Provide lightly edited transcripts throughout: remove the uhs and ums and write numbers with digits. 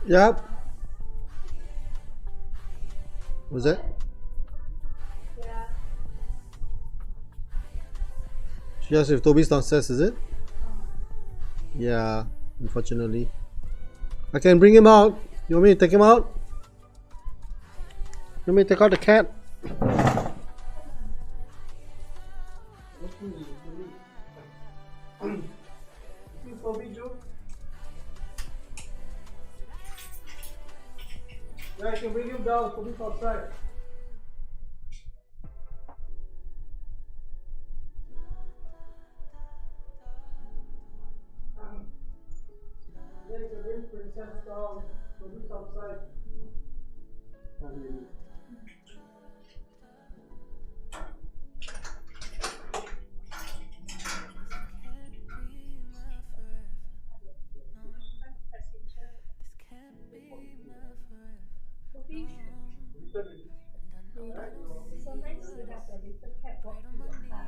Yep. Was it? Yeah. She asked if Toby's downstairs, is it? Yeah, unfortunately. I can bring him out. You want me to take him out? You want me to take out the cat? Yeah, I can bring him down. Toby's outside. Yeah, you can bring Princess down. Toby's outside. Sometimes you have a little cat walk to your car.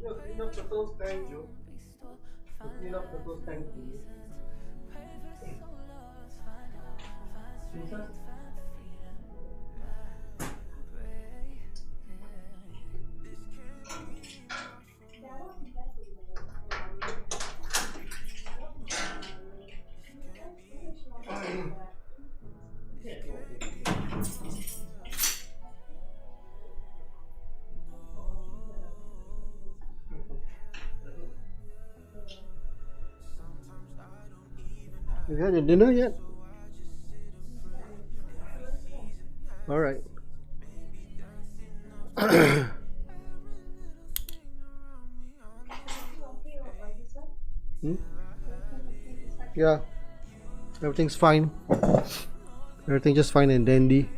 Just clean up the first tank, Joe. Clean up the first tank, please. Princess? Have you had your dinner yet? Alright. Yeah. Everything's fine. Everything just fine and dandy.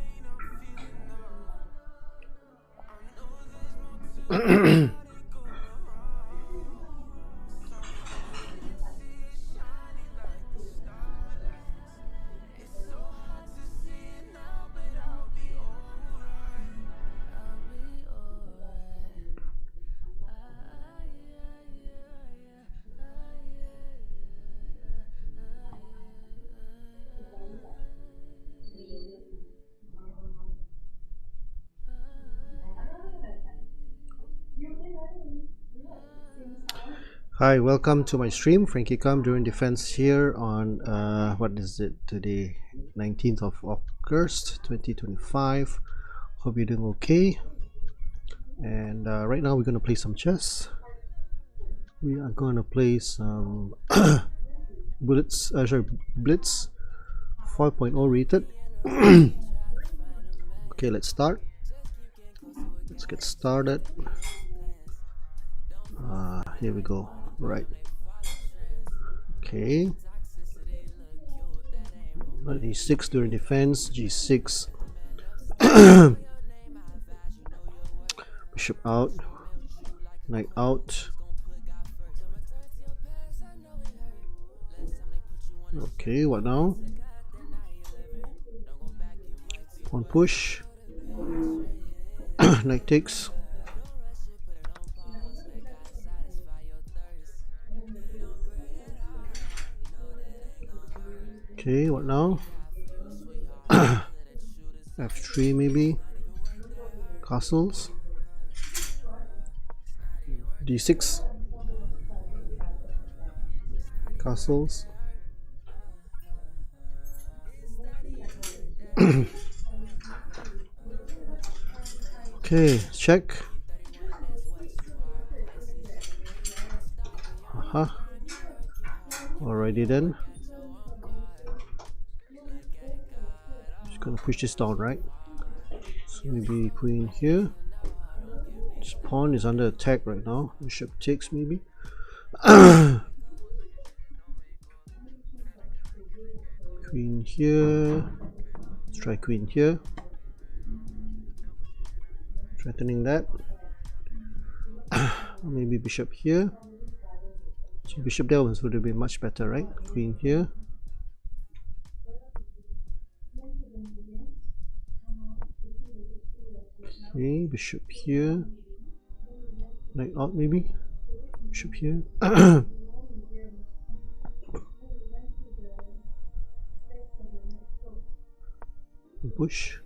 Hi, welcome to my stream. Frankie Kam, Durian Defence here on what is it today? 19th of August 2025. Hope you're doing okay. And right now we're gonna play some chess. We are gonna play some Blitz 5.0 rated. Okay, let's start. Let's get started. Here we go. Right. Okay. Knight e6 during defense. G6. Bishop out. Knight out. Okay, what now? Pawn push. Knight takes. Okay, what now? F3 maybe. Castles. D6. Castles. Okay, check. Alrighty then. Just gonna push this down, right? So maybe queen here. This pawn is under attack right now. Bishop takes maybe. Queen here. Let's try queen here. Threatening that. Or maybe bishop here. So bishop there would have been much better, right? Queen here. Okay, bishop here. Knight out maybe. Bishop here. Push.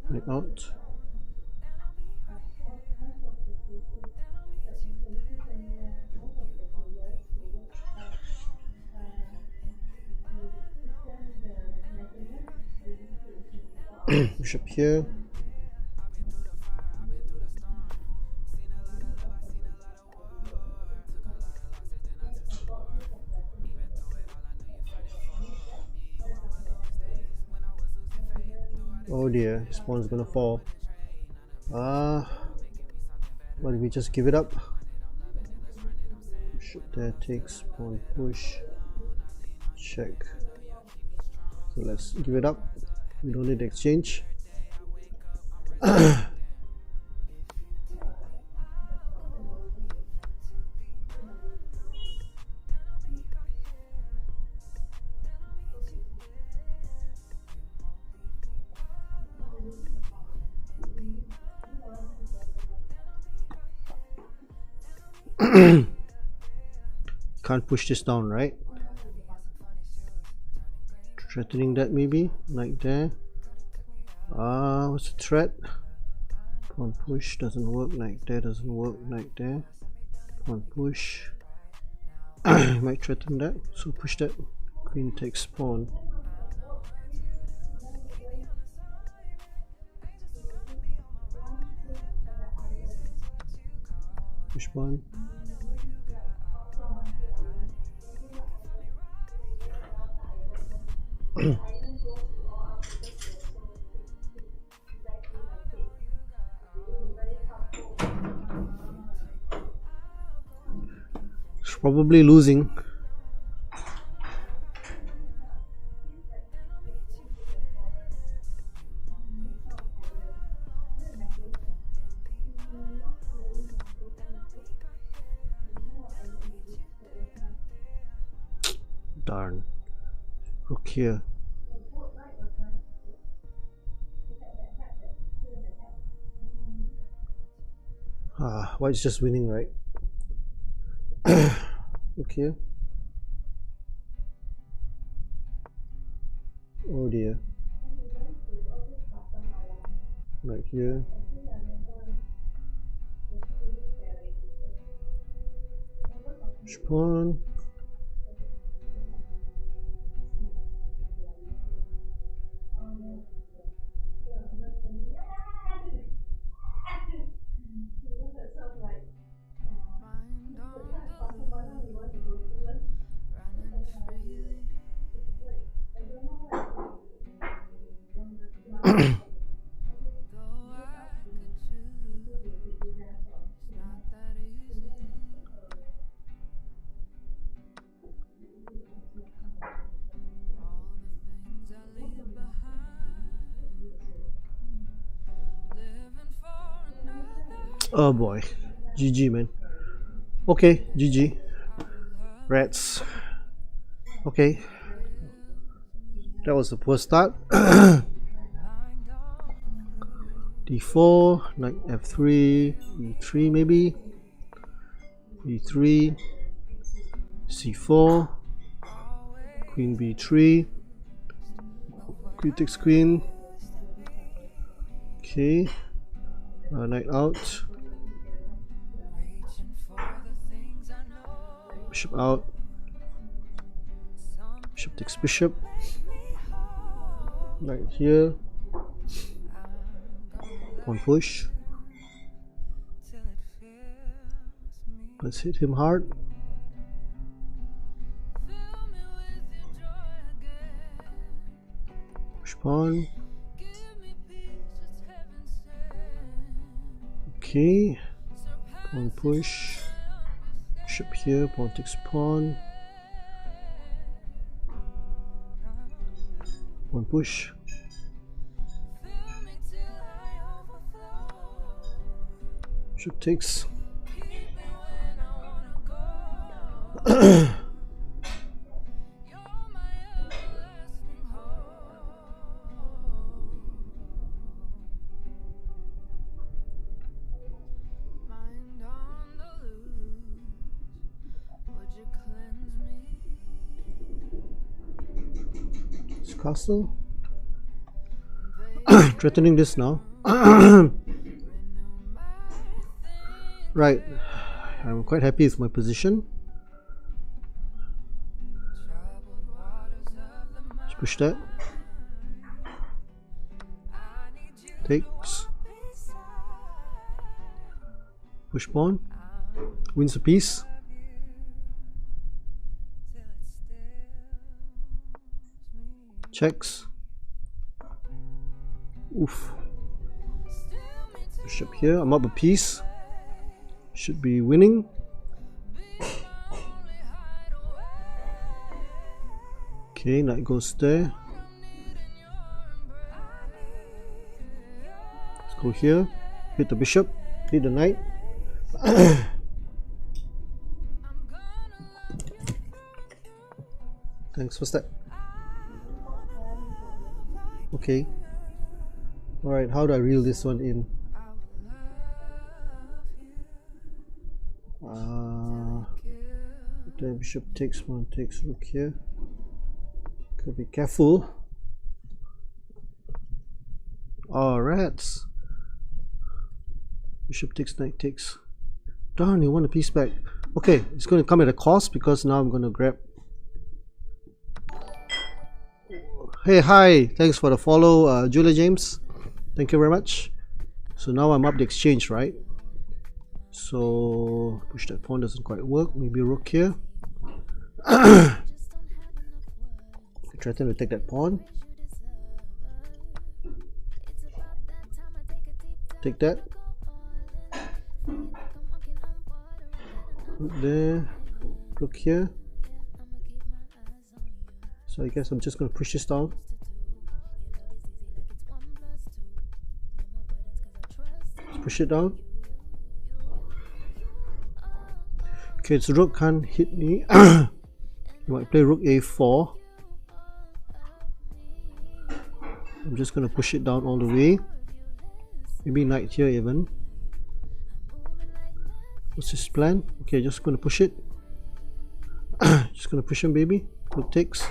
Knight out. Bishop here. Oh dear, this pawn's gonna fall. What if we just give it up? Bishop there takes, pawn push, check. So let's give it up. We don't need to exchange. Can't push this down, right? Threatening that maybe, like there. What's the threat? Pawn push doesn't work, like there doesn't work, like there. Pawn push. Might threaten that, so push that. Queen takes pawn. Push pawn. It's probably losing. Darn. Rook here. White's just winning, right? Okay. Oh dear. Right here. Push pawn. Oh boy, GG man. Okay, GG. Rats. Okay, that was a poor start. D4, knight F3, E3 maybe, E3, C4, Queen B3, Queen takes Queen. Okay, knight out. Bishop out. Bishop takes bishop. Knight here. Pawn push. Let's hit him hard. Push pawn. Okay. Pawn push. Bishop here. Pawn takes pawn. One push. Bishop takes. Castle. Threatening this now. Right, I'm quite happy with my position. Let's push that. Takes. Push pawn. Wins a piece. Checks. Oof. Bishop here. I'm up a piece. Should be winning. Okay, knight goes there. Let's go here. Hit the bishop. Hit the knight. Thanks for that. Okay. Alright, how do I reel this one in? The bishop takes one, takes rook here. Gotta be careful. Oh, rats. Bishop takes, knight takes. Darn, you want a piece back. Okay, it's going to come at a cost because now I'm going to grab. Hey, hi, thanks for the follow, Julia James. Thank you very much. So now I'm up the exchange, right? So push that pawn doesn't quite work. Maybe rook here. Threaten to take that pawn. Take that. Rook there. Rook here. So I guess I'm just going to push this down. Let's push it down. Okay, so rook can't hit me. You might play rook a4. I'm just going to push it down all the way. Maybe knight here even. What's his plan? Okay, just going to push it. Just going to push him, baby. Rook takes.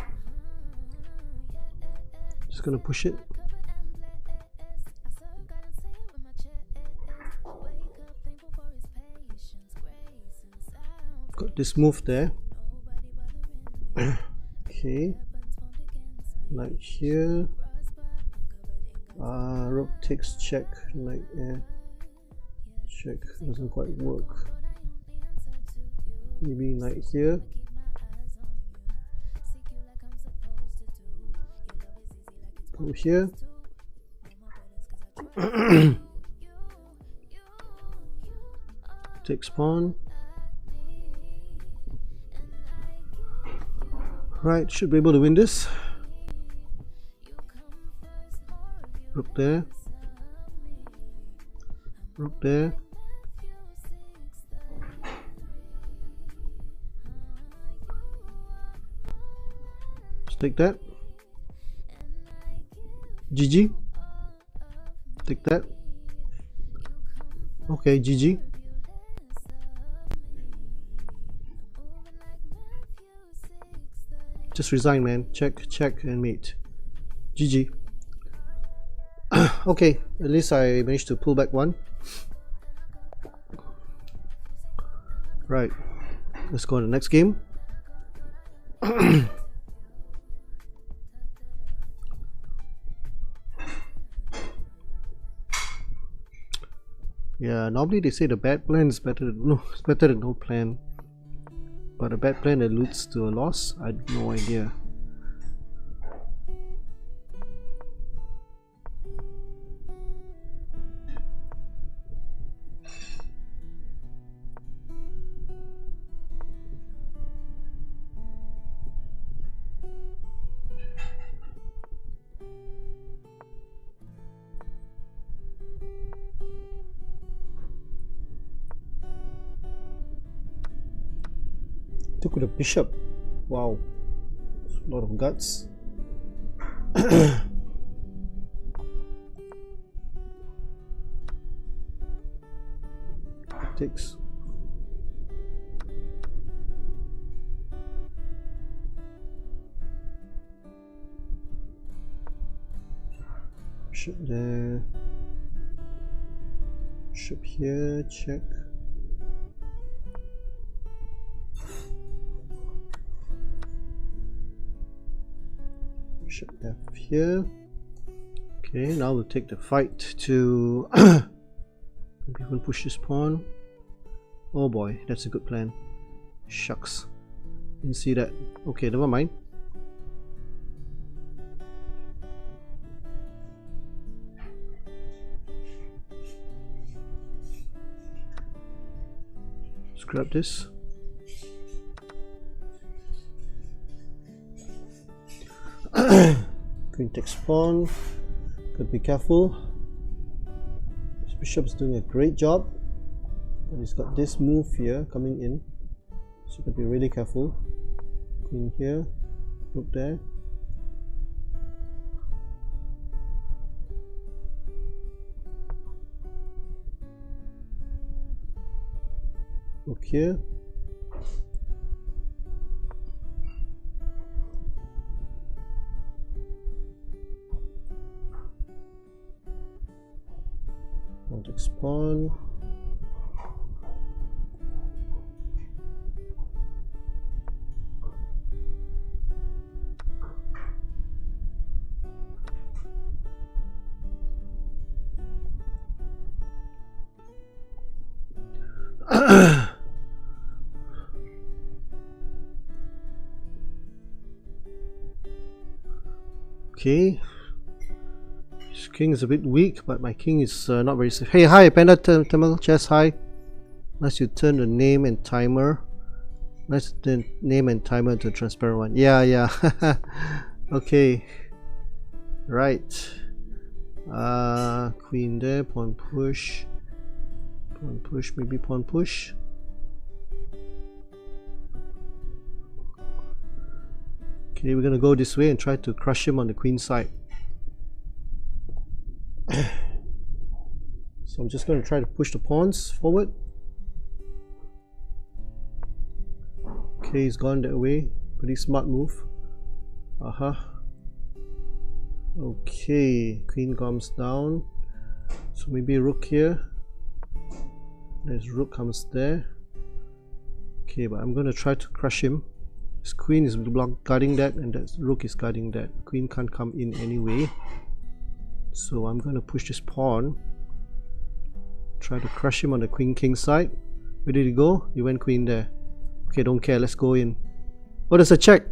Just going to push it. Got this move there. Okay. Knight here. Rook takes check. Knight check. Doesn't quite work. Maybe knight here. Go here. Takes pawn. Right, should be able to win this. Rook there. Rook there. Just take that. GG. Take that. Okay, GG. Just resign, man. Check, check, and mate. GG. Okay, at least I managed to pull back one. Right, let's go on to the next game. Yeah, normally they say the bad plan is better than no plan. But a bad plan that leads to a loss, I have no idea. Took with a bishop. Wow. A lot of guts. Takes. Bishop there. Bishop here, check. Bishop F here. Okay, now we'll take the fight to maybe we'll push this pawn. Oh boy, that's a good plan. Shucks. Didn't see that. Okay, never mind. Let's grab this. Queen takes pawn. Gotta be careful. This bishop's doing a great job. But he's got this move here coming in. So gotta be really careful. Queen here. Look there. Look here. Pawn takes pawn. Okay, this king is a bit weak, but my king is not very safe. Hey, hi, Panda Tamil Chess, hi. Nice you turn the name and timer. Nice to turn name and timer to transparent one. Yeah, yeah. Okay, right. Queen there, pawn push, maybe pawn push. Okay, we're gonna go this way and try to crush him on the queen side. So I'm just gonna try to push the pawns forward. Okay, he's gone that way. Pretty smart move. Okay, queen comes down. So maybe rook here. There's rook comes there. Okay, but I'm gonna try to crush him. This queen is guarding that, and that rook is guarding that. Queen can't come in anyway. So I'm gonna push this pawn. Try to crush him on the queen king side. Where did he go? He went queen there. Okay, don't care, let's go in. Oh, there's a check.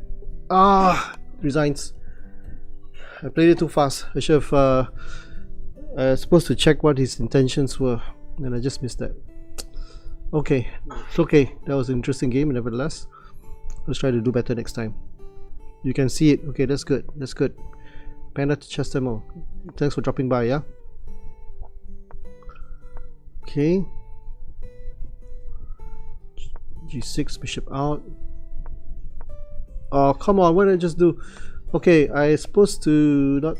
Ah, resigns. I played it too fast. I should have supposed to check what his intentions were, and I just missed that. Okay, it's okay. That was an interesting game nevertheless. Let's try to do better next time. You can see it. Okay, that's good. That's good. Panda Chess Demo. Thanks for dropping by, yeah? Okay. G6, bishop out. Oh, come on. What did I just do? Okay, I supposed to not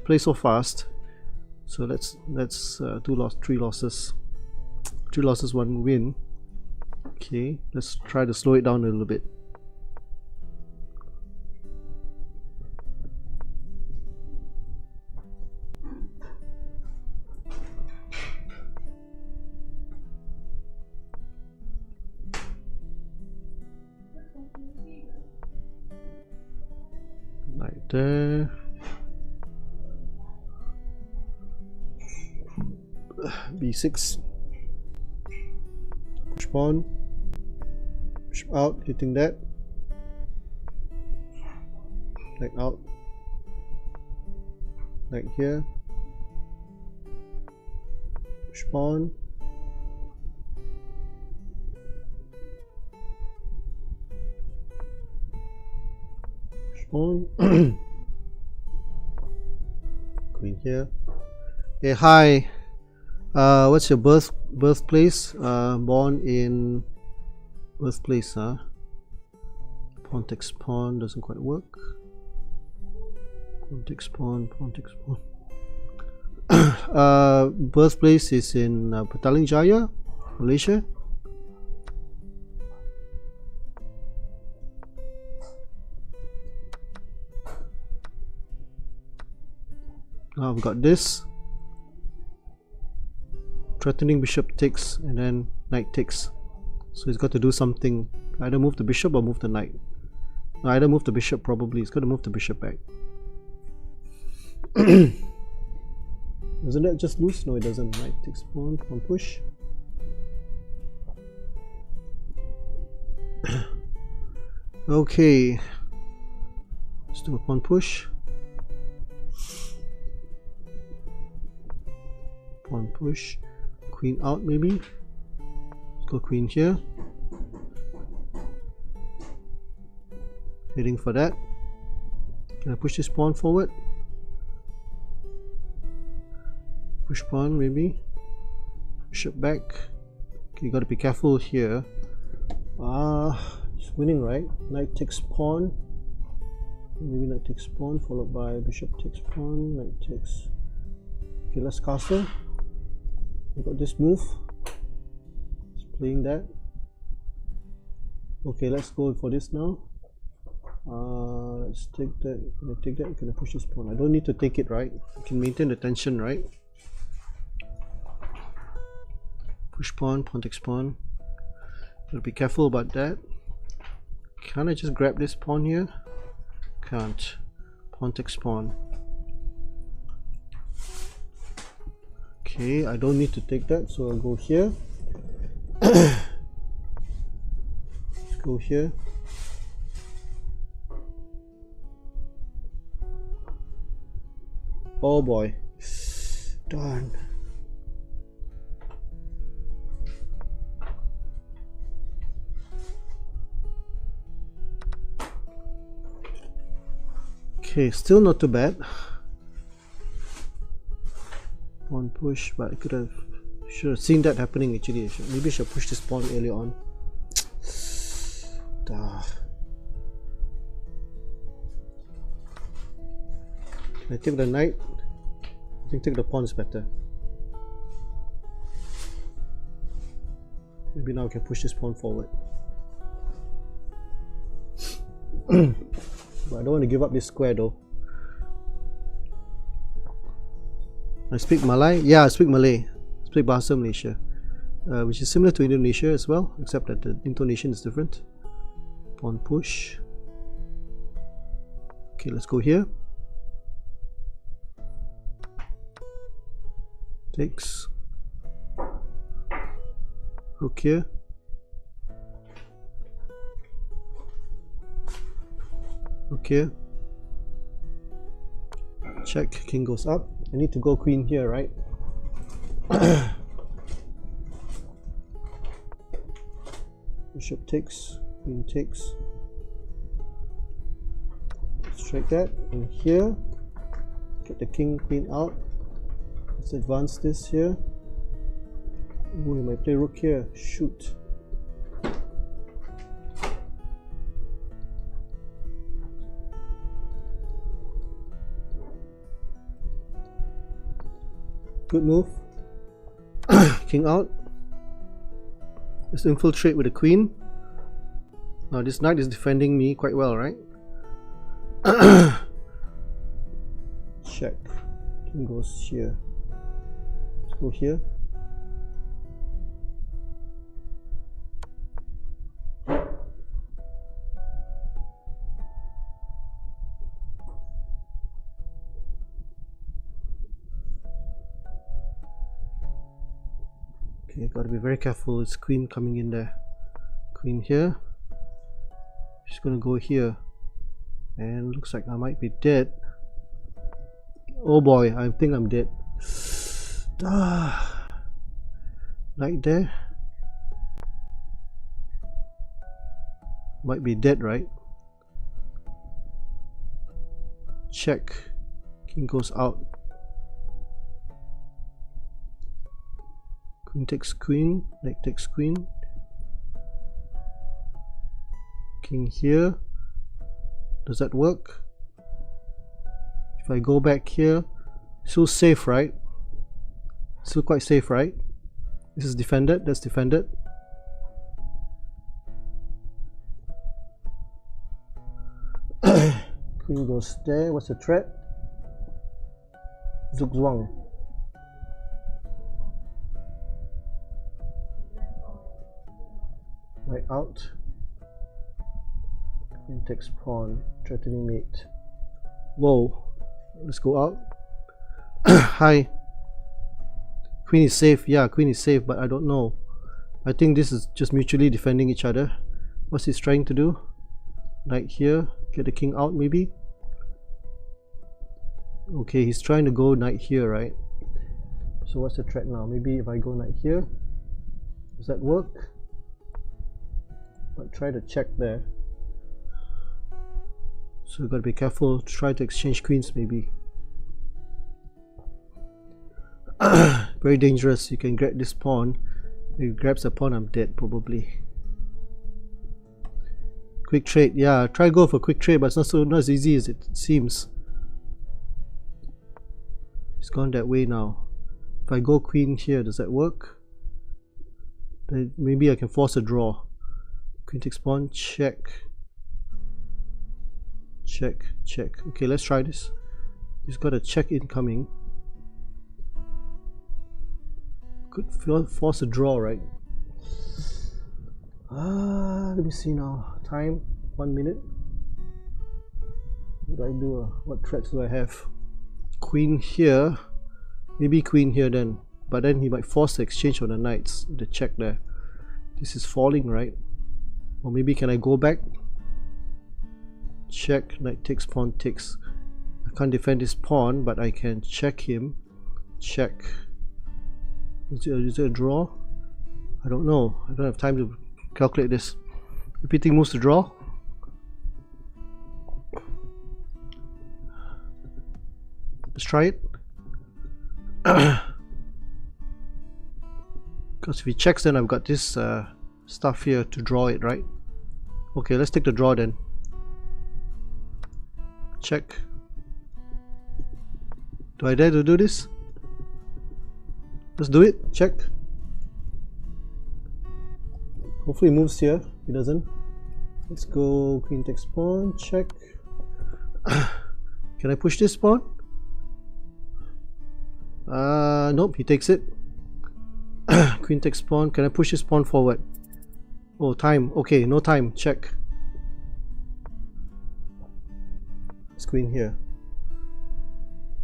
play so fast. So let's three losses. 3 losses, 1 win. Okay, let's try to slow it down a little bit. Like there. B6. Push pawn. Push out, hitting that. Like out. Like here. Push pawn. Pawn. Queen here. Hey, hi. What's your birthplace? Born in birthplace, huh? Pawn takes pawn doesn't quite work. Pawn takes pawn, pawn takes pawn. Birthplace is in Taman Jaya, Malaysia. Now I've got this. Threatening bishop takes, and then knight takes. So he's got to do something. Either move the bishop or move the knight. No, either move the bishop probably. He's got to move the bishop back. Doesn't that just lose? No, it doesn't. Knight takes pawn, pawn push. Okay. Let's do a pawn push. Pawn push. Queen out maybe. Let's go queen here. Heading for that. Can I push this pawn forward? Push pawn maybe. Bishop back. Okay, you gotta be careful here. He's winning, right? Knight takes pawn. Maybe knight takes pawn followed by bishop takes pawn. Knight takes. Okay, let's castle. I got this move. Just playing that. Okay, let's go for this now. Let's take that. Can I take that? Can I push this pawn? I don't need to take it, right? I can maintain the tension, right? Push pawn, pawn takes pawn. Gotta be careful about that. Can I just grab this pawn here? Can't. Pawn takes pawn. Okay, I don't need to take that, so I'll go here. Let's go here. Oh boy. Darn. Okay, still not too bad. Pawn push, but I should have seen that happening actually. Maybe I should push this pawn early on. Can I take the knight? I think take the pawn is better. Maybe now I can push this pawn forward. But I don't want to give up this square though. I speak Malay? Yeah, I speak Malay. I speak Bahasa Malaysia, which is similar to Indonesia as well, except that the intonation is different. Pawn push. Okay, let's go here. Takes. Rook here. Rook here. Check, king goes up. I need to go queen here, right? Bishop takes, queen takes. Strike that, and here, get the king, queen out. Let's advance this here. Ooh, we might play rook here. Shoot. Good move. King out. Let's infiltrate with the queen. Now this knight is defending me quite well, right? Check. King goes here. Let's go here. Okay, gotta be very careful. It's queen coming in there. Queen here. She's gonna go here. And looks like I might be dead. Oh boy, I think I'm dead. Knight there. Might be dead, right? Check. King goes out. Queen takes queen, knight takes queen. King here. Does that work? If I go back here, still safe, right? Still quite safe, right? This is defended, that's defended. Queen goes there. What's the threat? Zugzwang. Right out. Queen takes pawn, threatening mate. Whoa. Let's go out. Hi. Queen is safe. Yeah, queen is safe, but I don't know. I think this is just mutually defending each other. What's he trying to do? Knight here. Get the king out maybe? Okay, he's trying to go knight here, right? So what's the threat now? Maybe if I go knight here, does that work? But try to check there. So you gotta be careful. Try to exchange queens maybe. Very dangerous. You can grab this pawn. If he grabs the pawn, I'm dead probably. Quick trade. Yeah, try go for quick trade, but it's not as easy as it seems. It's gone that way now. If I go queen here, does that work? Then maybe I can force a draw. Queen takes pawn. Check. Check. Check. Okay, let's try this. He's got a check incoming. Could force a draw, right? Let me see now. Time 1 minute. What do I do? What threats do I have? Queen here. Maybe queen here then. But then he might force the exchange on the knights. The check there. This is falling, right? Or maybe can I go back? Check. Knight takes, pawn takes. I can't defend his pawn, but I can check him. Check. Is there a draw? I don't know. I don't have time to calculate this. Repeating moves to draw. Let's try it. Because if he checks, then I've got this stuff here to draw it, right? Okay, let's take the draw then. Check. Do I dare to do this? Let's do it. Check. Hopefully he moves here. He doesn't. Let's go queen takes pawn. Check. Can I push this pawn? Nope, he takes it. Queen takes pawn. Can I push this pawn forward? Oh, time. Okay, no time. Check. It's queen here.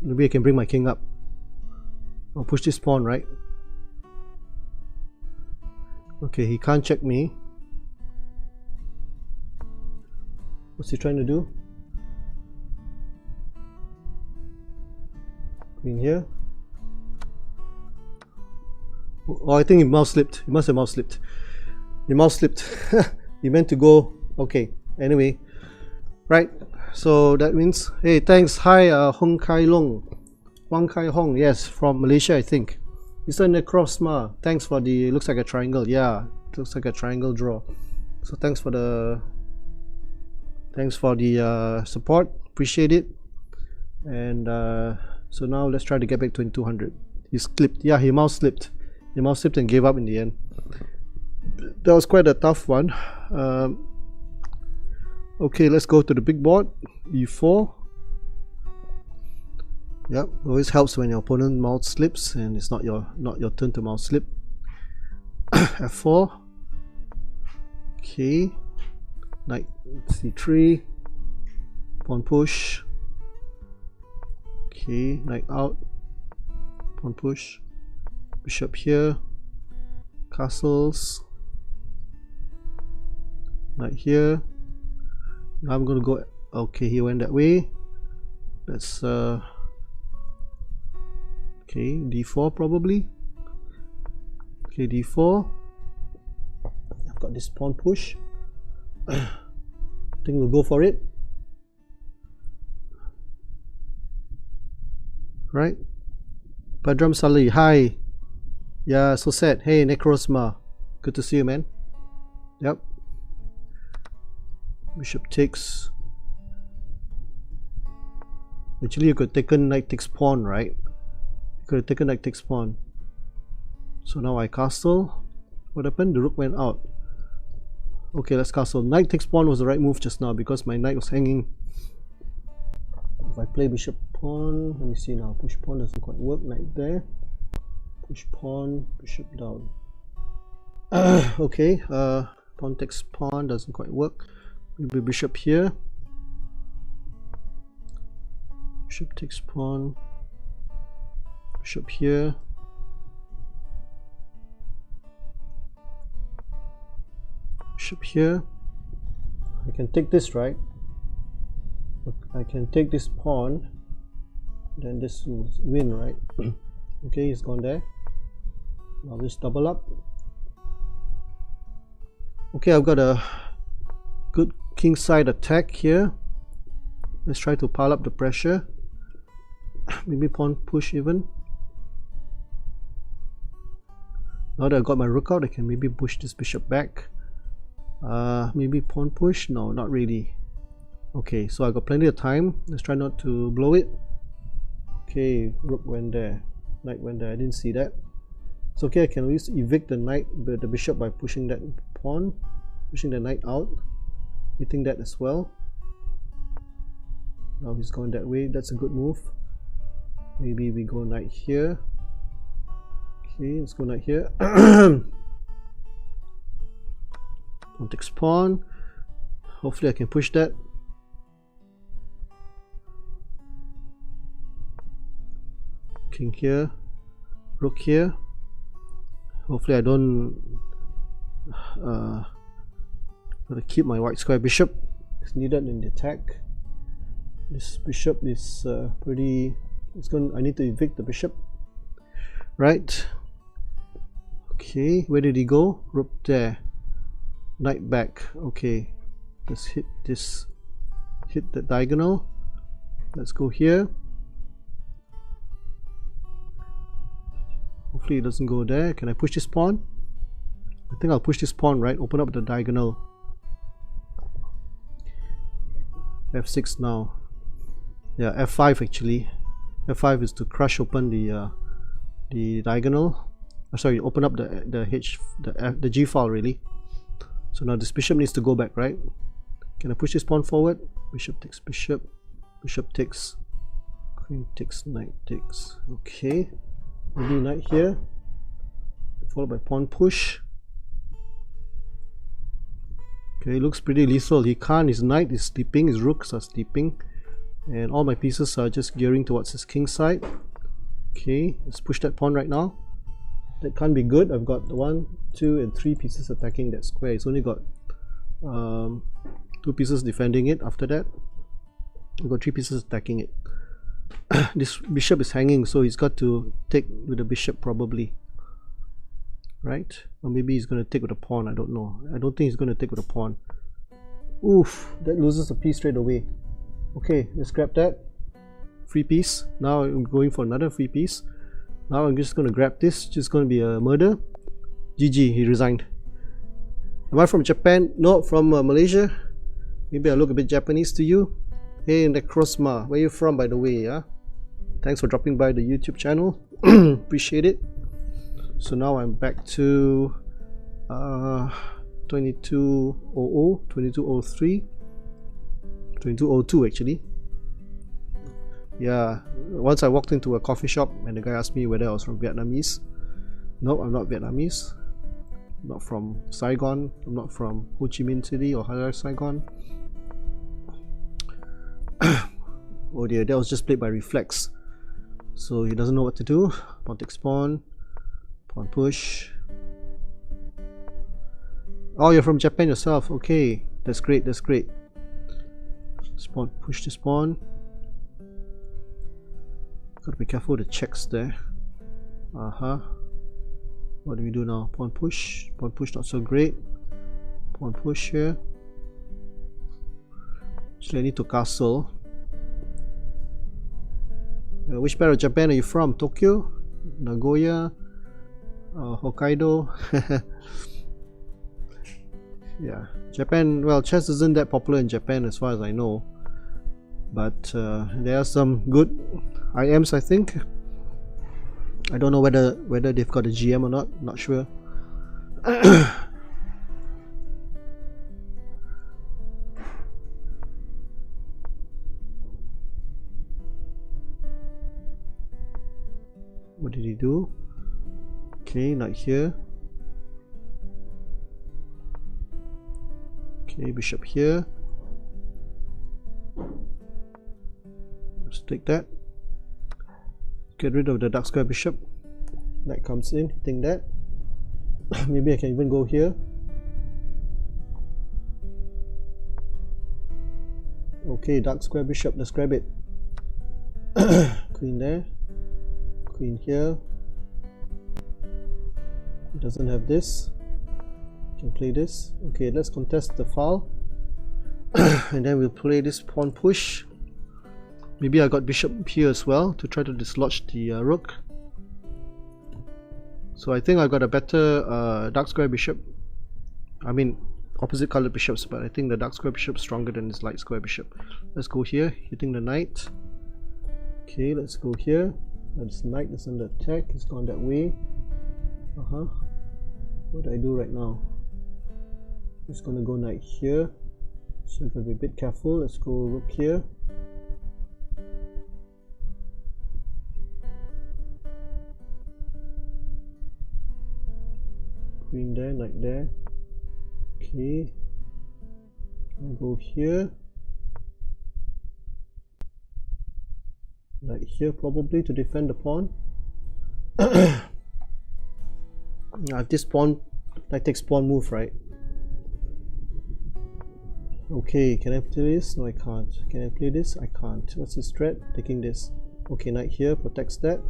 Maybe I can bring my king up. I'll push this pawn, right? Okay, he can't check me. What's he trying to do? Queen here. Oh, I think he mouse slipped. He must have mouse slipped. He mouse slipped. He meant to go. Okay. Anyway, right. So that means, hey, thanks. Hi, Hong Kai Long, Wang Kai Hong. Yes, from Malaysia, I think. Mr. Necrosma, thanks for the. Looks like a triangle. Yeah, looks like a triangle draw. So thanks for the. Thanks for the support. Appreciate it. And so now let's try to get back to 2200. He's clipped. Yeah, he mouse slipped. He mouse slipped and gave up in the end. That was quite a tough one. Okay, let's go to the big board. E4. Yep, always helps when your opponent mouse slips and it's not your turn to mouse slip. F4. Okay. Knight C3. Pawn push. Okay, knight out. Pawn push. Bishop here. Castles. Knight here. Now I'm gonna go. Okay, he went that way. Let's okay, d4 probably. Okay, d4. I've got this pawn push. I think we'll go for it. Right? Padram Sali, hi. Yeah, so sad. Hey, Necrosma. Good to see you, man. Yep. Bishop takes. Actually, you could have taken knight takes pawn, right? You could have taken knight takes pawn. So now I castle. What happened? The rook went out. Okay, let's castle. Knight takes pawn was the right move just now because my knight was hanging. If I play bishop pawn, let me see now. Push pawn doesn't quite work. Knight there. Push pawn, bishop down. Okay, pawn takes pawn doesn't quite work. Maybe bishop here. Bishop takes pawn. Bishop here. Bishop here. I can take this, right? I can take this pawn. Then this will win, right? Okay, he's gone there. I'll just double up. Okay, I've got a good kingside attack here. Let's try to pile up the pressure. Maybe pawn push even. Now that I've got my rook out, I can maybe push this bishop back. Maybe pawn push? No, not really. Okay, so I got plenty of time. Let's try not to blow it. Okay, rook went there. Knight went there. I didn't see that. It's okay, I can at least evict the knight, the bishop by pushing that pawn, pushing the knight out, hitting that as well. Now he's going that way. That's a good move. Maybe we go knight here. Okay, let's go knight here. Pawn takes pawn. Hopefully I can push that. King here, rook here. Hopefully I don't gotta keep my white square bishop. It's needed in the attack. This bishop is pretty. I need to evict the bishop, right? Okay, where did he go? Rook there. Knight back. Okay, let's hit this. Hit the diagonal. Let's go here. Hopefully it doesn't go there. Can I push this pawn? I think I'll push this pawn, right? Open up the diagonal. F6 now. Yeah, F5 actually. F5 is to crush open the diagonal. Sorry, open up the G file really. So now this bishop needs to go back, right? Can I push this pawn forward? Bishop takes bishop. Bishop takes. Queen takes. Knight takes. Okay. Maybe knight here, followed by pawn push. Okay, looks pretty lethal. He can't. His knight is sleeping. His rooks are sleeping, and all my pieces are just gearing towards his king side. Okay, let's push that pawn right now. That can't be good. I've got 1, 2, and 3 pieces attacking that square. It's only got 2 pieces defending it. After that, I've got 3 pieces attacking it. This bishop is hanging, so he's got to take with the bishop probably, right? Or maybe he's going to take with a pawn. I don't know. I don't think he's going to take with a pawn. Oof, that loses a piece straight away. Okay, let's grab that free piece. Now I'm going for another free piece. Now I'm just going to grab this. Just going to be a murder. GG, he resigned. Am I from Japan? No, from Malaysia. Maybe I look a bit Japanese to you. Hey Necrosma, where you from by the way? Yeah, thanks for dropping by the YouTube channel. Appreciate it. So now I'm back to 2200, 2203, 2202 actually. Yeah, once I walked into a coffee shop and the guy asked me whether I was from Vietnamese. No, I'm not Vietnamese. I'm not from Saigon. I'm not from Ho Chi Minh City or Hatay Saigon. Oh dear, that was just played by reflex. So he doesn't know what to do. Pawn takes pawn. Pawn push. Oh, you're from Japan yourself. Okay, that's great, that's great. This pawn, push this pawn. Gotta be careful with the checks there. What do we do now? Pawn push. Pawn push not so great. Pawn push here. So I need to castle. Which part of Japan are you from? Tokyo? Nagoya? Hokkaido? Yeah, Japan, well, chess isn't that popular in Japan as far as I know. but there are some good IMs, I think. I don't know whether they've got a GM or not sure. What did he do? Okay, not here. Okay, bishop here. Let's take that. Get rid of the dark square bishop. Knight comes in, hitting that. Maybe I can even go here. Okay, dark square bishop, let's grab it. Queen there. Queen here. It doesn't have this. Can play this. Okay, let's contest the file. And then we'll play this pawn push. Maybe I got bishop here as well to try to dislodge the rook. So I think I got a better dark square bishop. I mean opposite colored bishops, but I think the dark square bishop is stronger than this light square bishop. Let's go here, hitting the knight. Okay, let's go here. This knight is under attack. It's gone that way. What do I do right now? It's gonna go knight here. So you gotta be a bit careful. Let's go rook here. Queen there, knight there. Okay. I'll go here. Knight here probably to defend the pawn. This pawn, knight takes pawn move, right? Okay, can I play this? No, I can't. Can I play this? I can't. What's this threat? Taking this. Okay, knight here protects that.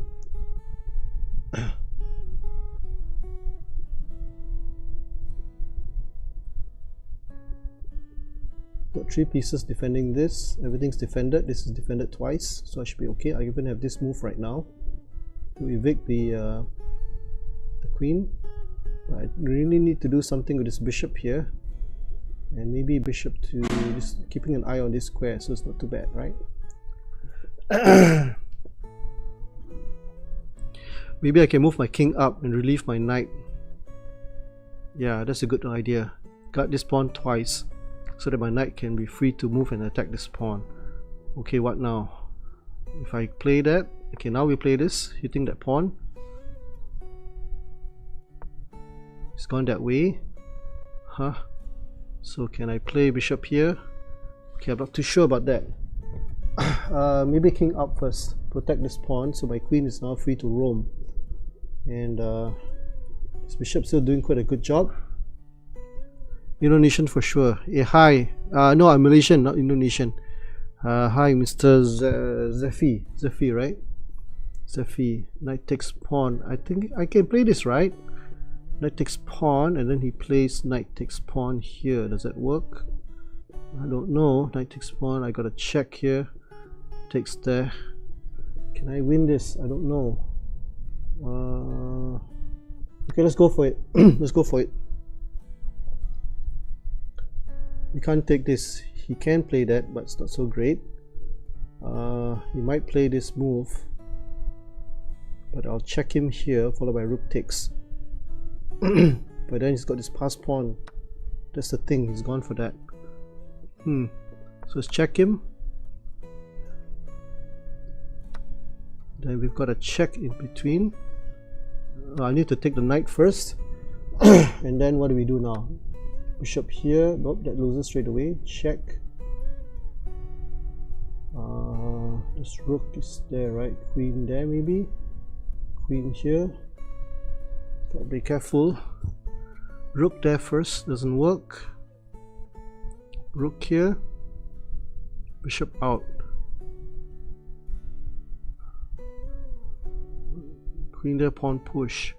Got 3 pieces defending this. Everything's defended. This is defended twice, so I should be okay. I even have this move right now to evict the queen. But I really need to do something with this bishop here, and maybe bishop to just keeping an eye on this square, so it's not too bad, right? Maybe I can move my king up and relieve my knight. Yeah, that's a good idea. Got this pawn twice, so that my knight can be free to move and attack this pawn. Okay, what now? If I play that, okay, now we play this, hitting that pawn. It's gone that way. So can I play bishop here? Okay, I'm not too sure about that. Maybe king up first, protect this pawn, so my queen is now free to roam. And this bishop's still doing quite a good job. Indonesian for sure. Yeah, hi. No, I'm Malaysian, not Indonesian. Hi, Mr. Zefi, right? Zefi. Knight takes pawn. I think I can play this, right? Knight takes pawn, and then he plays knight takes pawn here. Does that work? I don't know. Knight takes pawn. I got a check here. Takes there. Can I win this? I don't know. Okay, let's go for it. Let's go for it. We can't take this. He can play that, but it's not so great. He might play this move, but I'll check him here, followed by rook takes. But then he's got this pass pawn. That's the thing, he's gone for that. So let's check him. Then we've got a check in between. I need to take the knight first. And then what do we do now? Bishop here. Nope, that loses straight away. Check. This rook is there, right? Queen there maybe. Queen here. Gotta be careful. Rook there first, doesn't work. Rook here. Bishop out. Queen there, pawn push.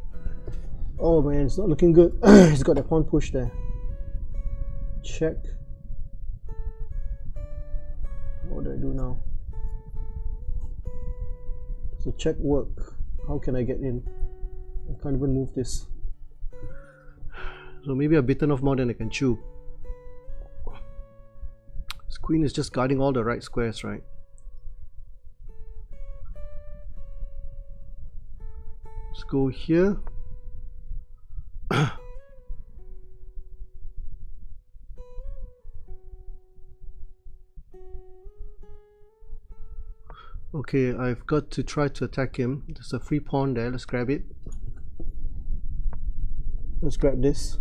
Oh man, it's not looking good. He's got that pawn push there. Check. What do I do now? So check work. How can I get in? I can't even move this. So maybe I've bitten off more than I can chew. This queen is just guarding all the right squares, right? Let's go here. Okay, I've got to try to attack him. There's a free pawn there. Let's grab it. Let's grab this.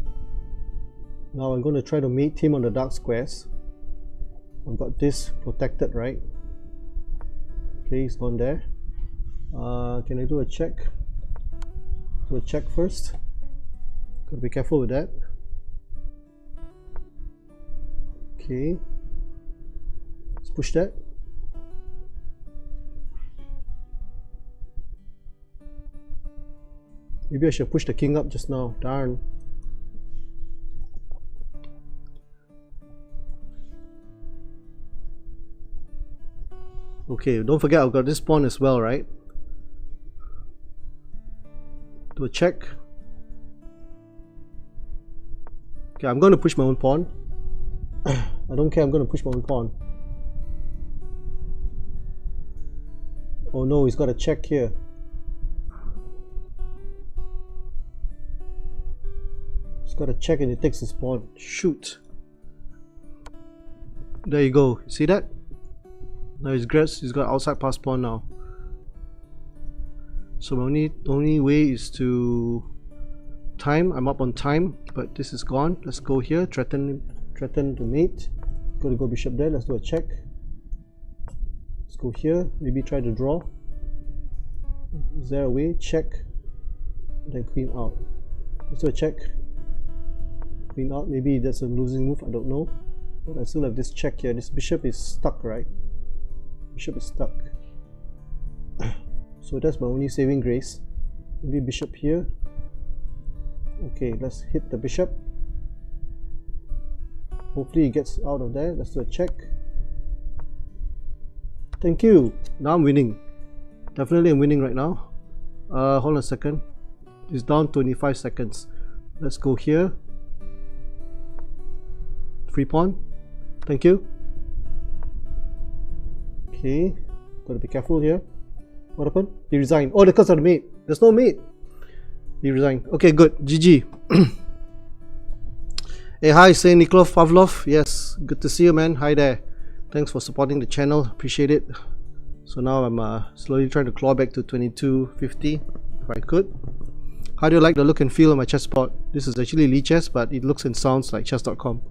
Now I'm going to try to mate him on the dark squares. I've got this protected, right? Okay, he's gone there. Can I do a check? Do a check first. Gotta be careful with that. Okay. Let's push that. Maybe I should push the king up just now. Darn. Okay, don't forget I've got this pawn as well, right? Do a check. Okay, I'm going to push my own pawn. I don't care, I'm going to push my own pawn. Oh no, he's got a check here. He's got a check and he takes his pawn. Shoot. There you go. See that? Now he's got outside pass pawn now. So my only way is to time. I'm up on time, but this is gone. Let's go here. Threaten to mate. Gotta go bishop there. Let's do a check. Let's go here. Maybe try to draw. Is there a way? Check. Then queen out. Let's do a check. Queen out. Maybe that's a losing move. I don't know. But I still have this check here. This bishop is stuck, right? Bishop is stuck. So that's my only saving grace. Maybe bishop here. Okay, let's hit the bishop. Hopefully he gets out of there. Let's do a check. Thank you. Now I'm winning. Definitely I'm winning right now. Hold on a second. It's down 25 seconds. Let's go here. Free pawn. Thank you. Okay. Gotta be careful here. What happened? He resigned. Oh, because of the mate. There's no mate. He resigned. Okay, good. GG. Hey, hi, Saint Nikolov Pavlov. Yes, good to see you, man. Hi there. Thanks for supporting the channel. Appreciate it. So now I'm slowly trying to claw back to 2250 if I could. How do you like the look and feel of my chessboard? This is actually Lee Chess, but it looks and sounds like chess.com.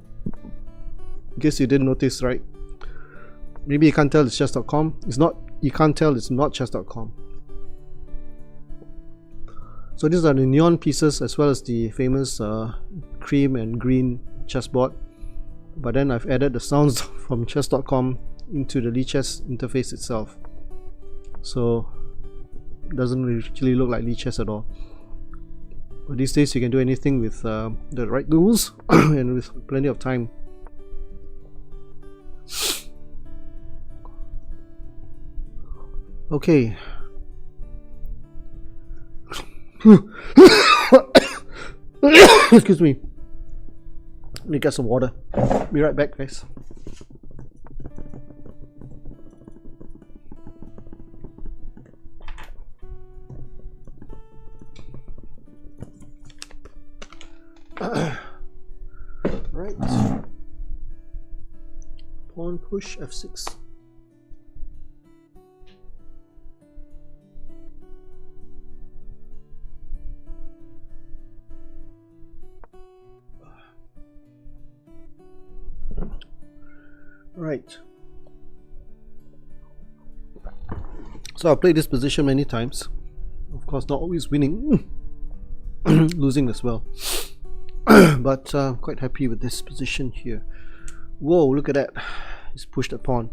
Guess you didn't notice, right? Maybe you can't tell it's chess.com. It's not. You can't tell it's not chess.com. So these are the neon pieces as well as the famous cream and green chessboard. But then I've added the sounds from chess.com into the Lichess interface itself. So it doesn't really look like Lichess at all. But these days you can do anything with the right tools and with plenty of time. Okay. Excuse me. Let me get some water. Be right back, guys. Right. Pawn push f6. Right. So I've played this position many times. Of course, not always winning, losing as well. But quite happy with this position here. Whoa, look at that. He's pushed a pawn.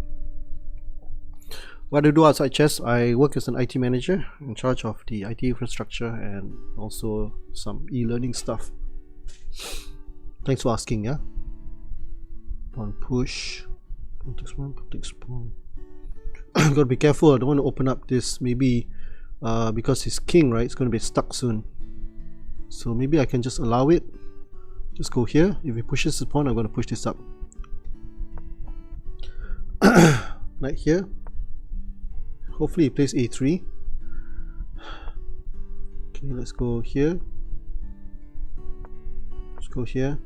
What I do outside chess, I work as an IT manager in charge of the IT infrastructure and also some e-learning stuff. Thanks for asking, yeah? Pawn push. Pawn takes pawn, pawn takes pawn. Gotta be careful, I don't want to open up this. Maybe because he's king, right? It's going to be stuck soon. So maybe I can just allow it. Just go here. If he pushes the pawn, I'm going to push this up. Right here. Hopefully he plays a3. Okay, let's go here. Let's go here.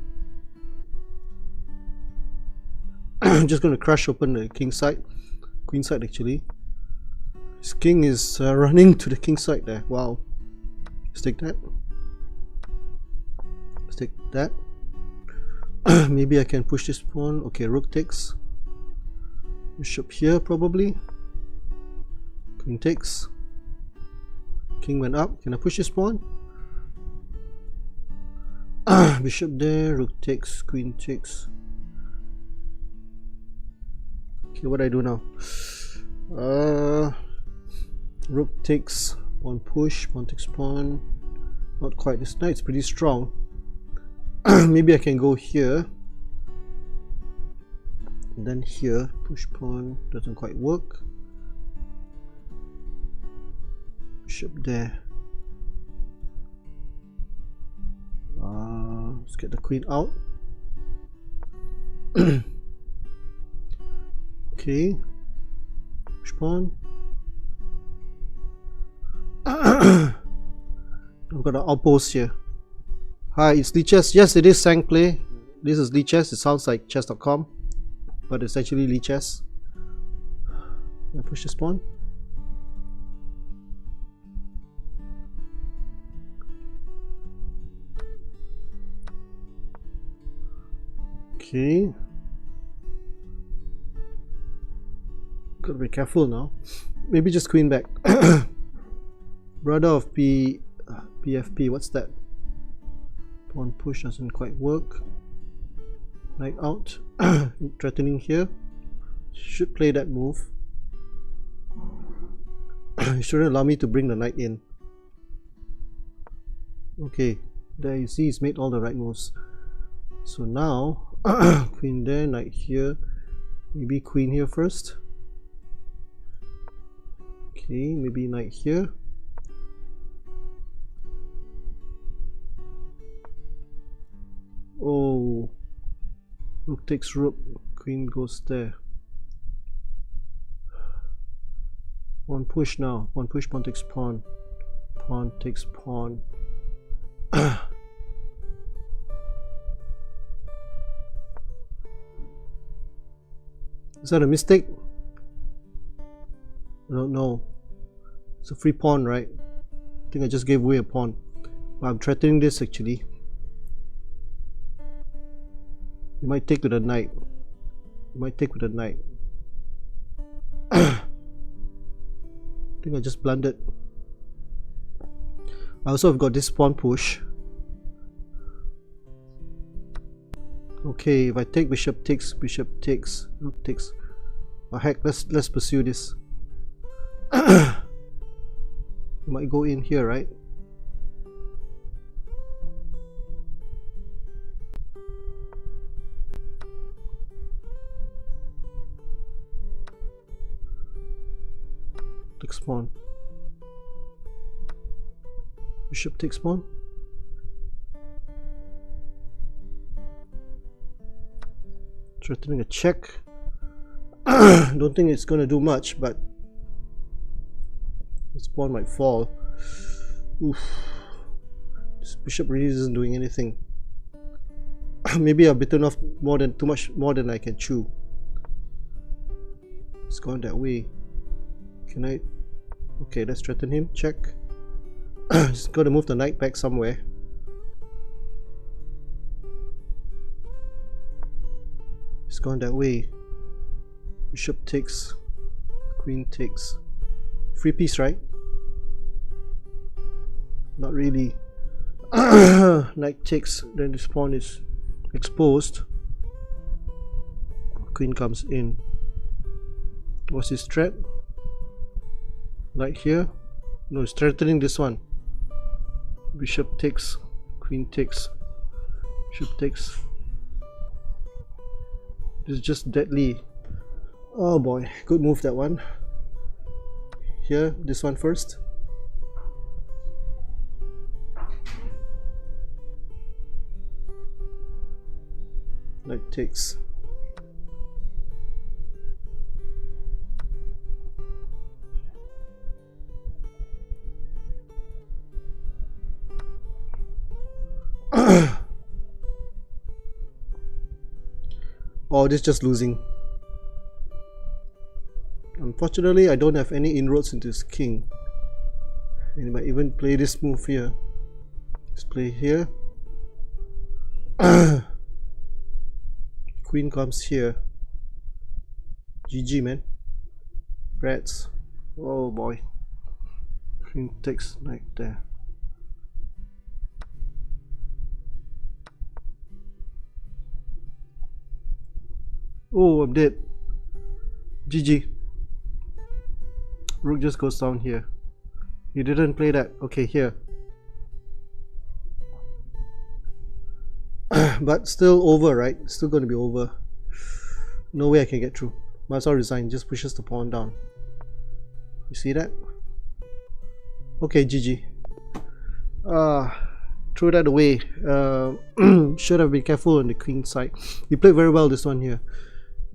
I'm just going to crush open the king side, queen side actually. This king is running to the king side there. Wow. Let's take that. Let's take that. Maybe I can push this pawn. Okay, rook takes. Bishop here probably. Queen takes. King went up. Can I push this pawn? Bishop there. Rook takes. Queen takes. Okay, what do I do now? Rook takes. Pawn push. Pawn takes pawn. Not quite. This knight's pretty strong. Maybe I can go here. And then here. Push pawn. Doesn't quite work. Bishop there. Let's get the queen out. Okay. Push pawn. I've got an outpost here. Hi, it's Lee Chess. Yes, it is Sang Play. This is Lee Chess. It sounds like chess.com, but it's actually Lee Chess. I push this pawn. Okay. Gotta be careful now. Maybe just queen back. Brother of PFP. What's that? Pawn push doesn't quite work. Knight out. Threatening here. Should play that move. It shouldn't allow me to bring the knight in. Okay, there you see he's made all the right moves. So now queen there, knight here. Maybe queen here first. Okay, maybe knight here. Oh, rook takes rook, queen goes there. Pawn push now. Pawn push, pawn takes pawn. Pawn takes pawn. Is that a mistake? I don't know. It's a free pawn, right? I think I just gave away a pawn. But I'm threatening this actually. You might take with a knight. You might take with a knight. I think I just blundered. I also have got this pawn push. Okay, if I take bishop takes, rook takes. Oh heck, let's pursue this. Might go in here, right? Takes pawn. Bishop takes pawn. Threatening a check. Don't think it's gonna do much, but this pawn might fall. Oof. This bishop really isn't doing anything. Maybe I've bitten off too much more than I can chew. It's gone that way. Can I? Okay, let's threaten him. Check. He's got to move the knight back somewhere. It's gone that way. Bishop takes. Queen takes. Free piece, right? Not really. Knight takes. Then this pawn is exposed. Queen comes in. What's his threat? Knight here. No, it's threatening this one. Bishop takes. Queen takes. Bishop takes. This is just deadly. Oh boy, good move that one. Here, this one first. Knight takes. Or this just losing. Unfortunately, I don't have any inroads into his king. And he might even play this move here. Let's play here. Queen comes here. GG, man. Rats. Oh boy. Queen takes knight there. Oh, I'm dead. GG. Rook just goes down here. He didn't play that. Okay, here. But still over, right? Still going to be over. No way I can get through. Might as well resign. Just pushes the pawn down. You see that? Okay, GG. Throw that away. Should have been careful on the queen side. He played very well this one here.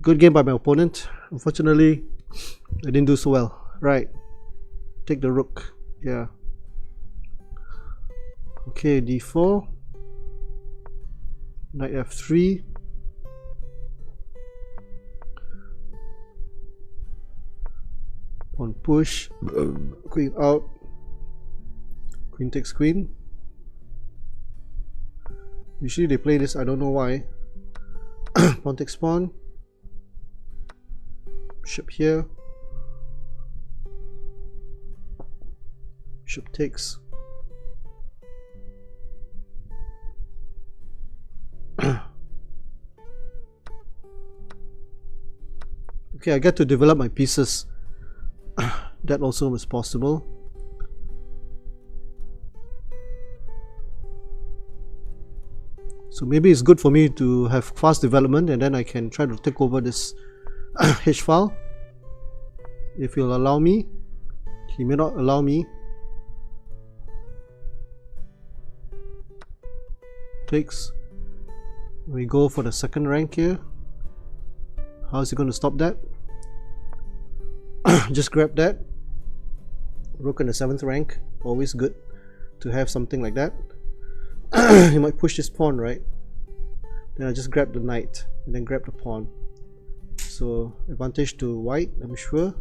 Good game by my opponent. Unfortunately, I didn't do so well. Right. Take the rook. Yeah. Okay, d4. Knight f3. Pawn push. Queen out. Queen takes queen. Usually they play this, I don't know why. Pawn takes pawn. Bishop here. Bishop takes. Okay, I get to develop my pieces. That also was possible. So maybe it's good for me to have fast development, and then I can try to take over this H file. If he'll allow me. He may not allow me. Takes. We go for the second rank here. How is he going to stop that? Just grab that. Rook in the 7th rank. Always good to have something like that. He might push this pawn, right? Then I just grab the knight and then grab the pawn. So advantage to white, I'm sure.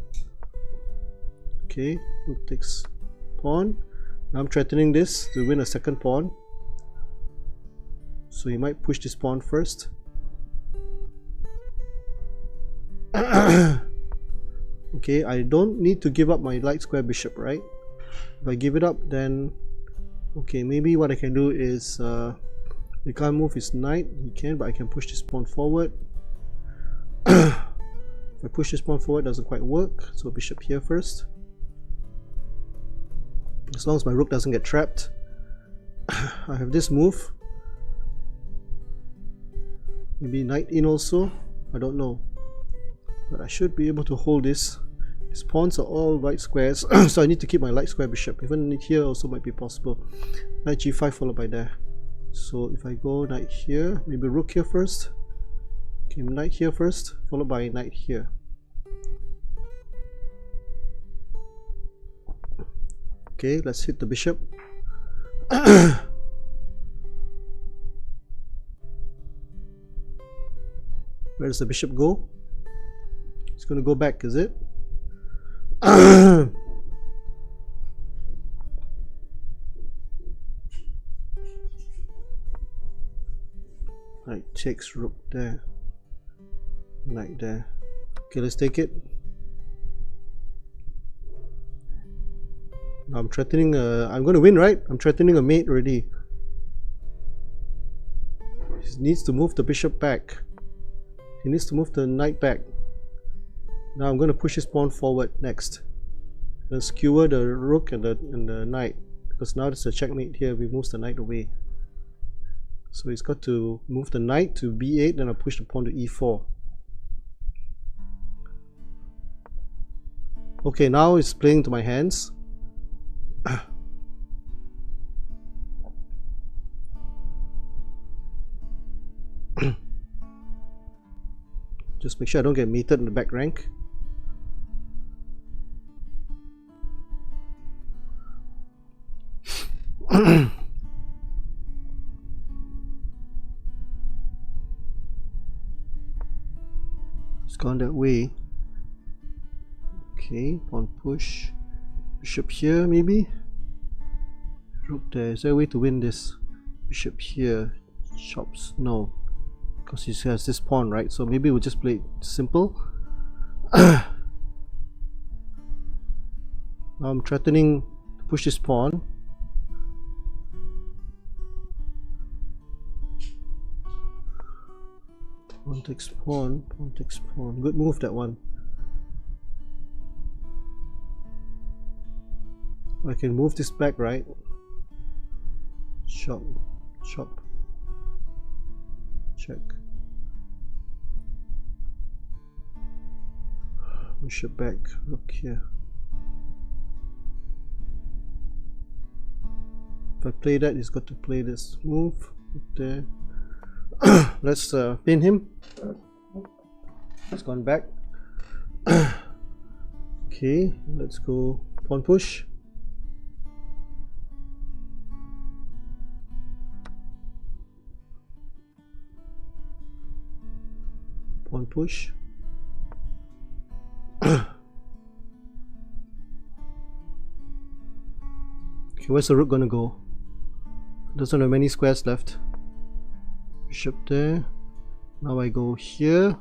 Okay, rook takes pawn. Now I'm threatening this to win a second pawn. So he might push this pawn first. Okay, I don't need to give up my light square bishop, right? If I give it up, then okay, maybe what I can do is he can't move his knight. He can, but I can push this pawn forward. If I push this pawn forward, it doesn't quite work. So bishop here first. As long as my rook doesn't get trapped. I have this move. Maybe knight in also. I don't know. But I should be able to hold this. These pawns are all right squares. So I need to keep my light square bishop. Even here also might be possible. Knight g5 followed by there. So if I go knight here, maybe rook here first. Okay, knight here first, followed by knight here. Okay, let's hit the bishop. Where does the bishop go? It's going to go back, is it? Knight takes rook there. Knight there. Okay, let's take it. Now I'm threatening I'm going to win, right? I'm threatening a mate already. He needs to move the bishop back. He needs to move the knight back. Now I'm going to push his pawn forward next. Then skewer the rook and the knight. Because now there's a checkmate here, we move the knight away. So he's got to move the knight to b8, then I'll push the pawn to e4. Okay, now it's playing to my hands. Just make sure I don't get mated in the back rank. It's gone that way. Okay, pawn push. Bishop here, maybe? Rook there. Is there a way to win this? Bishop here. Chops. No. Because he has this pawn, right? So maybe we'll just play it simple. Now I'm threatening to push this pawn. Pawn takes pawn. Pawn takes pawn. Good move, that one. I can move this back, right? Chop. Chop. Check. Bishop back. Rook here. If I play that, he's got to play this move. There. Let's pin him. He's gone back. Okay, let's go pawn push. Pawn push. Okay, where's the rook gonna go? Doesn't have many squares left. Bishop there. Now I go here.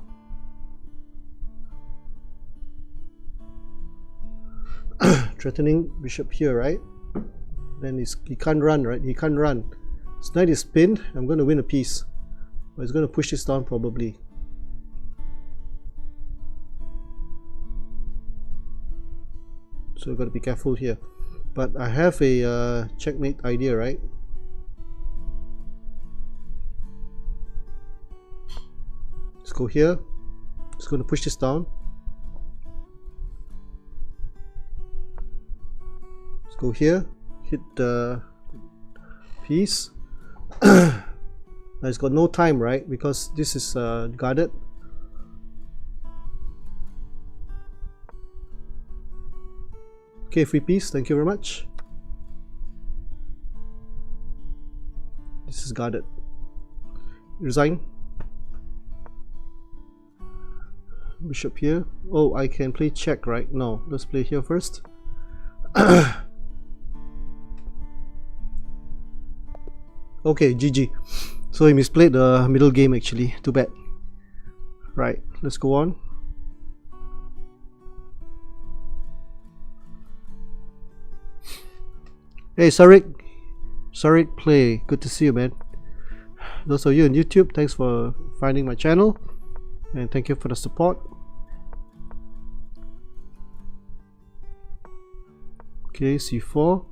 Threatening bishop here, right? Then he can't run, right? He can't run. His knight is pinned. I'm going to win a piece. But he's going to push this down probably. So we've got to be careful here. But I have a checkmate idea, right? Let's go here. Just going to push this down. Let's go here. Hit the piece. Now it's got no time, right? Because this is guarded. Okay, free piece. Thank you very much. This is guarded. Resign. Bishop here. Oh, I can play check, right? No, let's play here first. Okay, GG. So he misplayed the middle game actually. Too bad. Right, let's go on. Hey Sarik. Sarik Play. Good to see you, man. Those of you on YouTube, thanks for finding my channel. And thank you for the support. Okay, c4.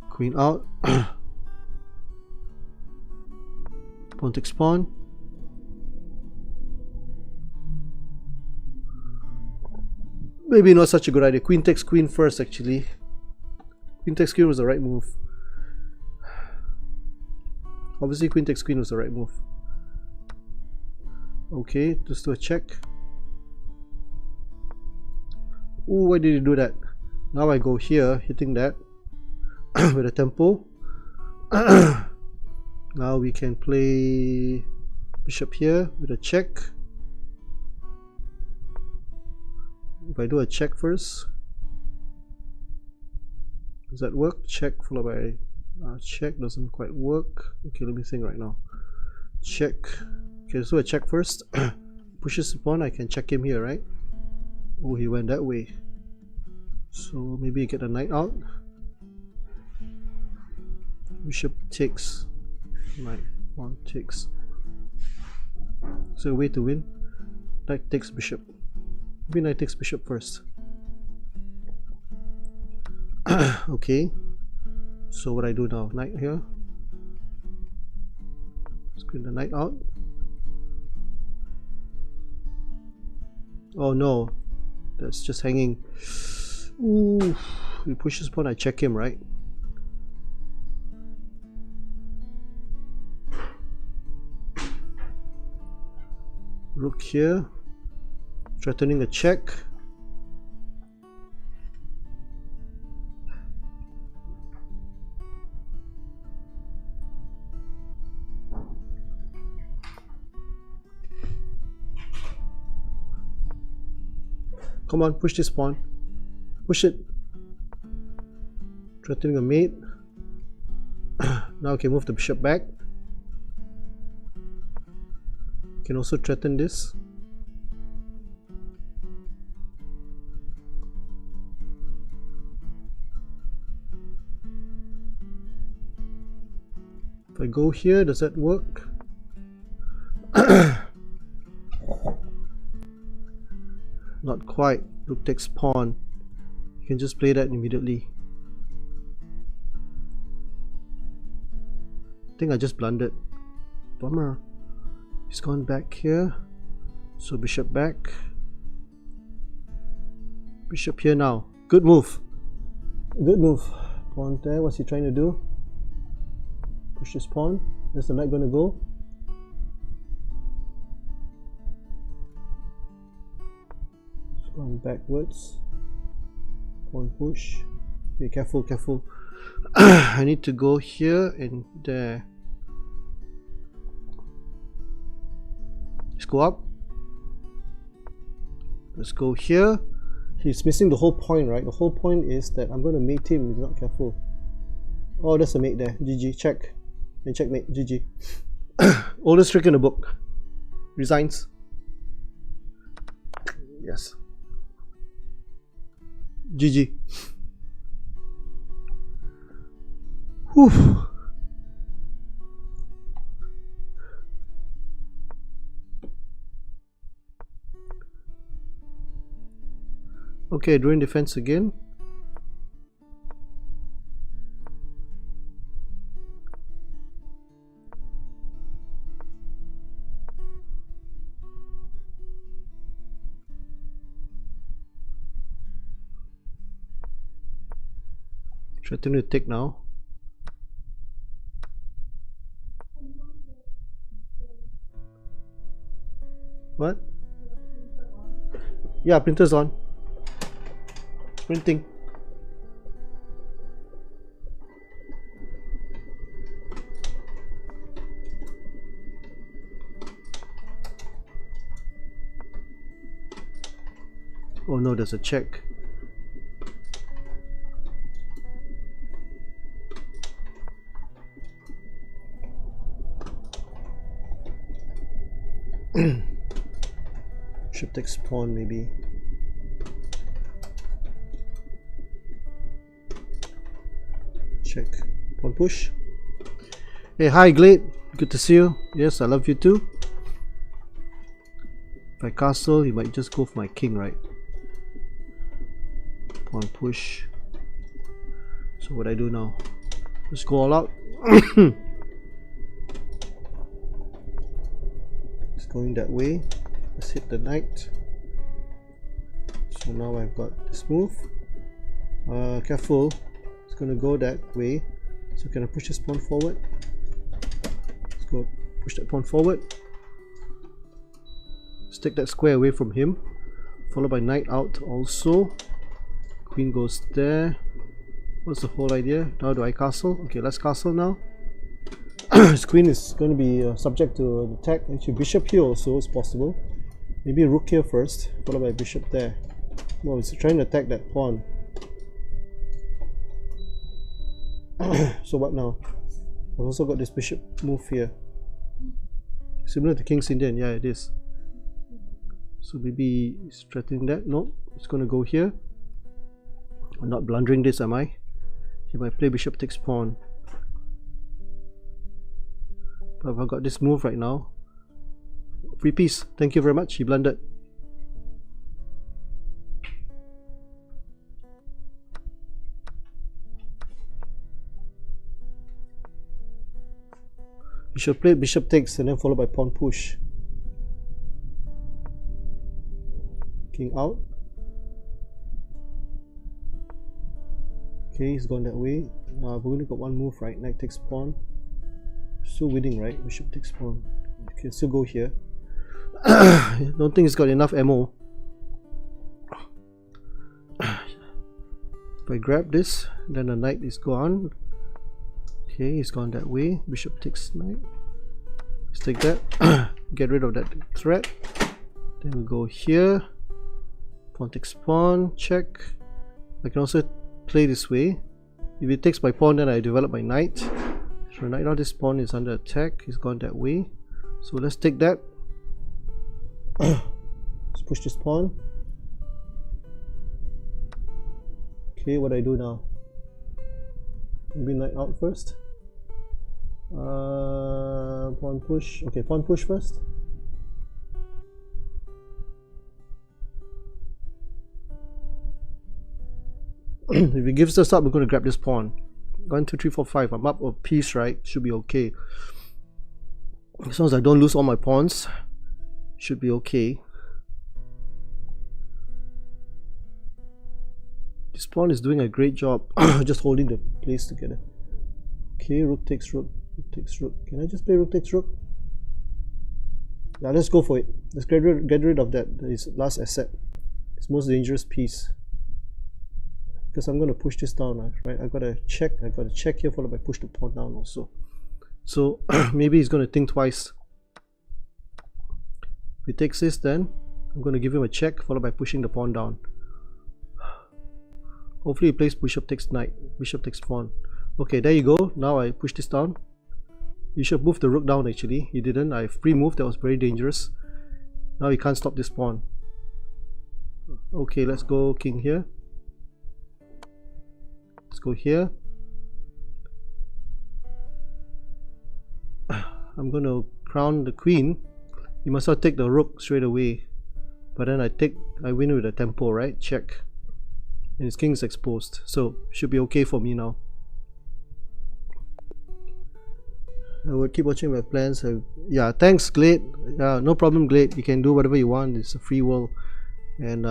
Queen out. Pawn takes pawn. Maybe not such a good idea. Queen takes queen first, actually. Queen takes queen was the right move. Obviously, queen takes queen was the right move. Okay, just do a check. Ooh, why did he do that? Now I go here, hitting that with a tempo. Now we can play bishop here with a check. If I do a check first, does that work? Check followed by check doesn't quite work. Okay, let me think right now. Check. Okay, let's do a check first. Pushes the pawn, I can check him here, right? Oh, he went that way. So maybe get a knight out. Bishop takes. Knight, pawn takes. So a way to win. Knight takes bishop. Maybe knight takes bishop first. Okay. So what I do now? Knight here. Let's get the knight out. Oh no, that's just hanging. Ooh, he pushes pawn, I check him, right? Rook here, threatening a check. Come on, push this pawn. Push it. Threatening a mate. Now I can move the bishop back. Can also threaten this. If I go here, does that work? Not quite. Rook takes pawn. You can just play that immediately. I think I just blundered. Bummer. He's gone back here. So bishop back. Bishop here now. Good move. Good move. Pawn there. What's he trying to do? Push this pawn. Where's the knight going to go? It's going backwards. Pawn push. Okay, careful, careful. I need to go here and there. Let's go up. Let's go here. He's missing the whole point, right? The whole point is that I'm going to mate him if he's not careful. Oh, there's a mate there. GG. Check. And checkmate. GG. Oldest trick in the book. Resigns. Yes. GG. Whew. Okay, Durian Defence again. Threaten to take now. What? Yeah, printer's on. Printing. Oh no, there's a check. Bishop takes pawn maybe. Check. Pawn push. Hey, hi Glade. Good to see you. Yes, I love you too. If I castle, he might just go for my king, right? Pawn push. So what I do now? Let's go all out. It's going that way. Let's hit the knight. So now I've got this move. Careful. It's going to go that way. So can I push this pawn forward? Let's go push that pawn forward. Let's take that square away from him. Followed by knight out also. Queen goes there. What's the whole idea? Now do I castle? Okay, let's castle now. His queen is going to be subject to attack. Actually, bishop here also is possible. Maybe rook here first, followed by bishop there. No, it's trying to attack that pawn. So what now? I've also got this bishop move here. Similar to King's Indian, yeah it is. So maybe it's threatening that. No, it's going to go here. I'm not blundering this, am I? He might play bishop takes pawn. But I've got this move right now. Free piece. Thank you very much. He blundered. You should play bishop takes and then followed by pawn push. King out. Okay, he's gone that way. Now I've only got one move, right? Knight takes pawn. Still winning, right? Bishop takes pawn. You can still go here. Don't think he's got enough ammo. If I grab this, then the knight is gone. Okay, he's gone that way. Bishop takes knight. Let's take that. Get rid of that threat. Then we go here. Pawn takes pawn, check. I can also play this way. If it takes my pawn, then I develop my knight. So right now this pawn is under attack. He's gone that way. So let's take that. Let's push this pawn. Okay, what do I do now? Maybe knight out first. Pawn push. Okay, pawn push first. If he gives us up, we're going to grab this pawn. 1, 2, 3, 4, 5. I'm up a piece, right? Should be okay. As long as I don't lose all my pawns, should be okay. This pawn is doing a great job just holding the place together. Okay, rook takes rook. Rook takes rook. Can I just play rook takes rook? Yeah, let's go for it. Let's get rid of that. His last asset. His most dangerous piece. Because I'm going to push this down, right? I got to check. I got to check here, followed by push the pawn down also. So maybe he's going to think twice. If he takes this, then I'm going to give him a check, followed by pushing the pawn down. Hopefully he plays bishop takes knight, bishop takes pawn. Okay, there you go. Now I push this down. You should move the rook down actually. He didn't. I free moved. That was very dangerous. Now he can't stop this pawn. Okay, let's go king here. Let's go here. I'm going to crown the queen. You must not take the rook straight away. But then I win with a tempo, right? Check. And his king is exposed. So should be okay for me now. I will keep watching my plans. Yeah, thanks Glade. No problem Glade. You can do whatever you want. It's a free world. And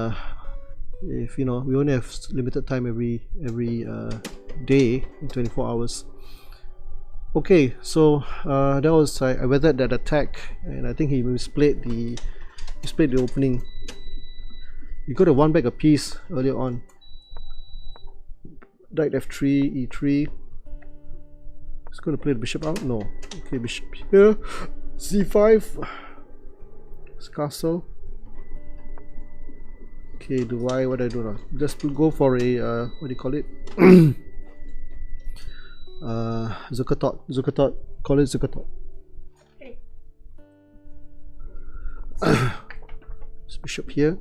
if you know, we only have limited time every day in 24 hours. Okay, so that was I weathered that attack, and I think he misplayed the opening. You could have won back a piece earlier on. Knight f3, e3. He's going to play the bishop out. No. Okay, bishop here. c5. It's castle. Okay, what do I do now? Just go for a what do you call it? Zukatot. Call it Zukatot. Okay. Bishop here.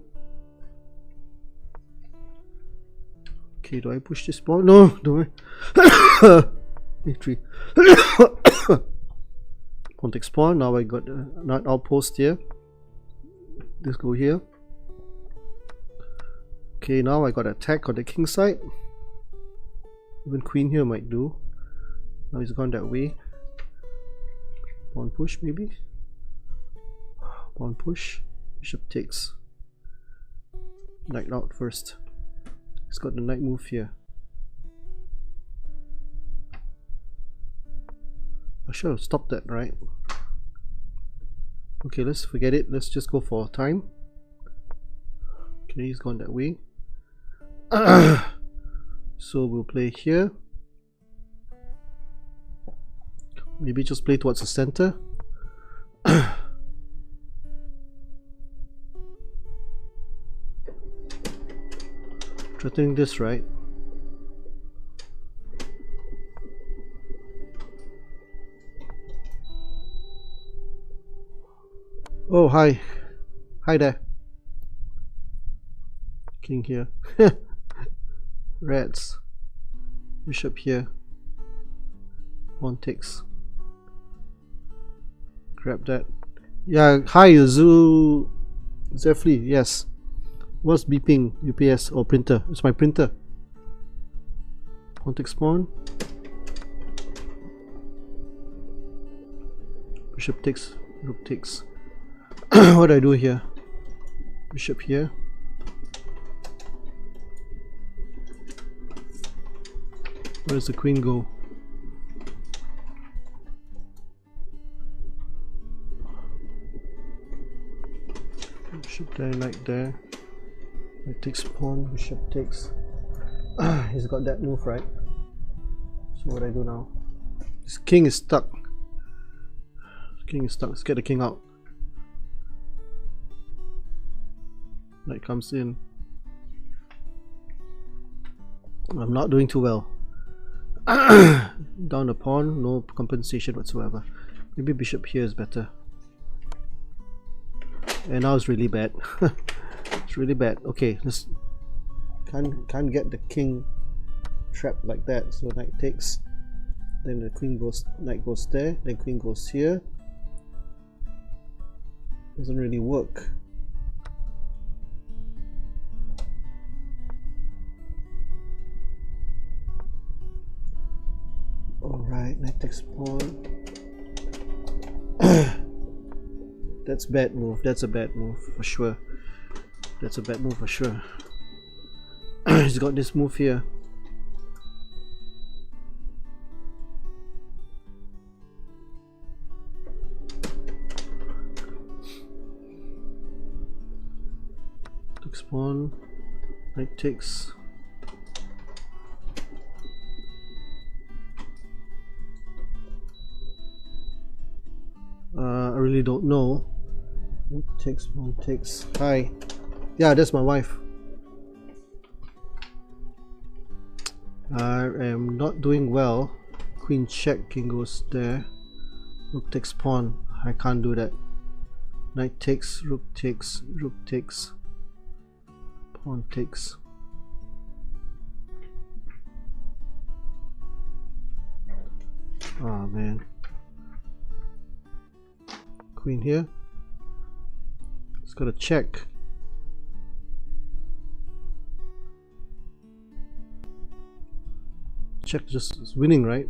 Okay, do I push this pawn? No, do I? E3. Pawn takes pawn. Now I got not outpost here. Let's go here. Okay, now I got attack on the king side. Even queen here might do. Now he's gone that way. Pawn push maybe. Pawn push. Bishop takes. Knight out first. He's got the knight move here. I should have stopped that, right? Okay, let's forget it. Let's just go for time. Okay, he's gone that way. So we'll play here. Maybe just play towards the center. Threatening this, right? Oh, hi. Hi there. King here. Reds. Bishop here. Pawn takes. Grab that. Yeah, hi Zefli, yes. What's beeping? UPS or printer? It's my printer. Pawn takes pawn. Bishop takes, rook takes. What do I do here? Bishop here. Where does the queen go? Bishop there, knight there. Knight takes pawn, bishop takes. He's got that move, right? So what do I do now? This king is stuck. King is stuck. Let's get the king out. Knight comes in. I'm not doing too well. Down the pawn, no compensation whatsoever. Maybe bishop here is better. And now it's really bad. It's really bad. Okay, let's can't get the king trapped like that. So knight takes. Then the queen goes, knight goes there. Then queen goes here. Doesn't really work. Alright, knight takes pawn. That's bad move. That's a bad move for sure. That's a bad move for sure. He's got this move here. Takes pawn. Knight takes. I really don't know. Takes, one takes. Hi. Yeah, that's my wife. I am not doing well. Queen check, king goes there. Rook takes pawn. I can't do that. Knight takes, rook takes, rook takes. Pawn takes. Oh man. Queen here. It's got a check. Check just is winning, right?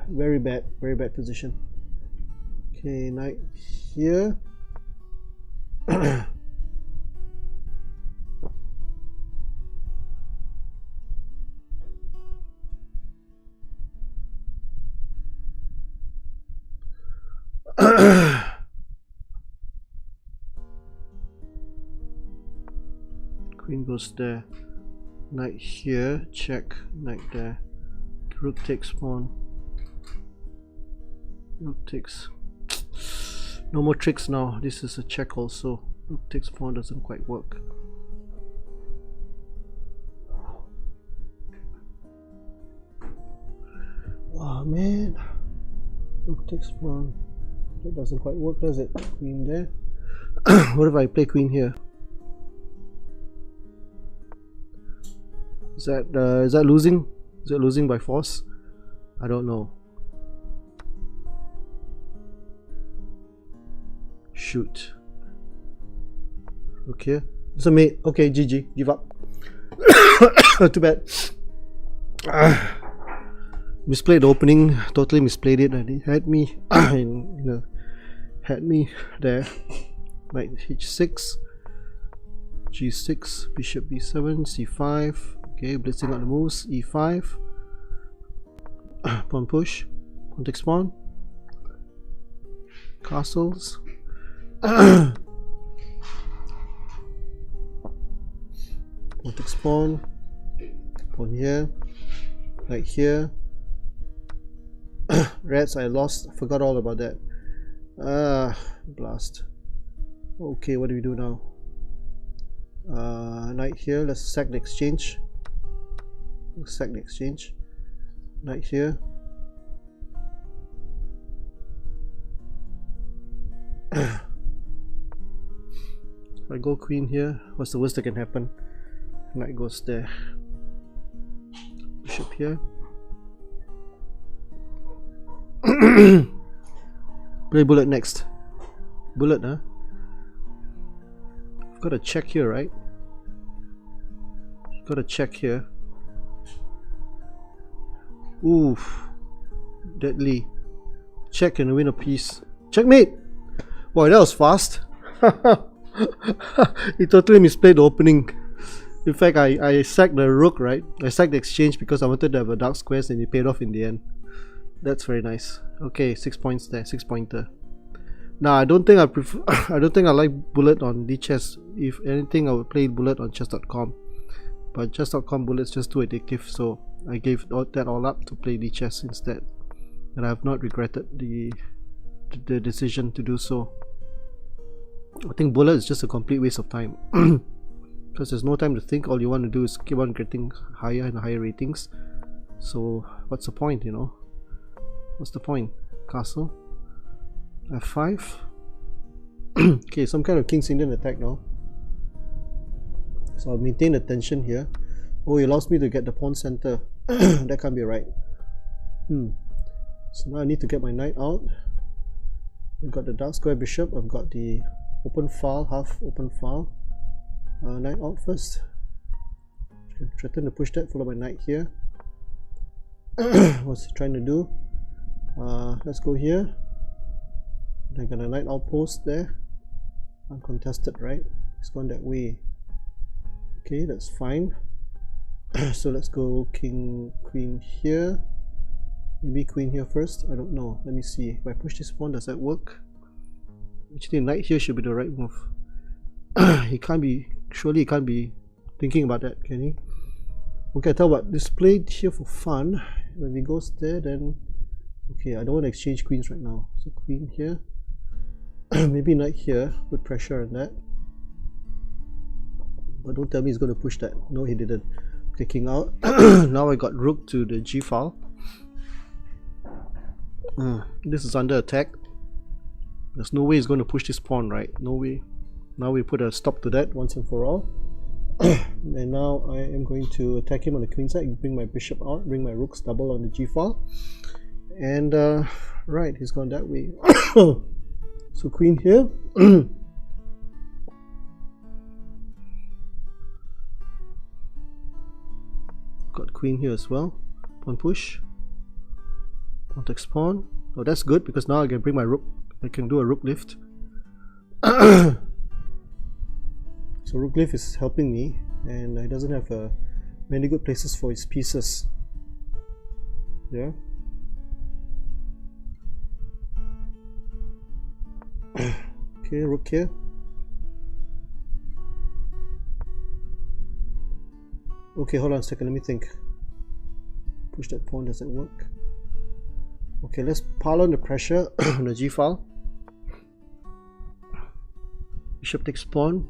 Very bad position. Okay, knight here. Queen goes there. Knight here, check, knight there. Rook takes pawn. Rook takes. No more tricks now. This is a check also. Rook takes pawn doesn't quite work. Oh man. Rook takes pawn. That doesn't quite work, does it? Queen there. What if I play queen here? Is that losing? Is it losing by force? I don't know. Shoot. Okay. It's a mate. Okay, GG. Give up. Too bad. Misplayed the opening. Totally misplayed it. And it had me had me there. Knight h6. G6. Bishop b7. c5. Okay, blitzing out the moves. e5. Pawn push. Pawn takes pawn. Castles. Pawn takes pawn. Pawn here. Right here. Reds, I lost. I forgot all about that. Blast. Okay, what do we do now? Knight here. Let's sack the exchange. Sack the exchange. Knight here. If I go queen here, what's the worst that can happen? Knight goes there. Bishop here. Play bullet next. Bullet, huh? I've got a check here, right? Got a check here. Oof. Deadly. Check and win a piece. Checkmate! Boy, that was fast. He totally misplayed the opening. In fact, I sacked the rook, right? I sacked the exchange because I wanted to have a dark squares and it paid off in the end. That's very nice. Okay, 6 points there, 6 pointer. Now I don't think I prefer I don't think I like bullet on DChess. If anything, I would play bullet on chess.com. But chess.com bullet's just too addictive, so I gave that all up to play DChess instead. And I have not regretted the decision to do so. I think bullet is just a complete waste of time. because there's no time to think. All you want to do is keep on getting higher and higher ratings. So what's the point, you know? What's the point? Castle F5. Okay, some kind of King's Indian attack now. So I'll maintain the tension here. Oh, it allows me to get the pawn center. That can't be right. So now I need to get my knight out. I've got the dark square bishop. I've got the open file, half open file. Knight out first. Threaten to push that, follow my knight here. What's he trying to do? Let's go here. I got a knight outpost there. Uncontested, right? It's gone that way. Okay, that's fine. So let's go king, queen here. Maybe queen here first. I don't know. Let me see. If I push this pawn, does that work? Actually, knight here should be the right move. He can't be. Surely he can't be thinking about that, can he? Okay, I tell you what. This played here for fun. When he goes there, then okay. I don't want to exchange queens right now. So queen here. Maybe knight here. Put pressure on that. But don't tell me he's going to push that. No, he didn't. Okay, king out. Now I got rook to the g file. This is under attack. There's no way he's going to push this pawn, right? No way. Now we put a stop to that once and for all. And now I am going to attack him on the queen side. Bring my bishop out. Bring my rooks double on the g file. And right, he's gone that way. So queen here. Got queen here as well. Pawn push. Pawn takes pawn. Oh, that's good because now I can bring my rook. I can do a rook lift. So rook lift is helping me, and he doesn't have many good places for his pieces. Yeah. Okay, rook here. Okay, hold on a second, let me think. Push that pawn, does that work? Okay, let's pile on the pressure on the g file. Bishop takes pawn.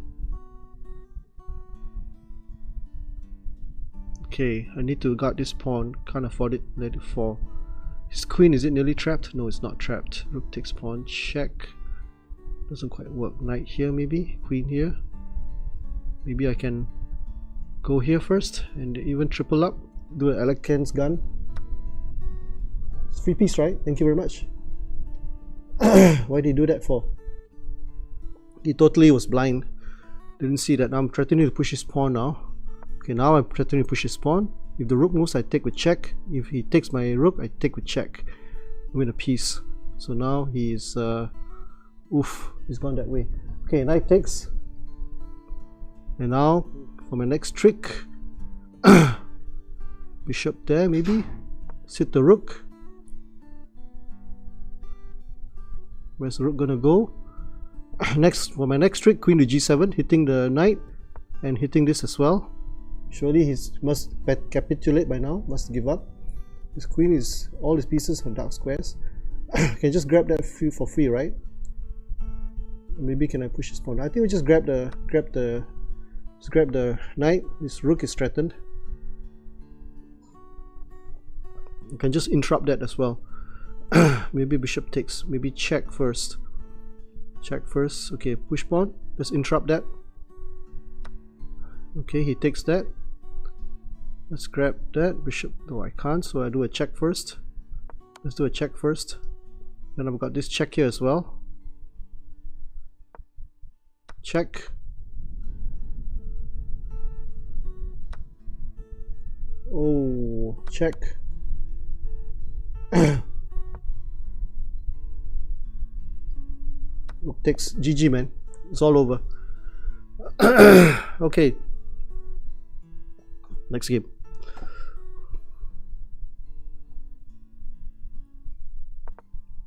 Okay, I need to guard this pawn, can't afford it, let it fall. His queen, is it nearly trapped? No, it's not trapped. Rook takes pawn, check. Doesn't quite work. Knight here maybe, queen here. Maybe I can go here first and even triple up, do an Alec Ken's gun. It's free piece, right? Thank you very much. Why did he do that for? He totally was blind. Didn't see that. Now I'm threatening to push his pawn now. Okay, now I'm threatening to push his pawn. If the rook moves, I take with check. If he takes my rook, I take with check. Win a piece. So now he's oof, he's gone that way. Okay, knight takes. And now for my next trick, bishop there maybe, sit the rook. Where's the rook gonna go? Next, for my next trick, queen to g7, hitting the knight and hitting this as well. Surely he must capitulate by now, must give up. His queen is, all his pieces are dark squares. Can just grab that for free, right? Maybe can I push his pawn? I think we just grab the knight. This rook is threatened. You can just interrupt that as well. Maybe bishop takes. Maybe check first. Check first. Okay, push pawn. Let's interrupt that. Okay, he takes that. Let's grab that bishop. No, I can't. So I do a check first. Let's do a check first. Then I've got this check here as well. Check. Oh, check. Takes GG, man. It's all over. Okay. Next game.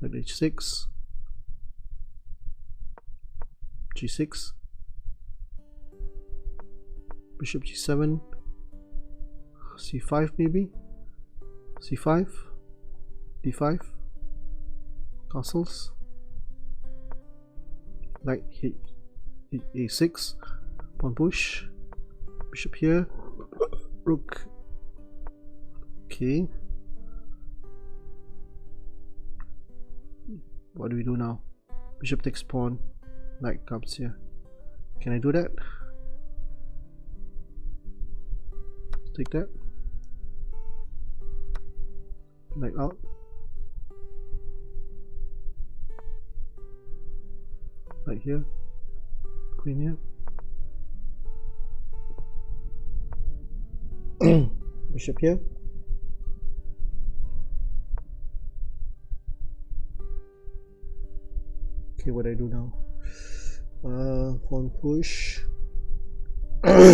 Knight h6. g6. Bishop g7. c5 maybe. c5. d5. Castles. Knight hit a6. Pawn push. Bishop here. Rook. Okay. What do we do now? Bishop takes pawn. Knight comes here. Can I do that? Take that. Knight out. Knight here. Queen here. Bishop here. Okay, what do I do now? Pawn push. Let's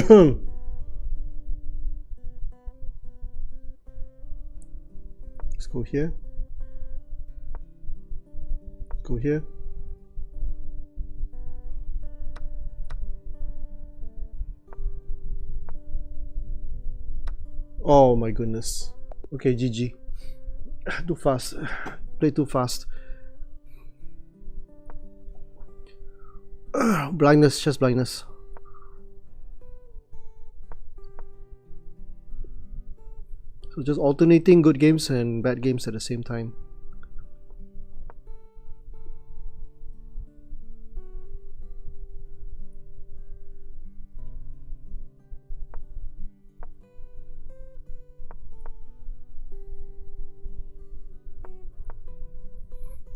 go here. Go here. Oh my goodness. Okay, GG. Too fast. Play too fast. Blindness, just blindness. So just alternating good games and bad games at the same time.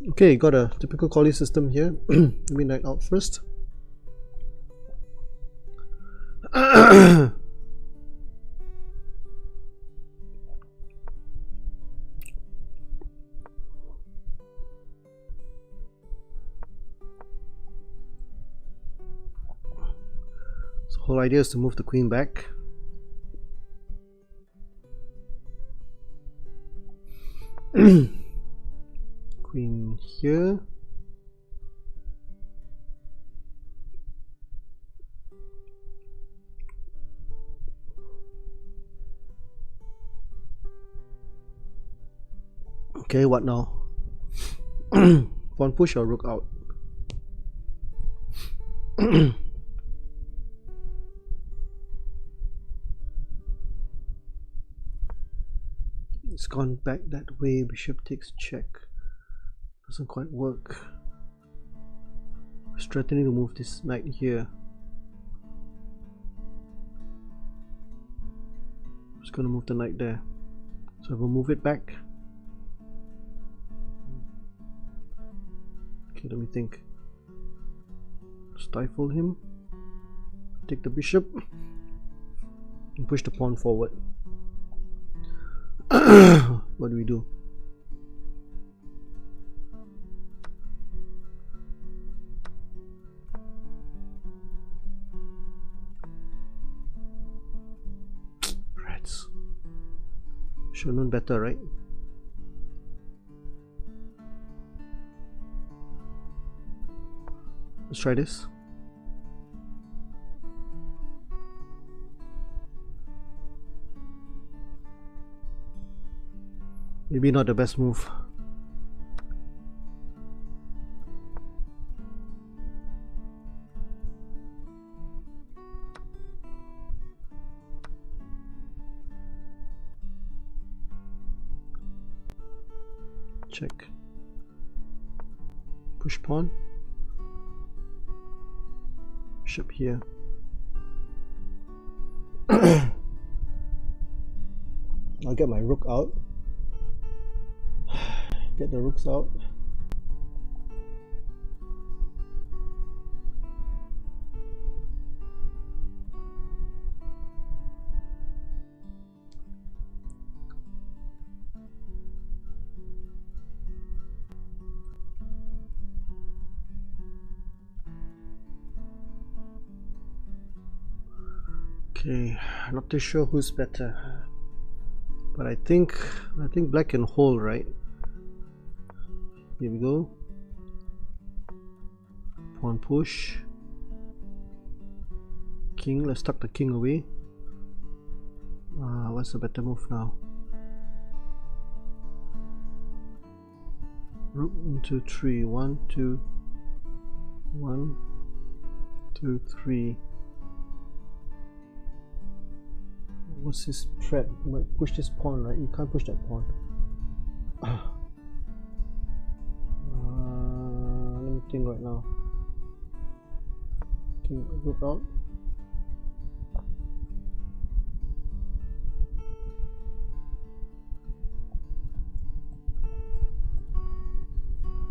Okay, got a typical collie system here. Let me knight out first. So whole idea is to move the queen back. Queen here. Okay, what now? Pawn push or rook out? It's gone back that way. Bishop takes check. Doesn't quite work. It's threatening to move this knight here. Just gonna move the knight there. So I will move it back. Okay, let me think. Stifle him. Take the bishop and push the pawn forward. What do we do? Rats. Should have known better, right? Let's try this. Maybe not the best move. Check. Push pawn. Bishop here. I'll get my rook out. Get the rooks out. Okay, not too sure who's better, but I think black can hold, right? Here we go. Pawn push. King, let's tuck the king away. What's the better move now? Rook 1, 2, 3. 1, 2, 1, 2, 3. What's his threat? You might push this pawn, right? You can't push that pawn. Let me think right now. King rook out.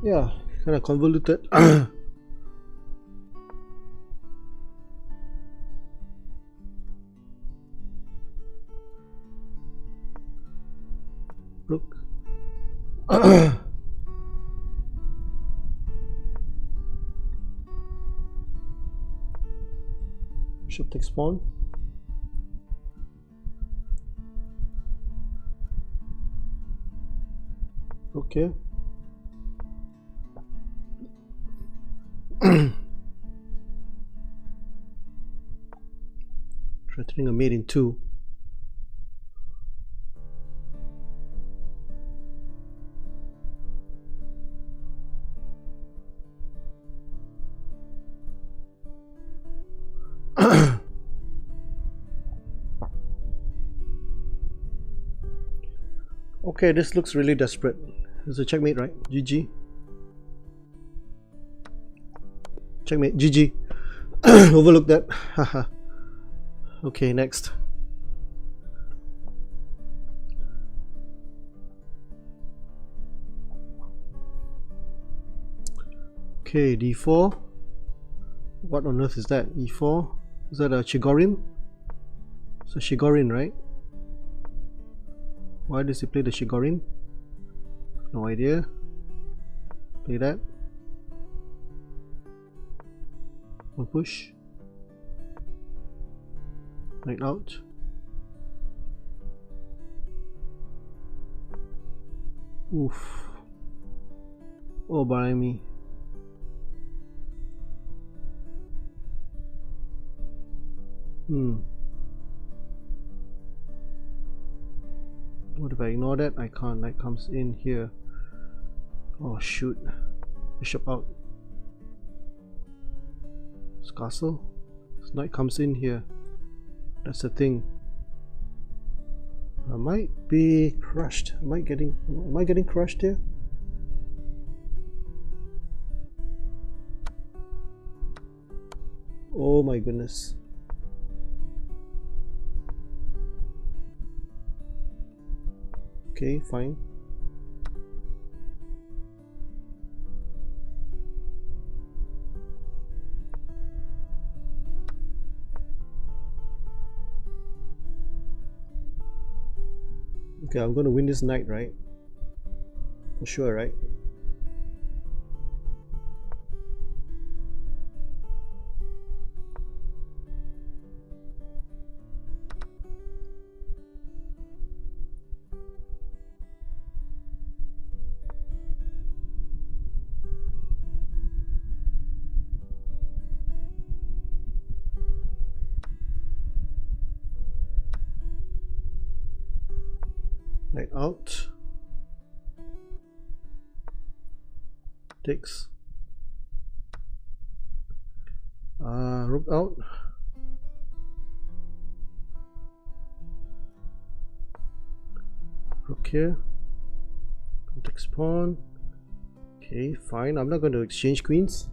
Yeah, kind of convoluted. Rook. Bishop takes pawn. Okay. Threatening a mate in 2. Okay, this looks really desperate. It's a checkmate, right? GG. Checkmate, GG. Overlooked that. Haha. Okay, next. Okay, d4. What on earth is that? e4. Is that a Chigorin? It's a Chigorin, right? Why does he play the Chigorin? No idea. Play that. One push. Knight out. Oof. Oh, by me. What if I ignore that? I can't. Knight comes in here. Oh shoot. Bishop out. It's castle. This knight comes in here. That's the thing. I might be crushed. Am I getting crushed here? Oh my goodness. Okay, fine. Okay, I'm gonna win this knight, right? For sure, right? Knight out. Takes. Rook out. Rook here. Takes pawn. Okay, fine. I'm not going to exchange queens.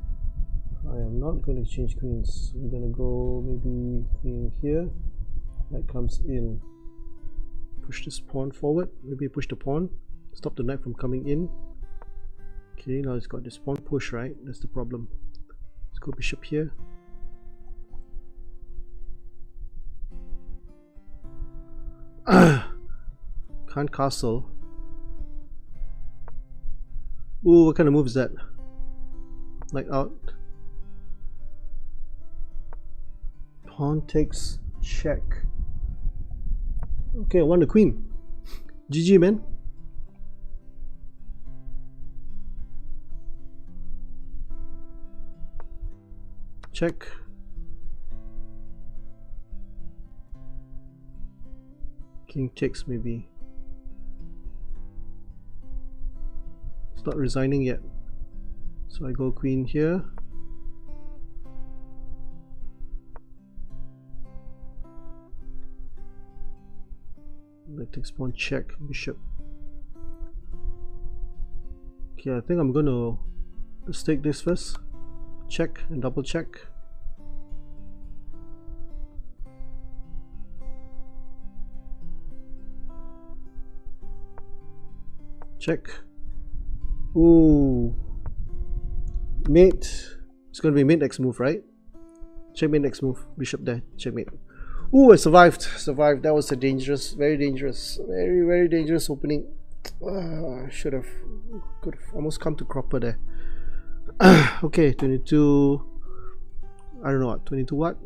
I am not going to exchange queens. I'm going to go maybe queen here. Knight comes in. Push this pawn forward. Maybe push the pawn. Stop the knight from coming in. Okay, now it's got this pawn push, right? That's the problem. Let's go bishop here. Can't castle. Ooh, what kind of move is that? Knight out. Pawn takes check. Okay, I won the queen. GG, man. Check. King takes maybe. It's not resigning yet. So I go queen here. takes pawn, check, bishop. Okay, I think I'm gonna stake this first. Check and double check. Check. Ooh. Mate. It's gonna be mate next move, right? Checkmate next move. Bishop there. Checkmate. Ooh, I survived. Survived. That was a dangerous, very dangerous, very dangerous opening. Could have almost come to cropper there. Okay, 22. I don't know what. 22 what?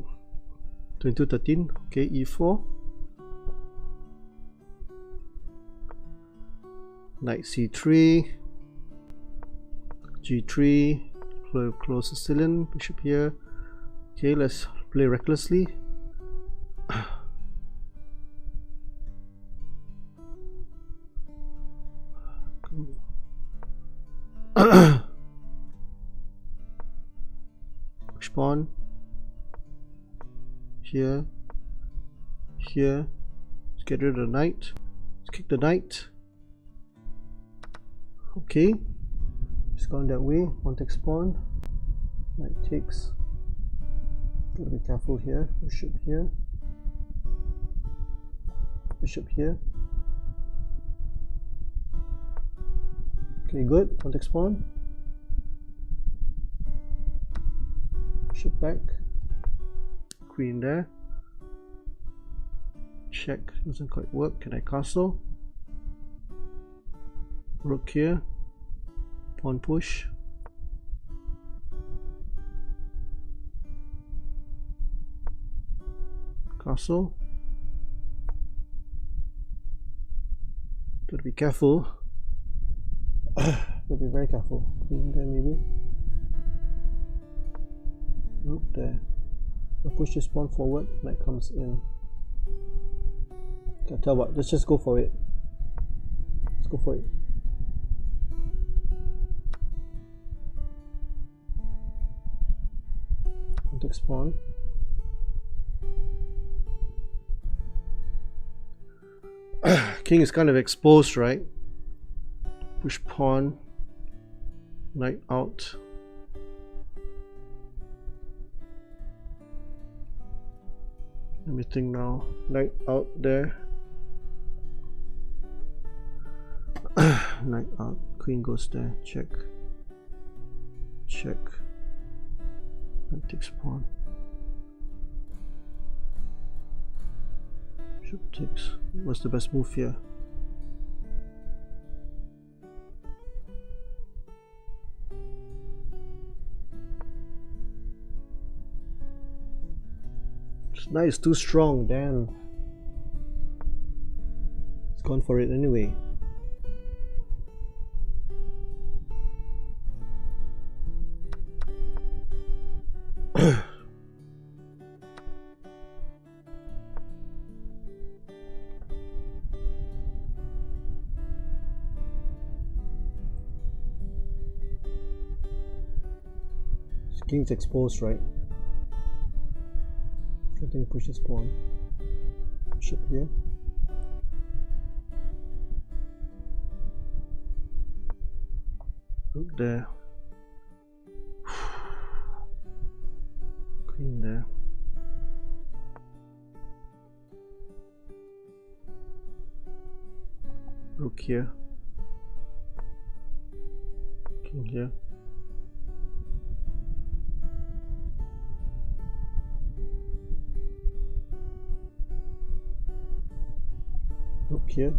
22-13. Okay, e4. Knight c3, g3, close Sicilian, bishop here. Okay, let's play recklessly. Push pawn. Here. Here. Let's get rid of the knight. Let's kick the knight. Okay, it's gone that way. Pawn takes pawn. Knight takes. Gotta be careful here. Bishop here. Bishop here. Okay, good. Pawn takes pawn. Bishop back. Queen there. Check. Doesn't quite work. Can I castle? Rook here, pawn push, castle. Gotta be careful. Gotta be very careful. Queen there maybe. Rook there. I'll push this pawn forward. Knight comes in. Okay, tell what. Let's just go for it. Let's go for it. Takes pawn. King is kind of exposed, right? Push pawn. Knight out. Let me think now. Knight out there. Knight out. Queen goes there. Check. Check. Knight takes pawn. Bishop takes. What's the best move here? This knight is too strong, damn. It's gone for it anyway. King's exposed, right? I think he pushes pawn. Bishop here. Rook there. Queen there. Rook here. King here. Rook here.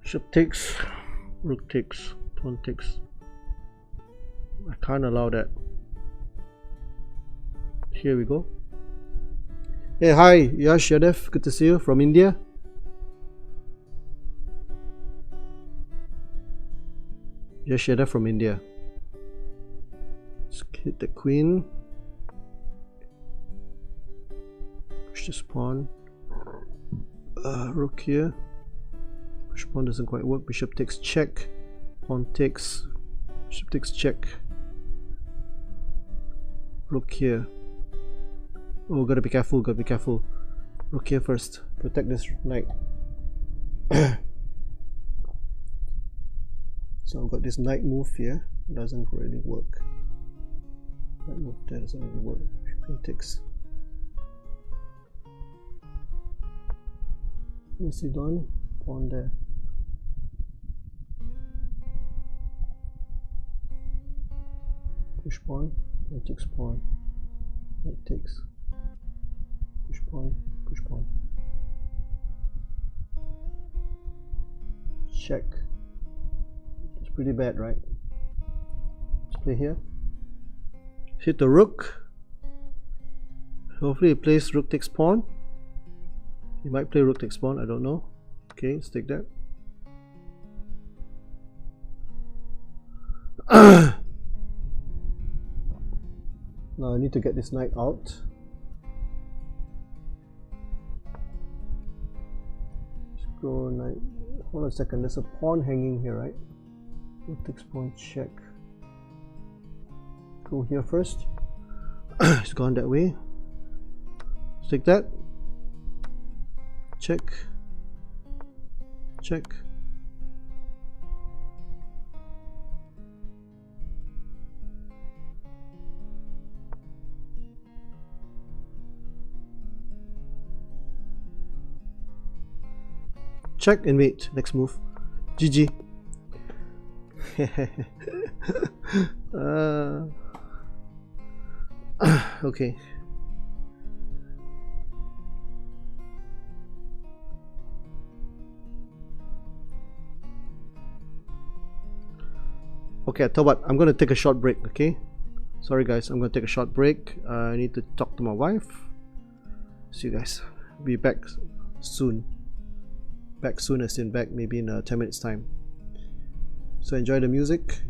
Bishop takes, rook takes, pawn takes. I can't allow that. Here we go. Hey, hi, Yash Yadav, good to see you from India. Yash Yadav from India. Let's hit the queen. Push this pawn. Rook here. Push pawn doesn't quite work. Bishop takes check. Pawn takes. Shiptics check. Rook here. Oh, gotta be careful, gotta be careful. Rook here first. Protect this knight. So I've got this knight move here. Doesn't really work. Knight move there doesn't really work. Queen takes. What's he done? Pawn there. Push pawn. Knight takes pawn. Knight takes. Push pawn. Push pawn. Check. It's pretty bad, right? Let's play here. Hit the rook. Hopefully he plays rook takes pawn. He might play rook takes pawn, I don't know. Okay, let's take that. Now I need to get this knight out. Let's go knight. Hold on a second, there's a pawn hanging here, right? Rook takes pawn, check. Go here first. It's gone that way. Let's take that. Check. Check. Check and wait. Next move. GG. Okay. Okay, I tell what, I'm gonna take a short break, okay? Sorry guys, I'm gonna take a short break. I need to talk to my wife. See you guys. Be back soon. Back soon as in back maybe in 10 minutes time. So enjoy the music.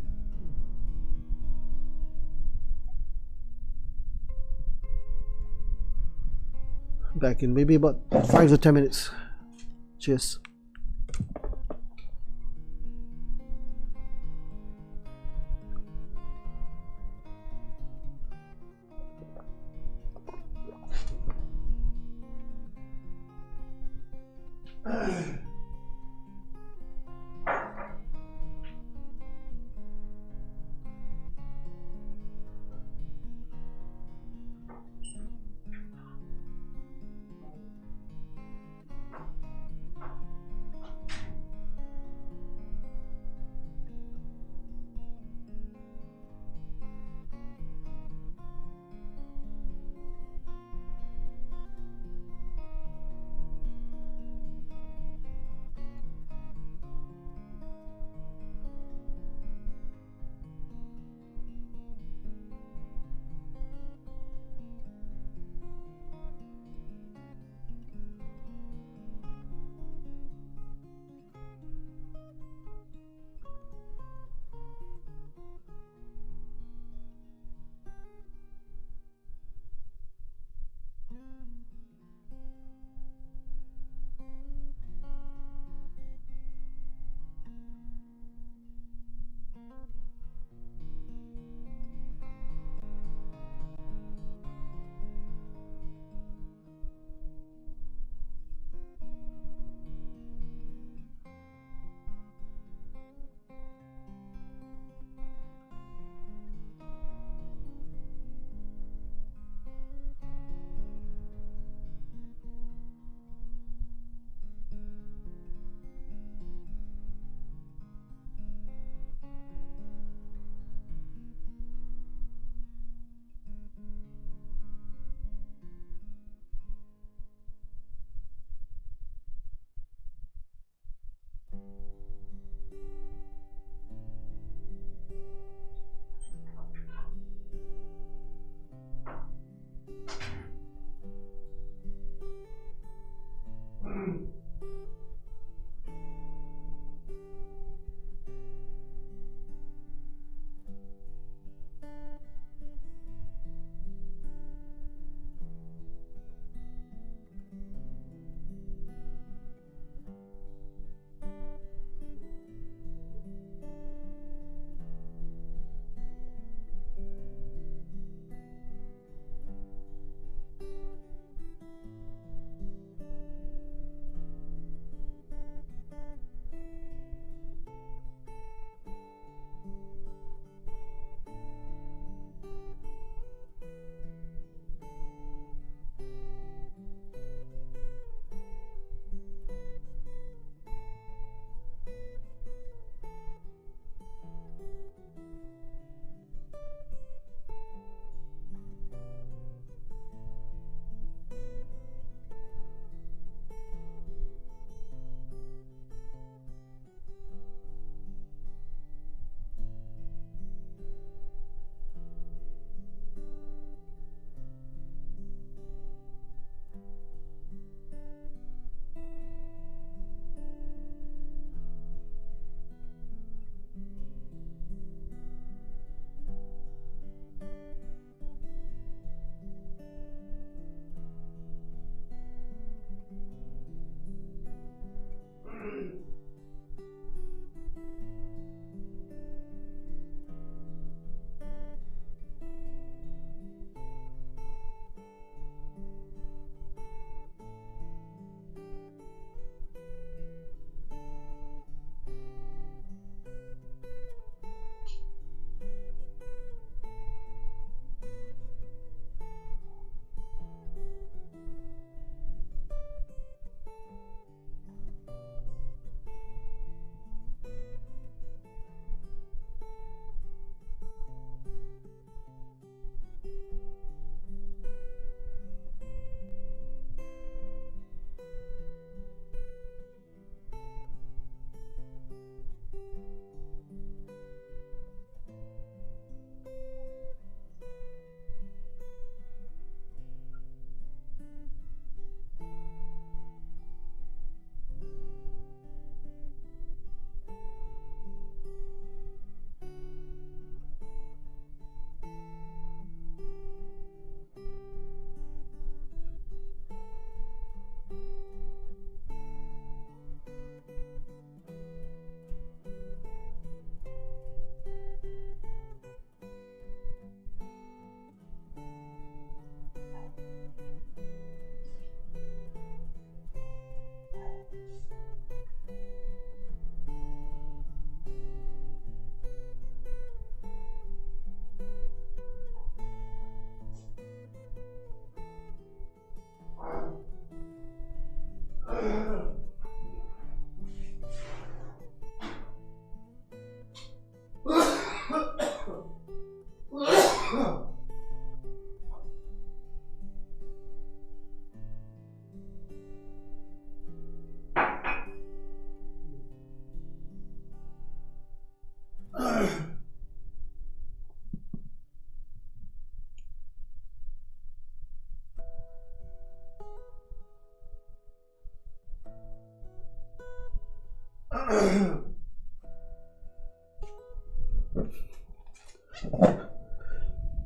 Back in maybe about 5 to 10 minutes. Cheers.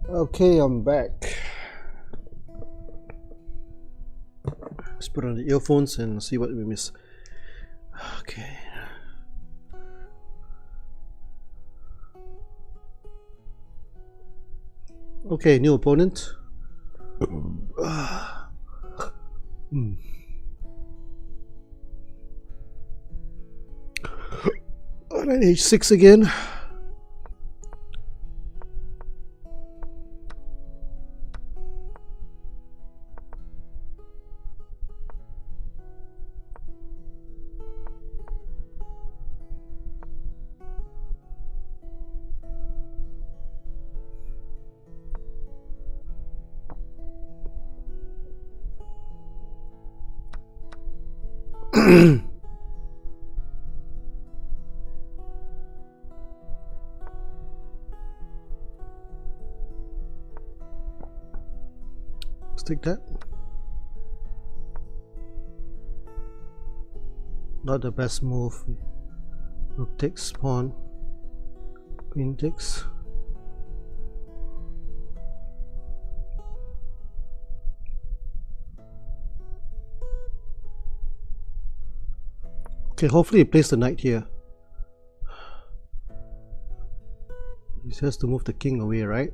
Okay, I'm back. Let's put on the earphones and see what we miss. Okay. Okay, new opponent. Knight h6 again. Let's take that. Not the best move. Rook takes pawn. Queen takes. Okay, hopefully he plays the knight here. He has to move the king away, right?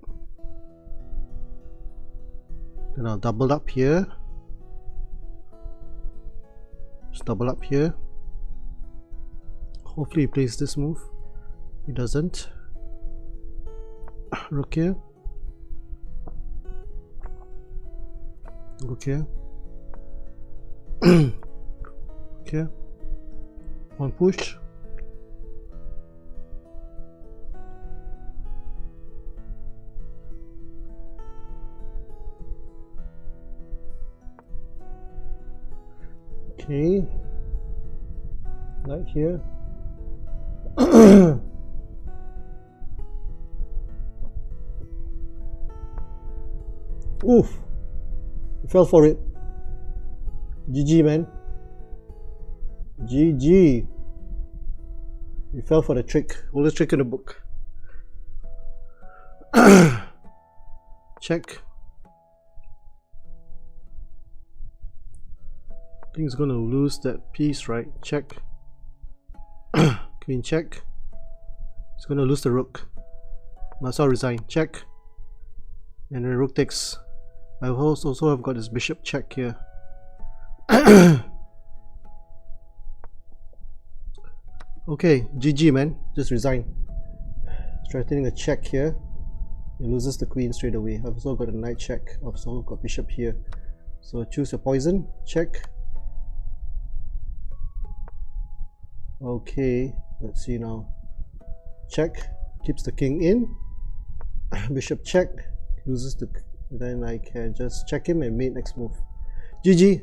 Then I'll double up here. Just double up here. Hopefully he plays this move. He doesn't. Rook here. Rook here. Okay. One push. Okay. Knight here. Oof. He fell for it. GG, man. GG. He fell for the trick. Oldest trick in the book. Check. I think he's gonna lose that piece, right? Check. Queen check. He's gonna lose the rook. Might as well resign. Check. And then rook takes. I also have got this bishop check here. Okay, GG, man. Just resign. Threatening a check here. He loses the queen straight away. I've also got a knight check. I've also got bishop here. So choose your poison. Check. Okay, let's see now. Check. Keeps the king in. Bishop check. Loses the... Then I can just check him and mate next move. GG.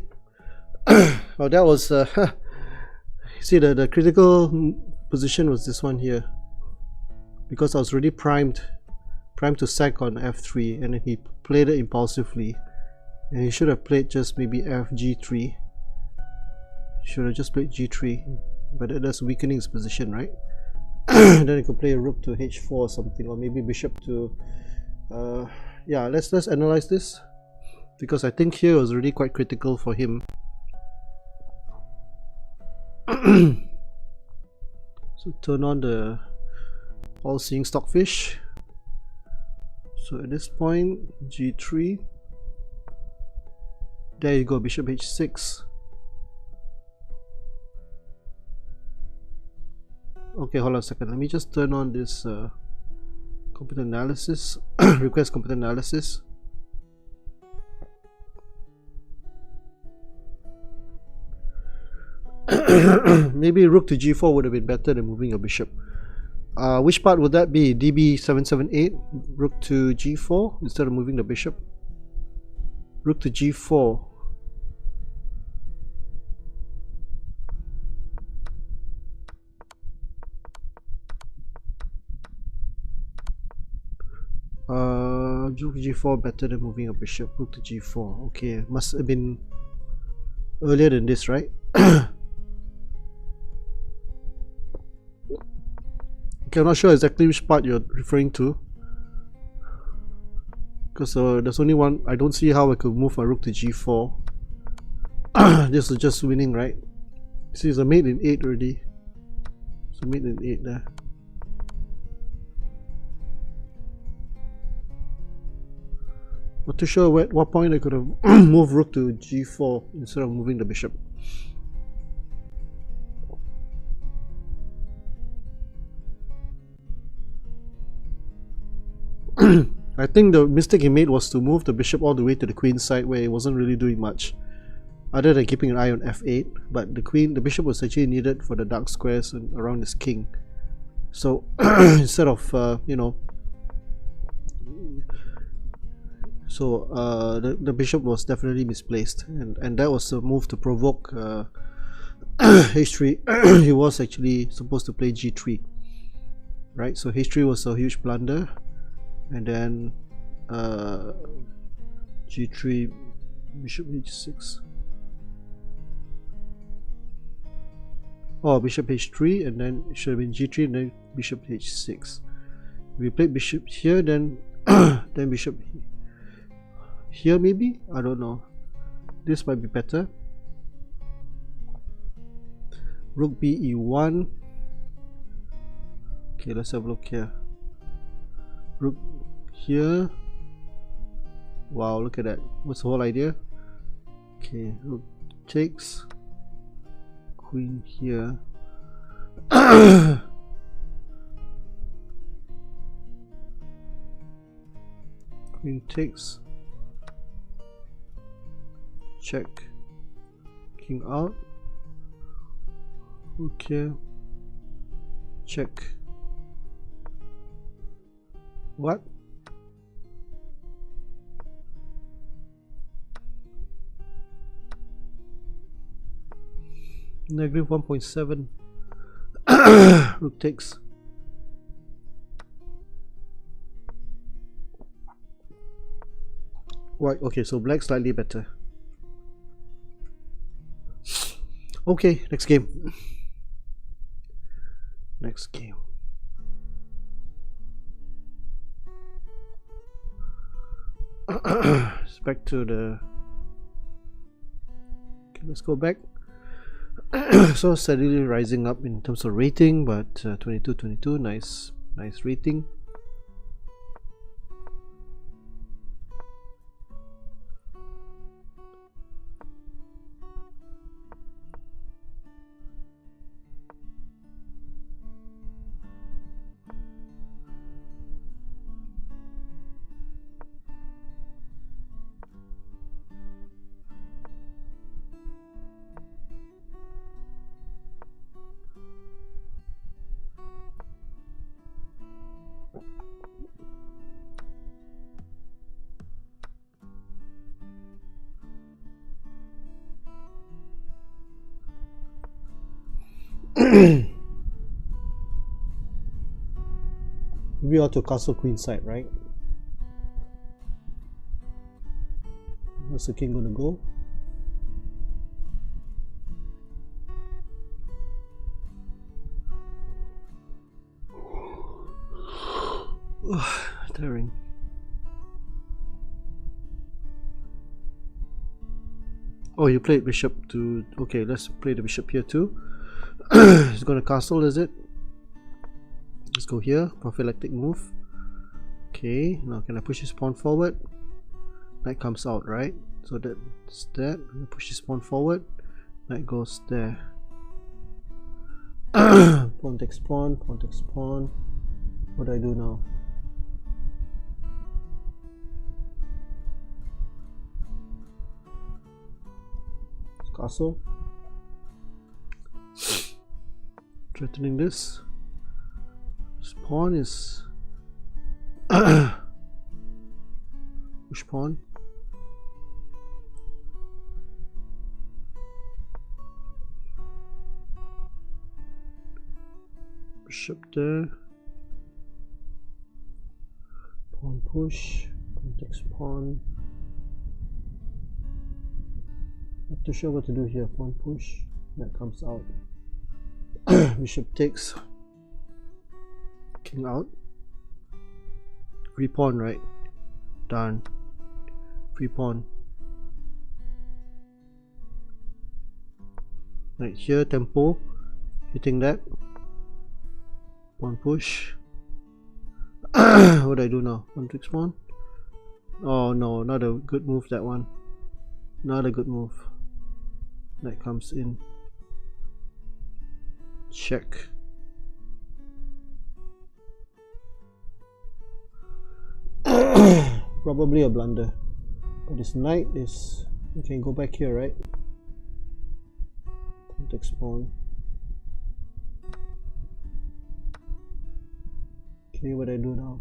Oh, that was... see, the critical position was this one here. Because I was really primed to sack on f3, and then he played it impulsively. And he should have played just maybe fg3. Should have just played g3. But that's weakening his position, right? Then he could play a rook to h4 or something, or maybe bishop to... yeah, let's analyze this, because I think here was really quite critical for him. So turn on the all-seeing stockfish. So at this point, g3. There you go, bishop h6. Okay, hold on a second. Let me just turn on this computer analysis. Request computer analysis. Maybe rook to g4 would have been better than moving a bishop. Which part would that be? DB778, rook to g4 instead of moving the bishop. Rook to g4. Rook to g4 better than moving a bishop. Rook to g4. Okay, must have been earlier than this, right? Okay, I'm not sure exactly which part you're referring to, because there's only one. I don't see how I could move my rook to g4. This is just winning, right? See, it's a mate in 8 already. It's a mate in 8 there. Not too sure at what point I could have moved rook to g4 instead of moving the bishop. I think the mistake he made was to move the bishop all the way to the queen side, where it wasn't really doing much other than keeping an eye on f8, but the bishop was actually needed for the dark squares and around his king. So instead of the bishop was definitely misplaced, and that was a move to provoke h3. He was actually supposed to play g3, right? So h3 was a huge blunder, and then g3, bishop h6. Oh, bishop h3, and then it should have been g3 and then bishop h6. If we played bishop here, then then bishop here maybe? I don't know. This might be better. Rook b e1. Okay, let's have a look here. Rook here. Wow, look at that. What's the whole idea? Okay, rook takes. Queen here. Queen takes. Check. King out. Okay. Check. What? Negative 1.7. Rook takes. White. Okay, so black slightly better. Okay, next game. Next game. It's back to the. Okay, let's go back. So steadily rising up in terms of rating, but 22-22, nice rating. We ought to castle queen side, right? Where's the king gonna go? Tiring. Oh, you played bishop to. Okay, let's play the bishop here too. He's gonna castle, is it? Let's go here, prophylactic move. Okay, now can I push his pawn forward? Knight comes out, right? So that's that. Push his pawn forward. Knight goes there. Pawn takes pawn, pawn takes pawn. What do I do now? Castle. Threatening this. This pawn is push pawn. Bishop there. Pawn push. Pawn takes pawn. Not too sure what to do here. Pawn push. That comes out. Bishop takes. King out. Free pawn, right? Darn. Free pawn. Right here, tempo. Hitting that. Pawn push. What do I do now? 1 6 pawn. Oh no, not a good move, that one. Not a good move. Knight comes in. Check. Probably a blunder. But this knight is... You can go back here, right? Context pawn. Okay, what I do now?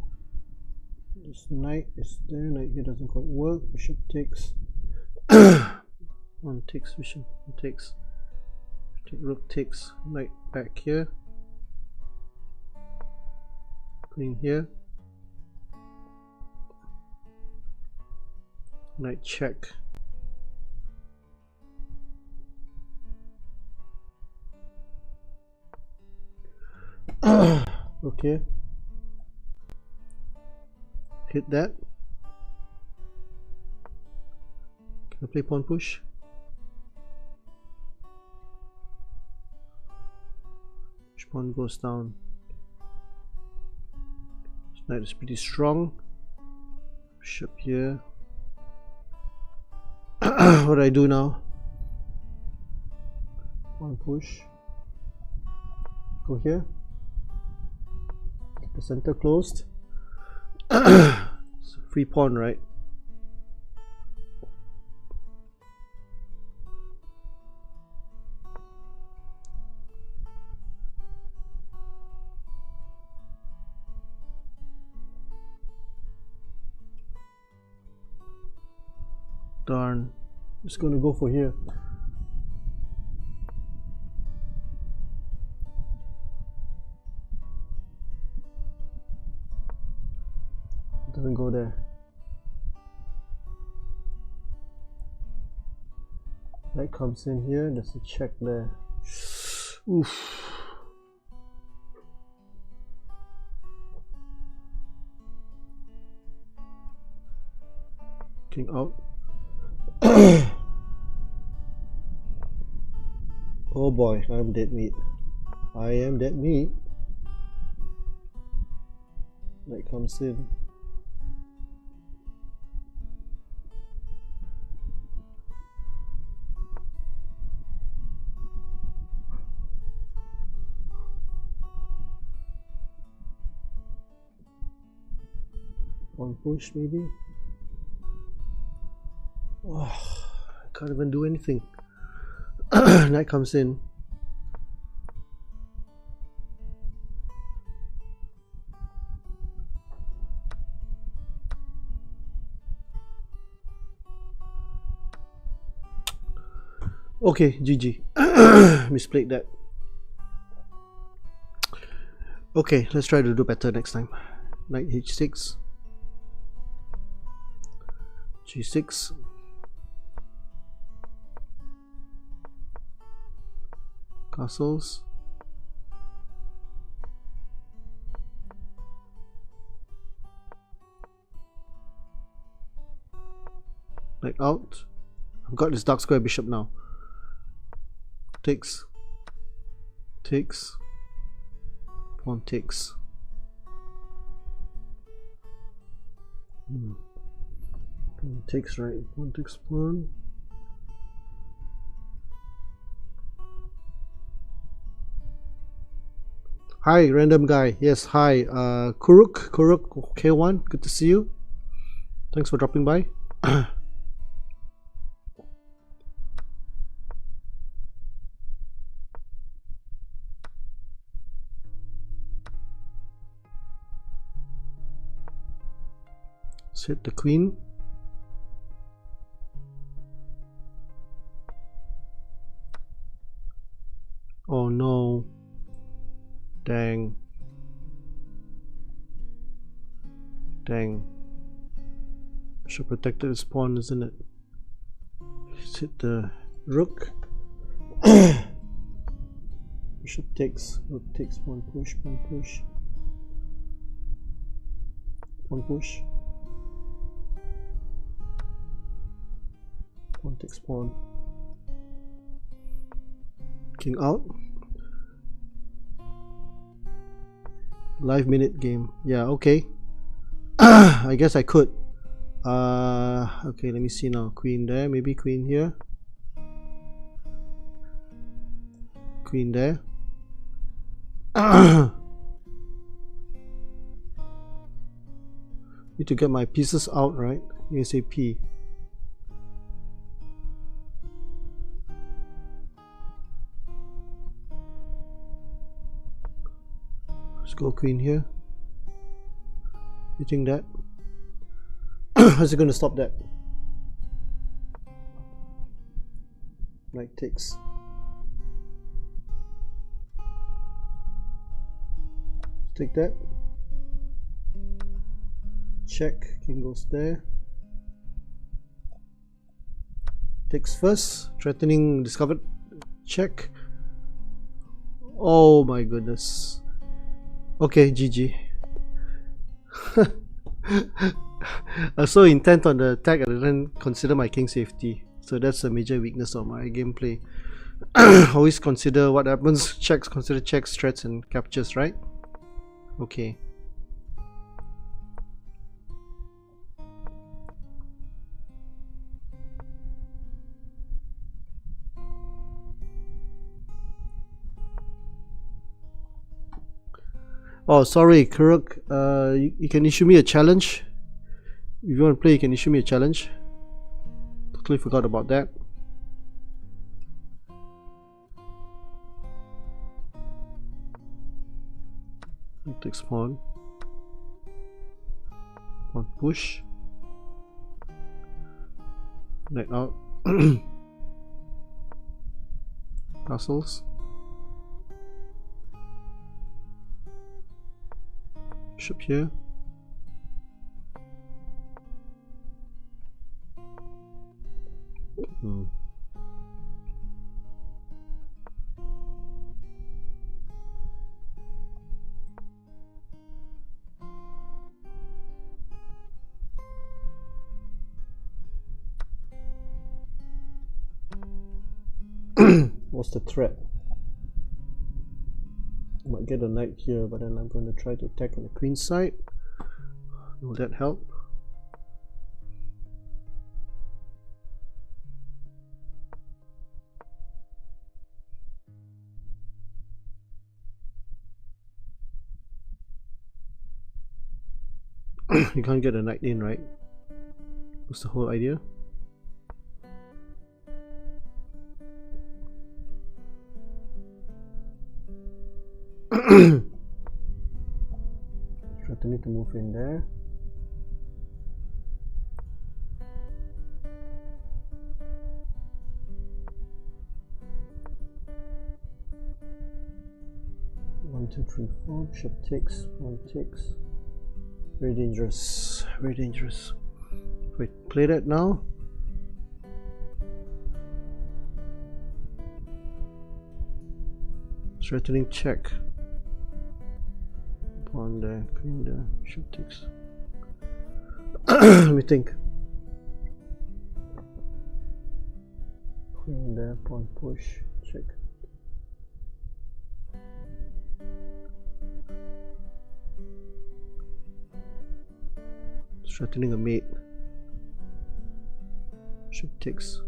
This knight is there. Knight here doesn't quite work. Bishop takes. One takes. Bishop takes. Rook takes. Knight back here. Queen here. Knight check. Okay. Hit that. Can I play pawn push? Which pawn goes down? This knight is pretty strong. Bishop here. What do I do now? Pawn push. Go here. Get the center closed. It's a free pawn, right? Darn. Just gonna go for here. Doesn't go there. That comes in here. There's a check there. Oof. King out. Oh boy, I'm dead meat. I am dead meat. That comes in. One push maybe. Oh, I can't even do anything. Knight comes in. Okay, GG. Misplayed that. Okay, let's try to do better next time. Knight h6. G6. Castles. Knight out. I've got this dark square bishop now. Takes. Takes. Pawn takes. Pawn takes, right? Pawn takes pawn. Hi, random guy. Yes, hi. Kuruk K1. Good to see you. Thanks for dropping by. Let's hit the queen. Oh no. Dang. Dang. Should protect this pawn, isn't it? Let's hit the rook. Bishop takes. Rook takes. Pawn push. Pawn push. One push. One takes pawn. King out. Live minute game. Yeah, okay. I guess I could. Okay, let me see now. Queen there, maybe queen here. Queen there. Need to get my pieces out, right? ASAP. Let's go queen here. Hitting that. How's it going to stop that? Knight takes. Take that. Check. King goes there. Takes first. Threatening discovered. Check. Oh my goodness. Okay, GG. I was so intent on the attack I didn't consider my king safety. So that's a major weakness of my gameplay. Always consider what happens. Checks, consider checks, threats and captures, right? Okay. Oh, sorry, Kuruk. You can issue me a challenge. If you want to play, you can issue me a challenge. Totally forgot about that. Takes pawn. Pawn push. Knight out. Castles. Bishop here. What's the threat? I might get a knight here, but then I'm going to try to attack on the queen side. Will that help? You can't get a knight in, right? What's the whole idea? Threatening to move in there. One, two, three, four. Bishop takes. Pawn takes. Very dangerous. Very dangerous. Wait, play that now. Threatening check. Pawn there, queen there, bishop takes. Let me think. Queen there, pawn push, check. Threatening a mate. Bishop takes.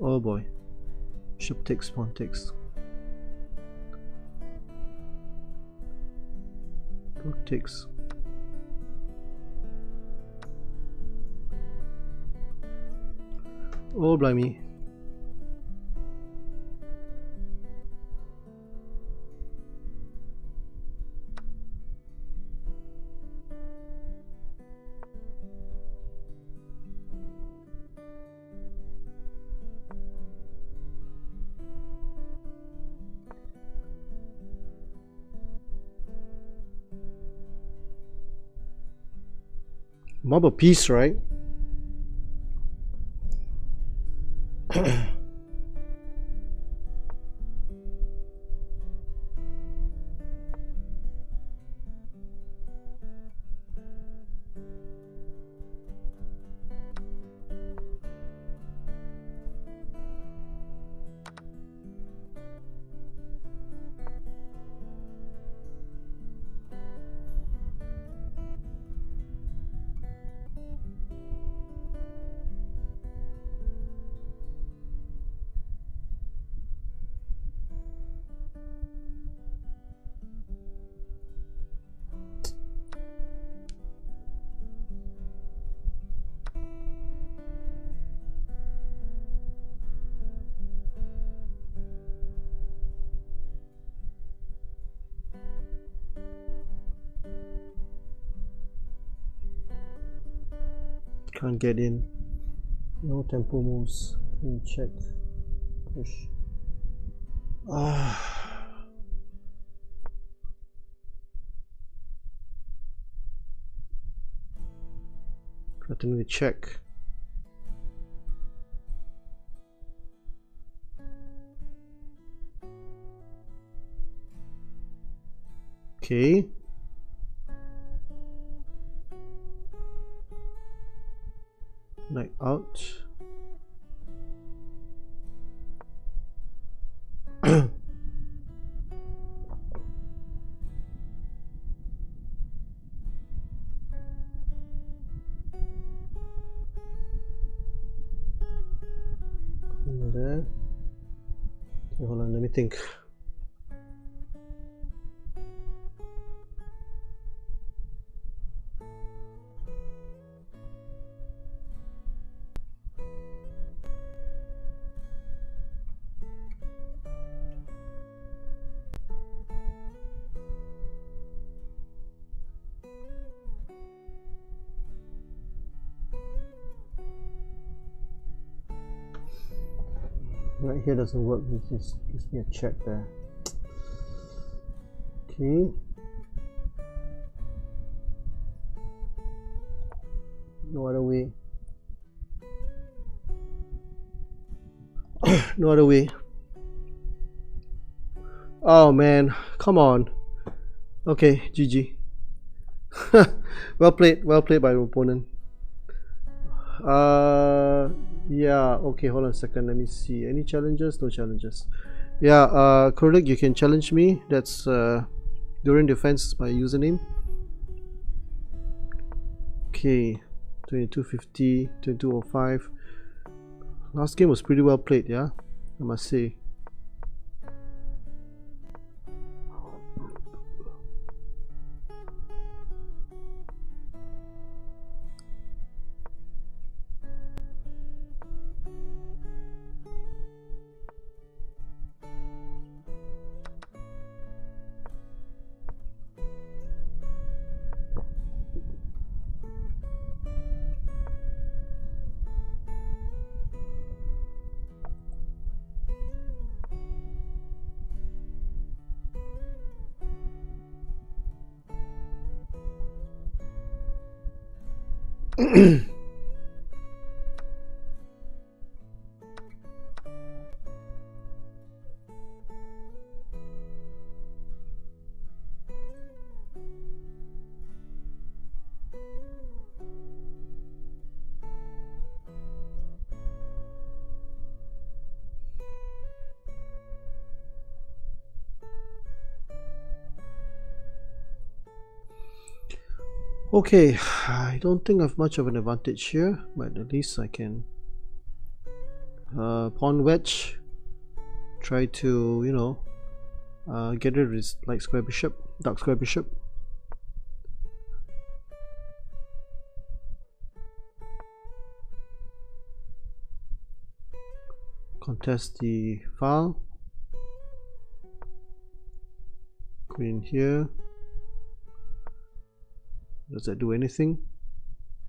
Oh boy. Bishop takes, pawn takes. Rook takes. Oh blimey. Mob of Peace, right? Can't get in. No tempo moves. Can check. Push. Threatening to check. Okay. Knight out. There. Okay, hold on, let me think. Right here doesn't work, it just gives me a check there. Okay. No other way. No other way. Oh man, come on. Okay, GG. Well played by your opponent. Yeah, okay, hold on a second, let me see. Any challenges? No challenges. Yeah, Kurdik, you can challenge me. That's Durian Defence, my username. Okay, 2250, 2205. Last game was pretty well played, yeah, I must say. Okay, I don't think I have much of an advantage here, but at least I can pawn wedge, try to, you know, get rid of this light square bishop, dark square bishop. Contest the file. Queen here. Does that do anything?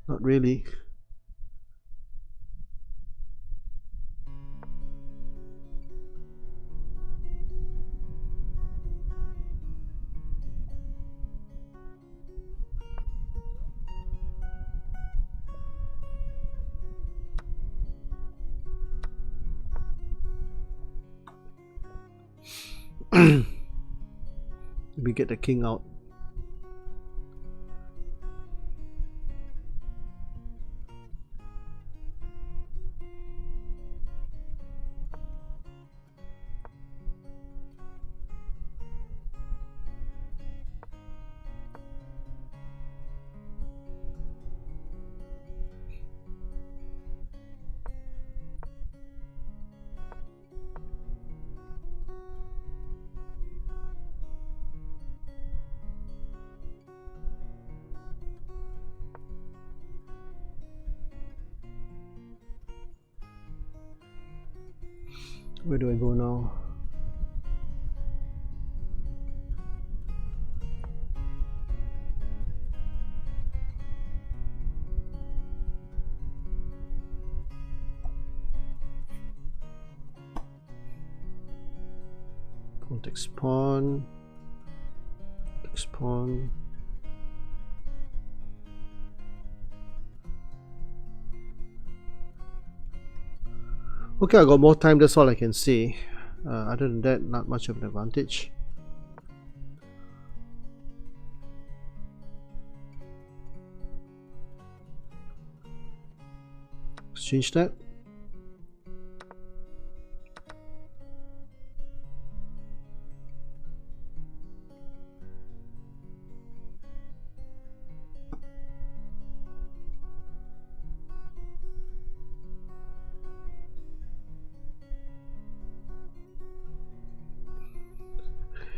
Not really. We get the king out. Where do I go now? Context pawn. Context pawn. Okay, I got more time, that's all I can see. Other than that, not much of an advantage. Let's change that.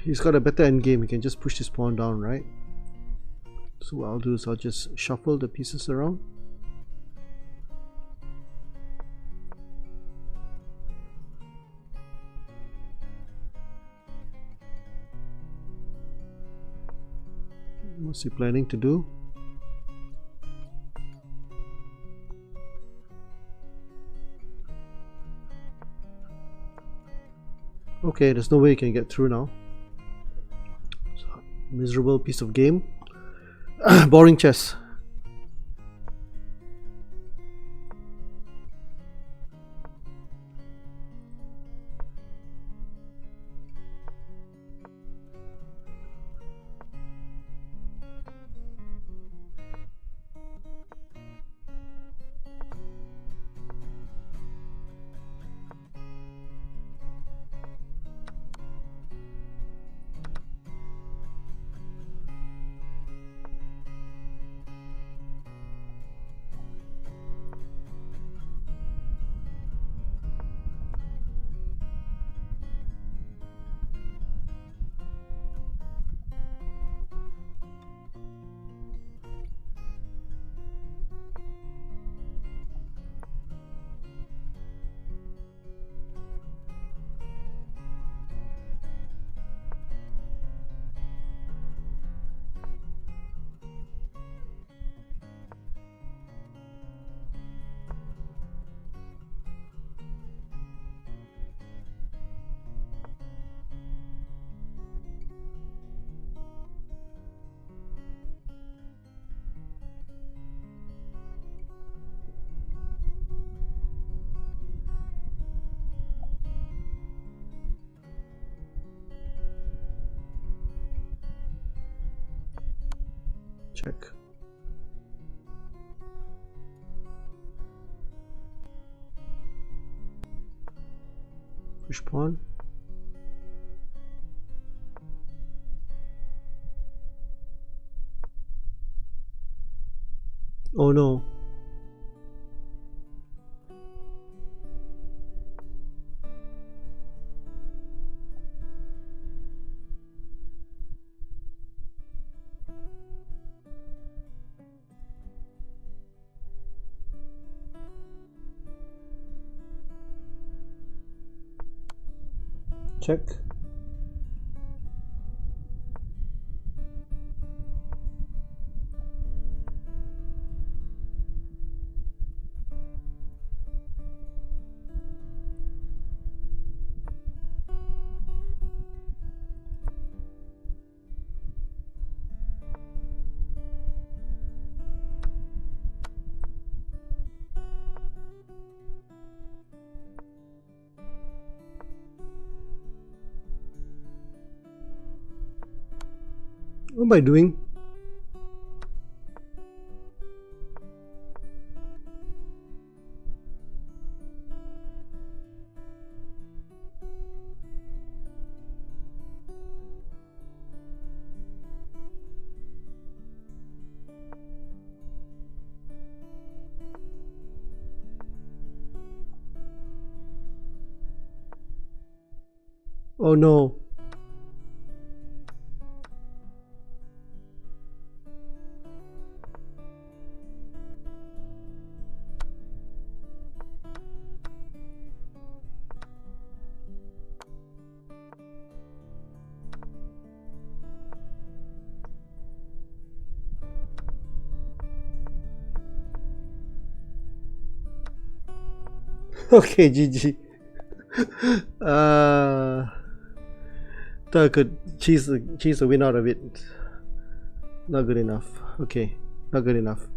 He's got a better endgame, he can just push this pawn down, right? So what I'll do is I'll just shuffle the pieces around. What's he planning to do? Okay, there's no way he can get through now. Miserable piece of game. Boring chess. Check. Push pawn. Oh no. Check. What am I doing? Oh no. Okay, GG. Thought I could cheese the win out of it. Not good enough. Okay, not good enough.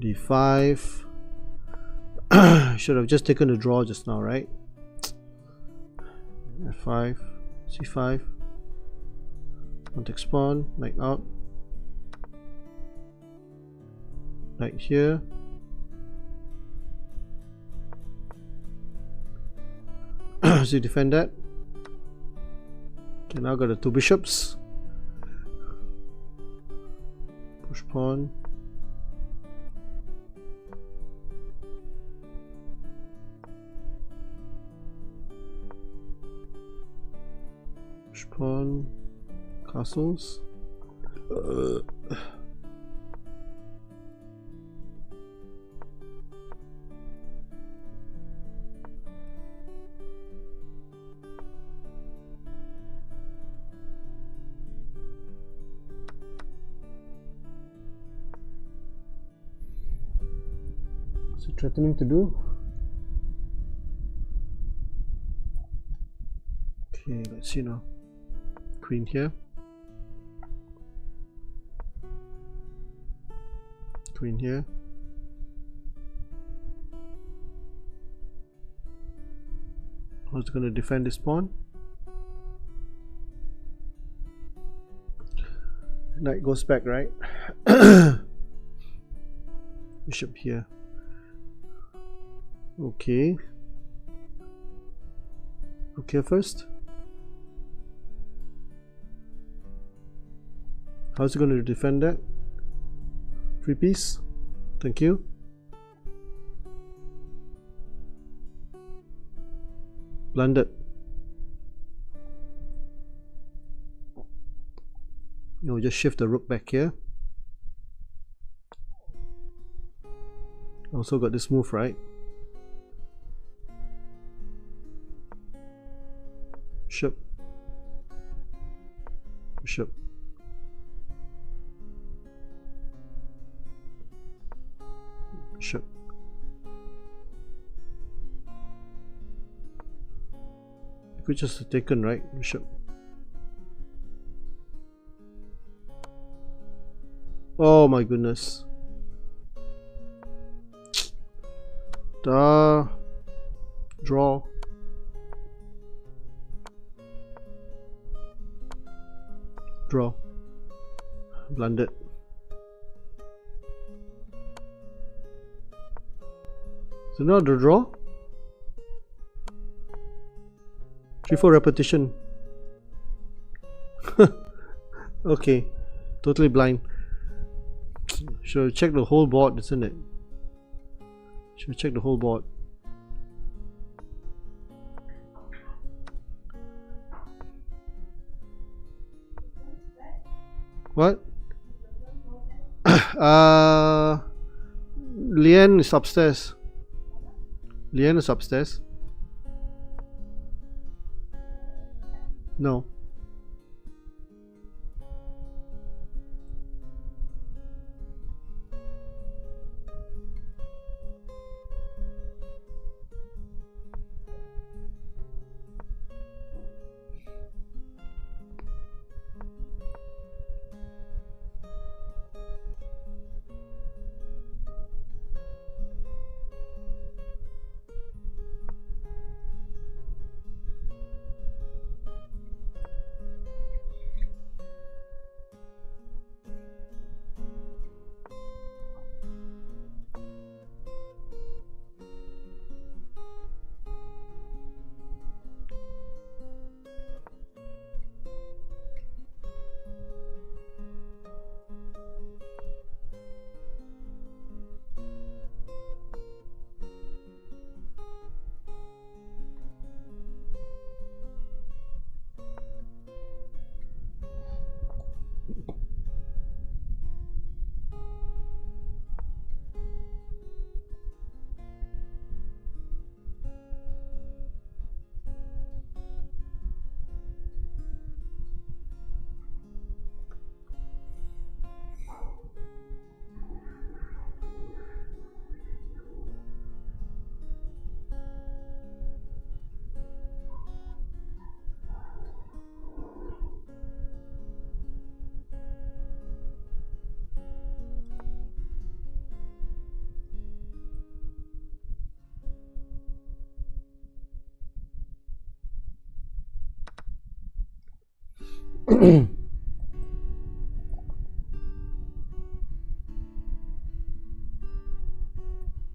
D5. Should have just taken the draw just now, right? F5, C5. Want to spawn, knight out. Knight here. So you defend that. Okay, now got the two bishops. Push pawn. Push pawn. Castles. What's it threatening to do? Okay, let's see now. Queen here. Queen here. Who's going to defend this pawn? Knight goes back, right? Bishop here. Okay. Okay, first. How's he going to defend that? Free piece. Thank you. Blundered. We'll just shift the rook back here. Also got this move, right? Bishop. Bishop. Bishop. You could just have taken, right? Bishop. Oh my goodness. Draw. Draw. Blundered. So now the draw. 3-4 repetition. Okay, totally blind. Should check the whole board, isn't it? Should check the whole board. What? Lian is upstairs. Lian is upstairs. No.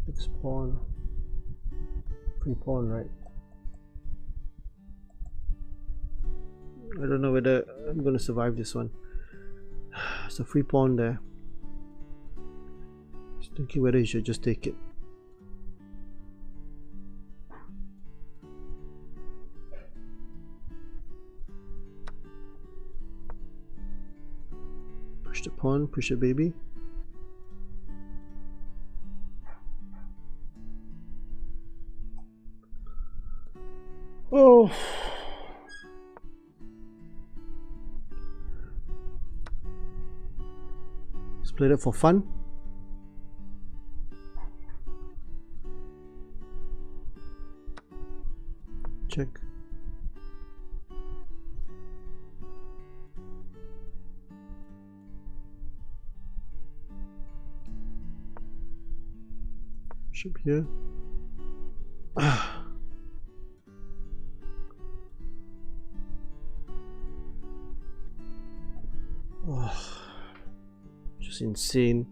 Next pawn. Free pawn, right? I don't know whether I'm gonna survive this one. It's a free pawn there. Just thinking whether you should just take it. Push the pawn, push the baby. Oh. Let's play that for fun. Check. Bishop here. Oh, just insane.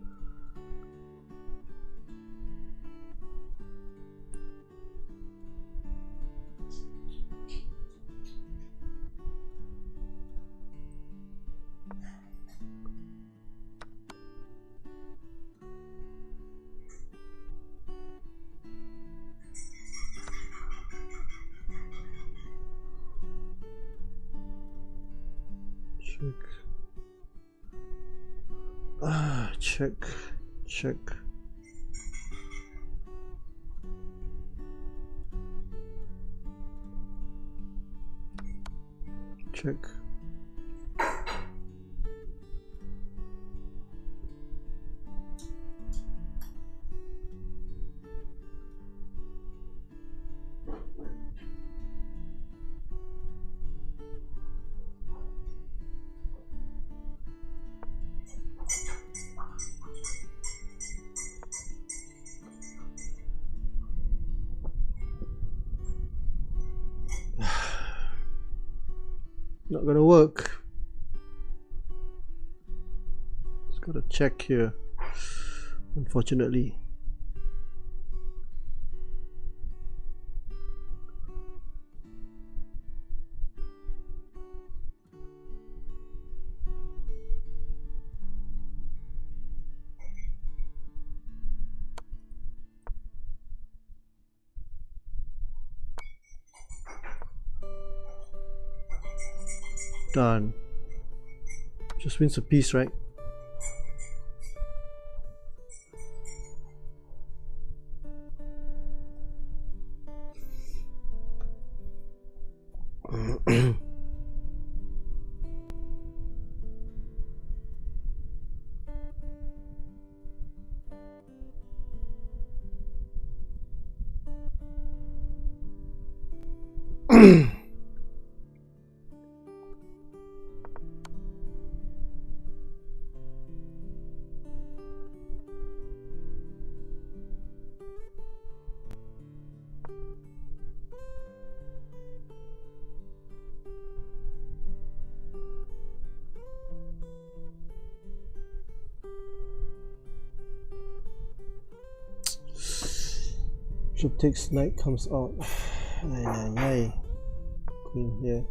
Check. Check. Check. Not gonna work. Just gotta check here, unfortunately. Done. Just wins a piece, right? Bishop takes, knight comes out. Ay. Queen here.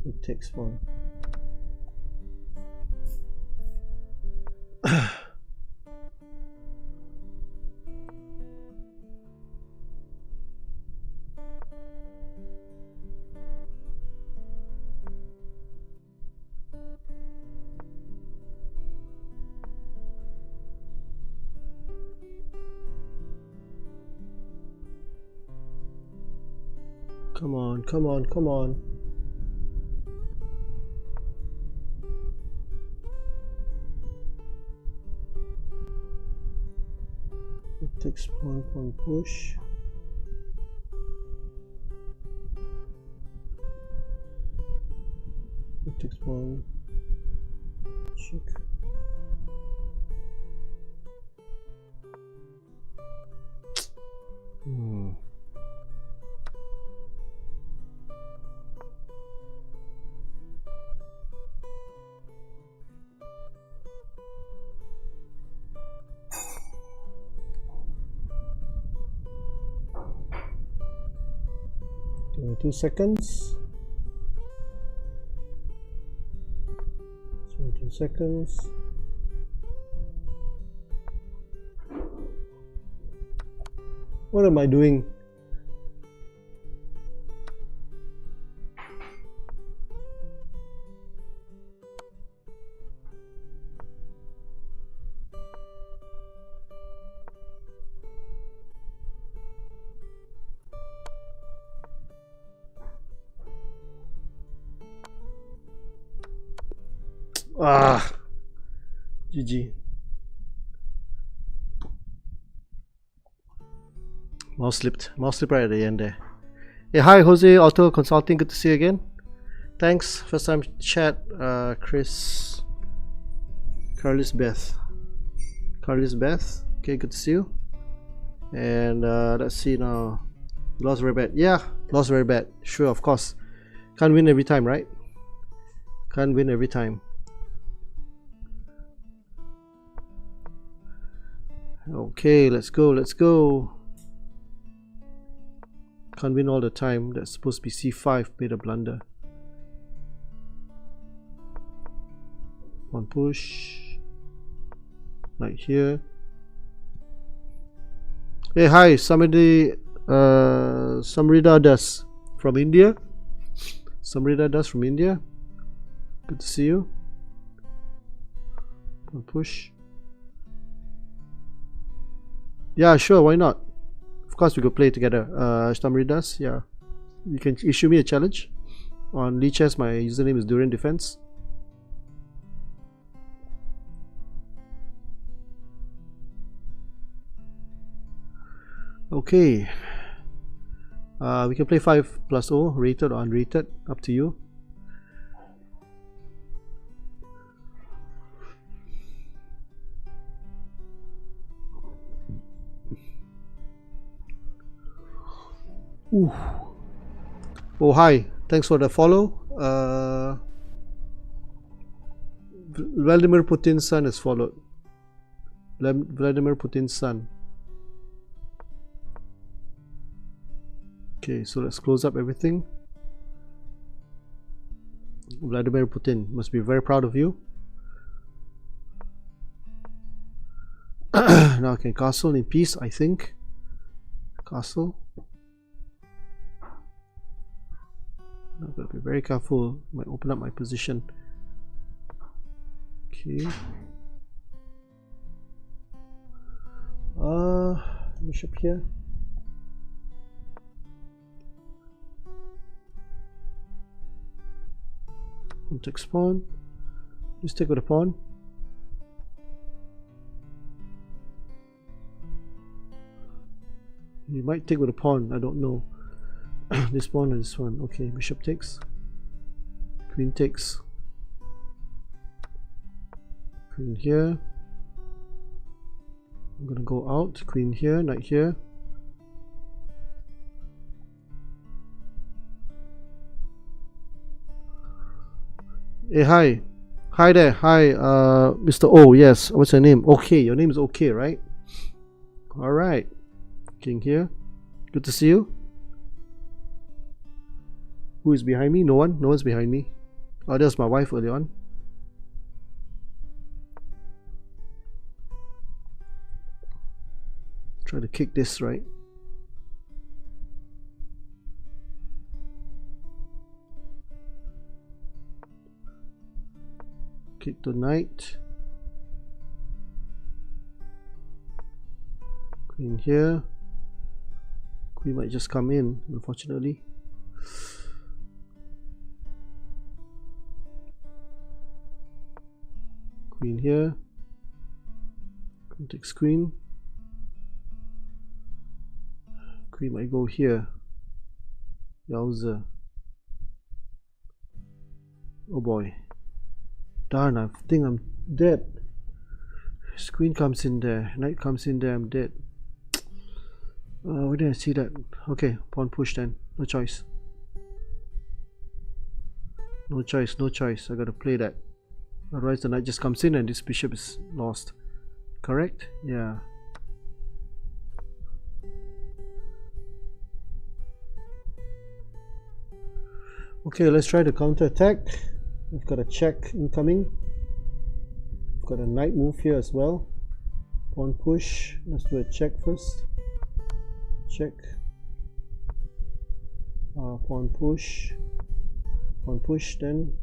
It takes one. Come on, come on, come on. It takes one push. It takes one check. 22 seconds. 22 seconds. What am I doing? Ah, GG. Mouse slipped right at the end there. Hey, hi Jose, Auto Consulting, good to see you again. Thanks, first time chat. Chris, Carlos Beth, okay, good to see you. And let's see now. Lost very bad. Yeah, lost very bad. Sure, of course. Can't win every time, right? Can't win every time. Okay, let's go. Can't win all the time. That's supposed to be c5, made a blunder. One push. Right here. Hey, hi, somebody, Samrida Das from India. Good to see you. One push. Yeah, sure, why not? Of course we could play together. Samridas, yeah. You can issue me a challenge. On Lichess, my username is Durian Defence. Okay. We can play 5+0, rated or unrated, up to you. Ooh. Oh, hi, thanks for the follow. Vladimir Putin's son is followed. Vladimir Putin's son. Okay, so let's close up everything. Vladimir Putin must be very proud of you. Now I can castle in peace, I think. Castle. I've got to be very careful. Might open up my position. Okay. Bishop here. Context pawn. Just take with a pawn. You might take with a pawn, I don't know. This pawn or this one. Okay, bishop takes. Queen takes. Queen here. I'm gonna go out. Queen here, knight here. Hey, hi. Hi there. Hi, Mr. O. Yes. What's your name? Okay, your name is okay, right? Alright. King here. Good to see you. Who is behind me? No one? No one's behind me. Oh, there's my wife early on. Try to kick this, right? Kick the knight. Queen here. Queen might just come in, unfortunately. Queen here. Queen takes queen. Queen might go here. Yowza. Oh boy. Darn, I think I'm dead. This queen comes in there. Knight comes in there, I'm dead. Why didn't I see that? Okay, pawn push then. No choice. No choice, no choice. I gotta play that. Otherwise the knight just comes in and this bishop is lost. Correct? Yeah. Okay, let's try the counter attack. We've got a check incoming. We've got a knight move here as well. Pawn push. Let's do a check first. Check. Pawn push. Pawn push, then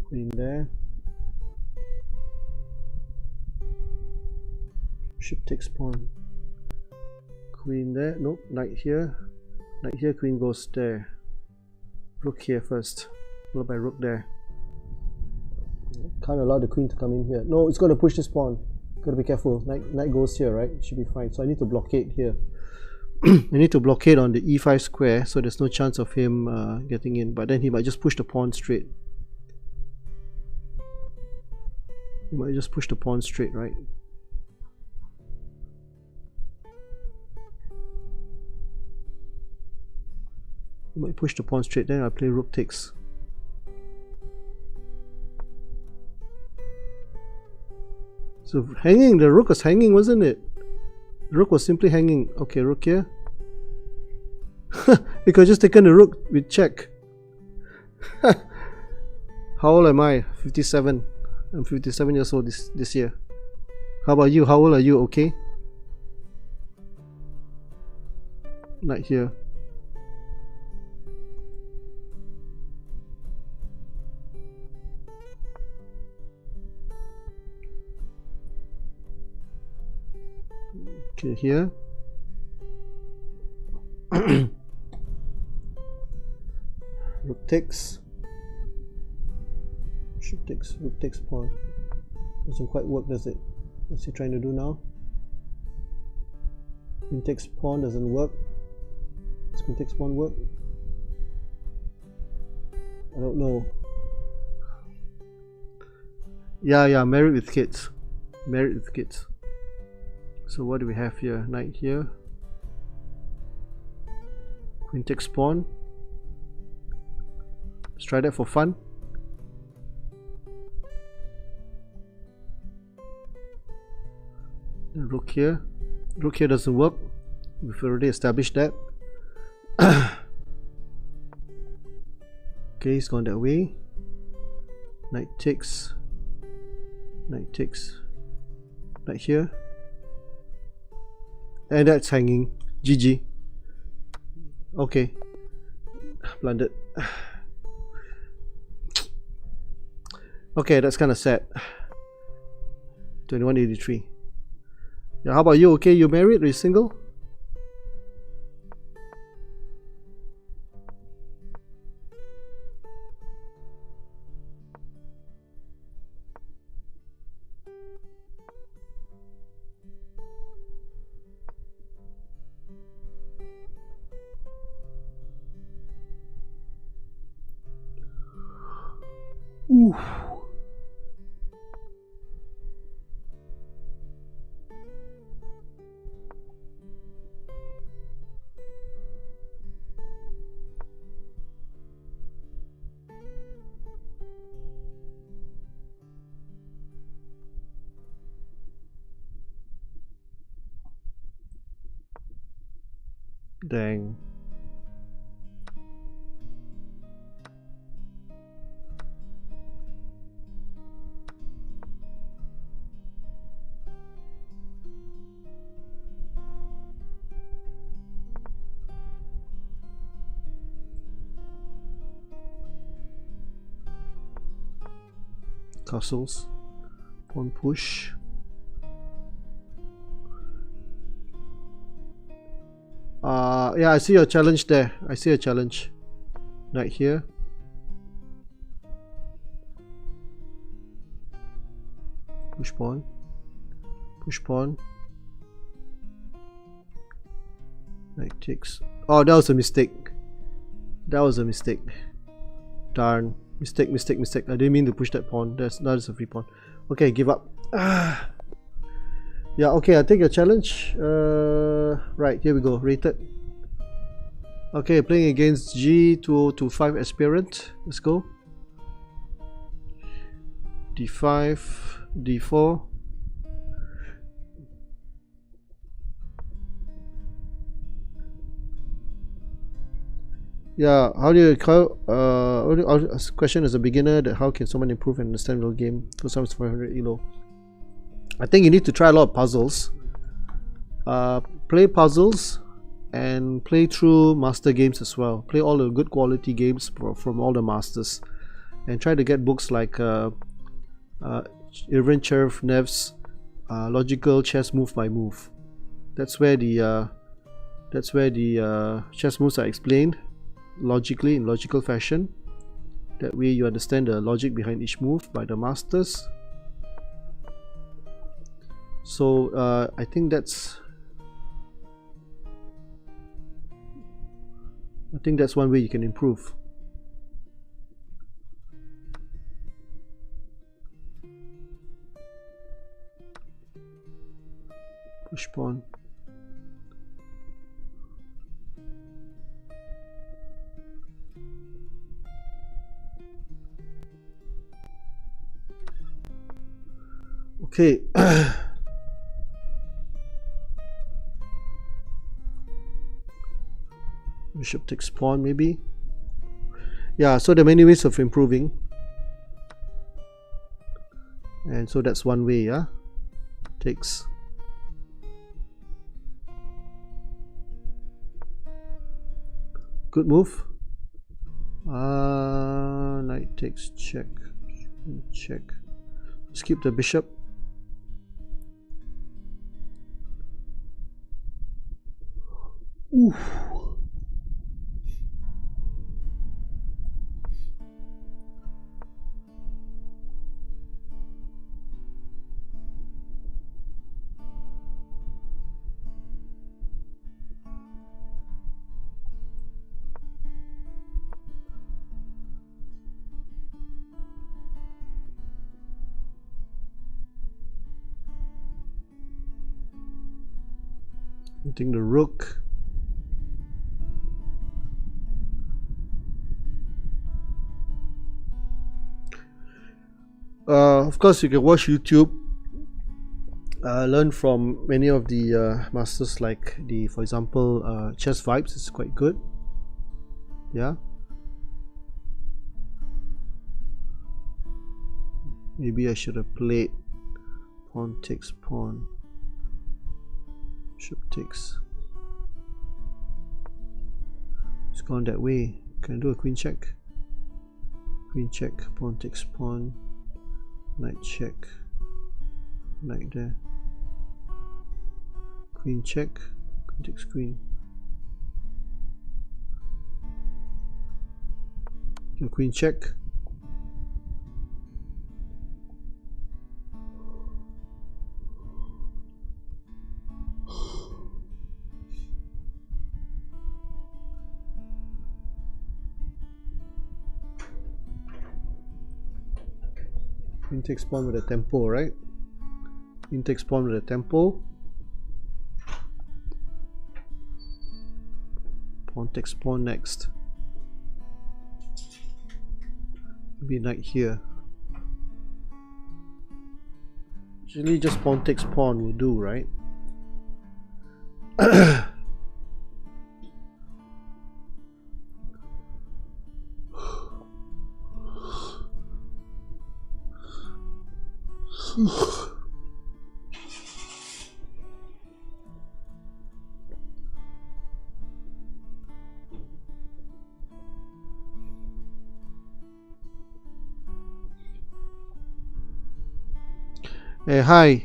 queen there. Bishop takes pawn. Queen there. Nope. Knight here. Knight here. Queen goes there. Rook here first. Followed by rook there. Can't allow the queen to come in here. No, it's going to push this pawn. Gotta be careful. Knight goes here, right? It should be fine. So I need to blockade here. I need to blockade on the e5 square, so there's no chance of him getting in. But then he might just push the pawn straight. He might just push the pawn straight, right? He might push the pawn straight. Then I play rook takes. So hanging, the rook was hanging, wasn't it? The rook was simply hanging. Okay, rook here. He could have just taken the rook with check. How old am I? 57. I'm 57 years old this year. How about you? How old are you? Okay. Knight here. Okay, here. Rook takes. Bishop takes. Rook takes pawn. Doesn't quite work, does it? What's he trying to do now? Queen takes pawn doesn't work. Does queen takes pawn work? I don't know. Yeah, married with kids. Married with kids. So what do we have here? Knight here. Queen takes pawn. Let's try that for fun. And rook here. Rook here doesn't work. We've already established that. Okay, he's gone that way. Knight takes. Knight takes. Knight here. And that's hanging. GG. Okay. Blundered. Okay, that's kind of sad. 2183. Yeah, how about you? Okay, you married or you single? Ooh. Dang. Castles. Pawn push. Yeah, I see your challenge there. I see a challenge. Knight here. Push pawn. Push pawn. Knight takes. Oh, that was a mistake. That was a mistake. Darn. Mistake. I didn't mean to push that pawn. That is a free pawn. Okay, give up. Yeah, okay, I take your challenge. Right, here we go. Rated. Okay, playing against G2025 aspirant. Let's go. D5, D4. Yeah, question as a beginner that how can someone improve and understand the game? For some 500 elo. I think you need to try a lot of puzzles. Play puzzles and play through master games as well. Play all the good quality games from all the masters, and try to get books like Irvin Cherevnev's Logical Chess Move by Move. That's where the chess moves are explained logically in logical fashion. That way you understand the logic behind each move by the masters. So I think that's one way you can improve. Push pawn. Okay. Bishop takes pawn, maybe. Yeah, so there are many ways of improving, and so that's one way. Yeah, takes. Good move. Knight takes check. Check. Let's keep the bishop. Oof. Hitting the rook. Of course, you can watch YouTube, learn from many of the masters, like for example, Chess Vibes is quite good. Yeah. Maybe I should have played pawn takes pawn. Bishop takes. It's gone that way. Can I do a queen check? Queen check, pawn takes pawn. Knight check, knight there, queen check, queen takes queen. So queen check. Queen takes pawn with a tempo, right? Queen takes pawn with a tempo. Pawn takes pawn next. Maybe knight here. Usually just pawn takes pawn will do, right? Hey, hi.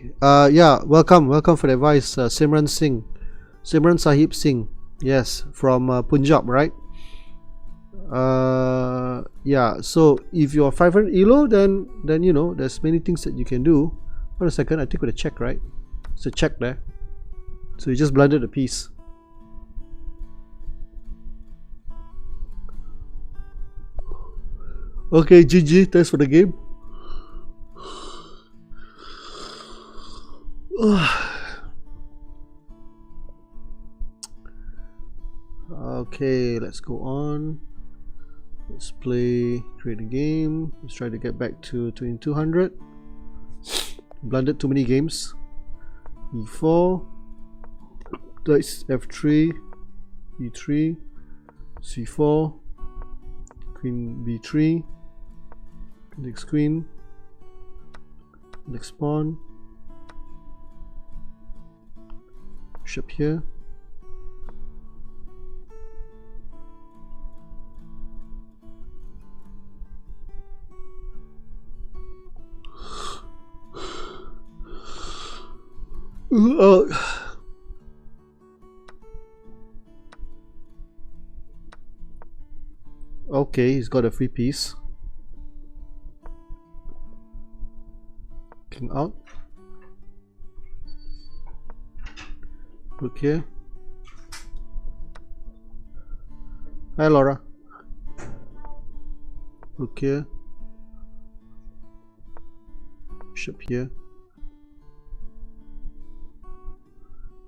Yeah, welcome for the advice, Simran Sahib Singh. Yes, from Punjab, right? Yeah. So if you're 500 elo, then you know there's many things that you can do. Wait a second, I think with a check, right? It's a check there. So you just blundered a piece. Okay, GG. Thanks for the game. Okay, let's go on. Let's create a game. Let's try to get back to 2200. Blundered too many games. E4, dice F3, E3, C4, Queen b3, next queen, next pawn, bishop here, oh. Okay, he's got a free piece. King out. Look here. Hi Laura. Look here. Bishop here.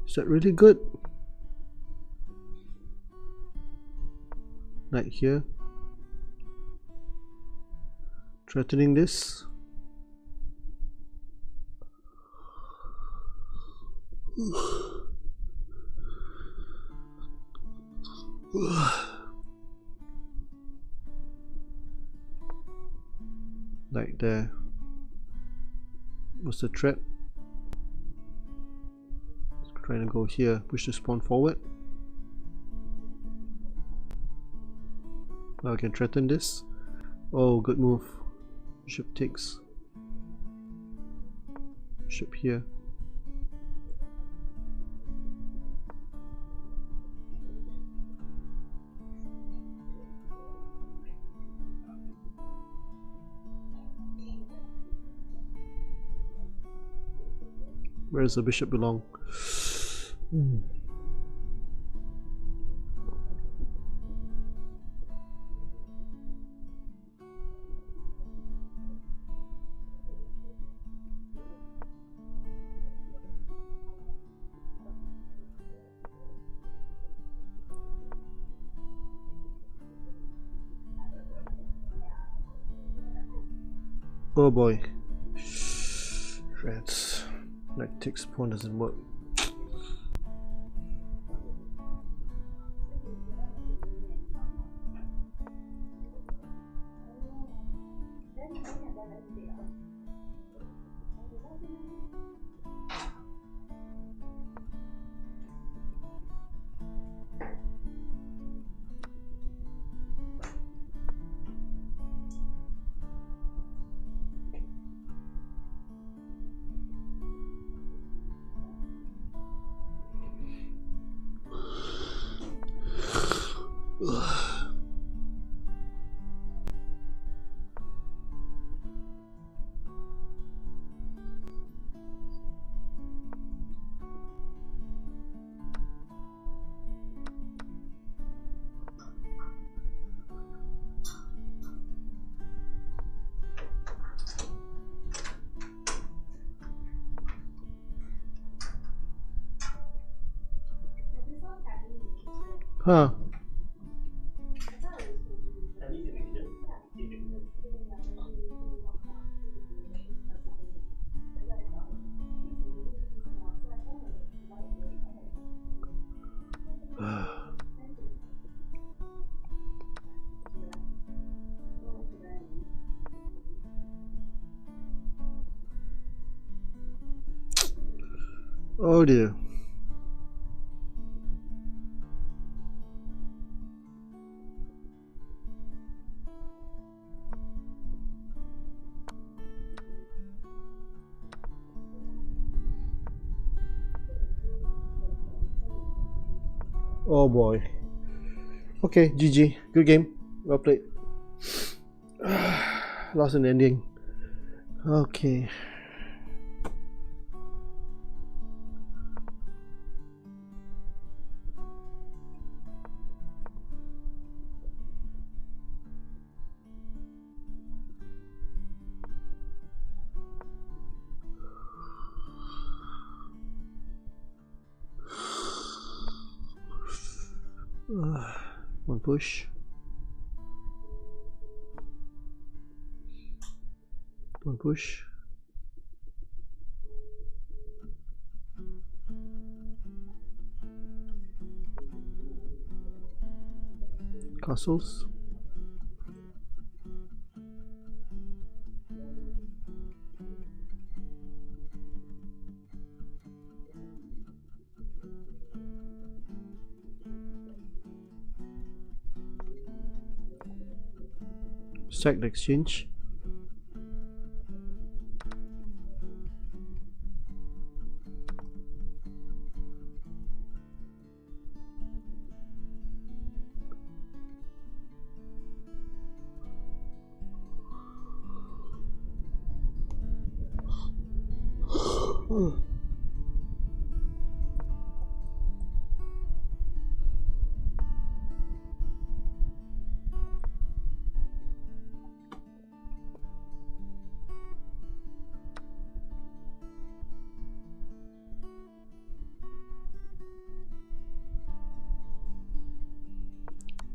Is that really good? Knight here. Threatening this. Like there. What's the threat? Trying to go here, push this pawn forward. Now I can threaten this. Oh, good move. Bishop takes. Bishop here. Where does the bishop belong? Oh boy. Reds. Knight takes pawn doesn't work. Huh. Oh dear. Oh boy. Okay, GG. Good game. Well played. Lost in the ending. Okay. One push. One push. Castles. Select the exchange.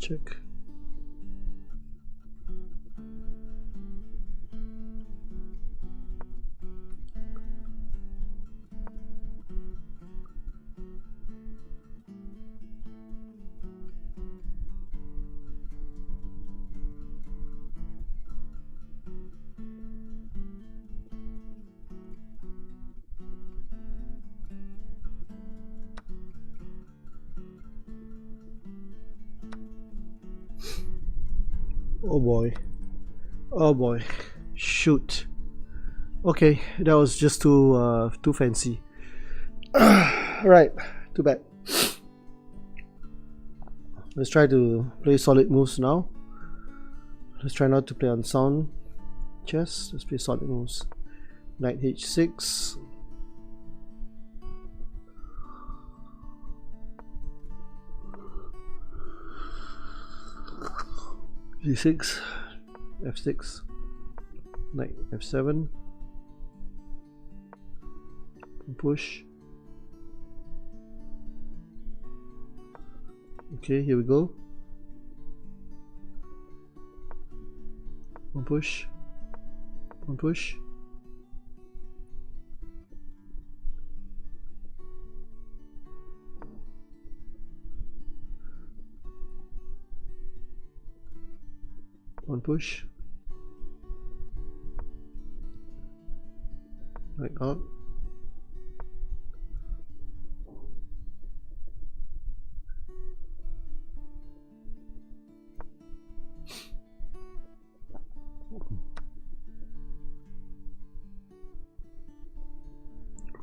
Check. Oh boy. Oh boy. Shoot. Okay, that was just too fancy. Right, too bad. Let's try to play solid moves now. Let's try not to play on sound chess. Let's play solid moves. Knight h6. g6, f6, knight f7, push. Okay, here we go. One push, one push. One push. Right out.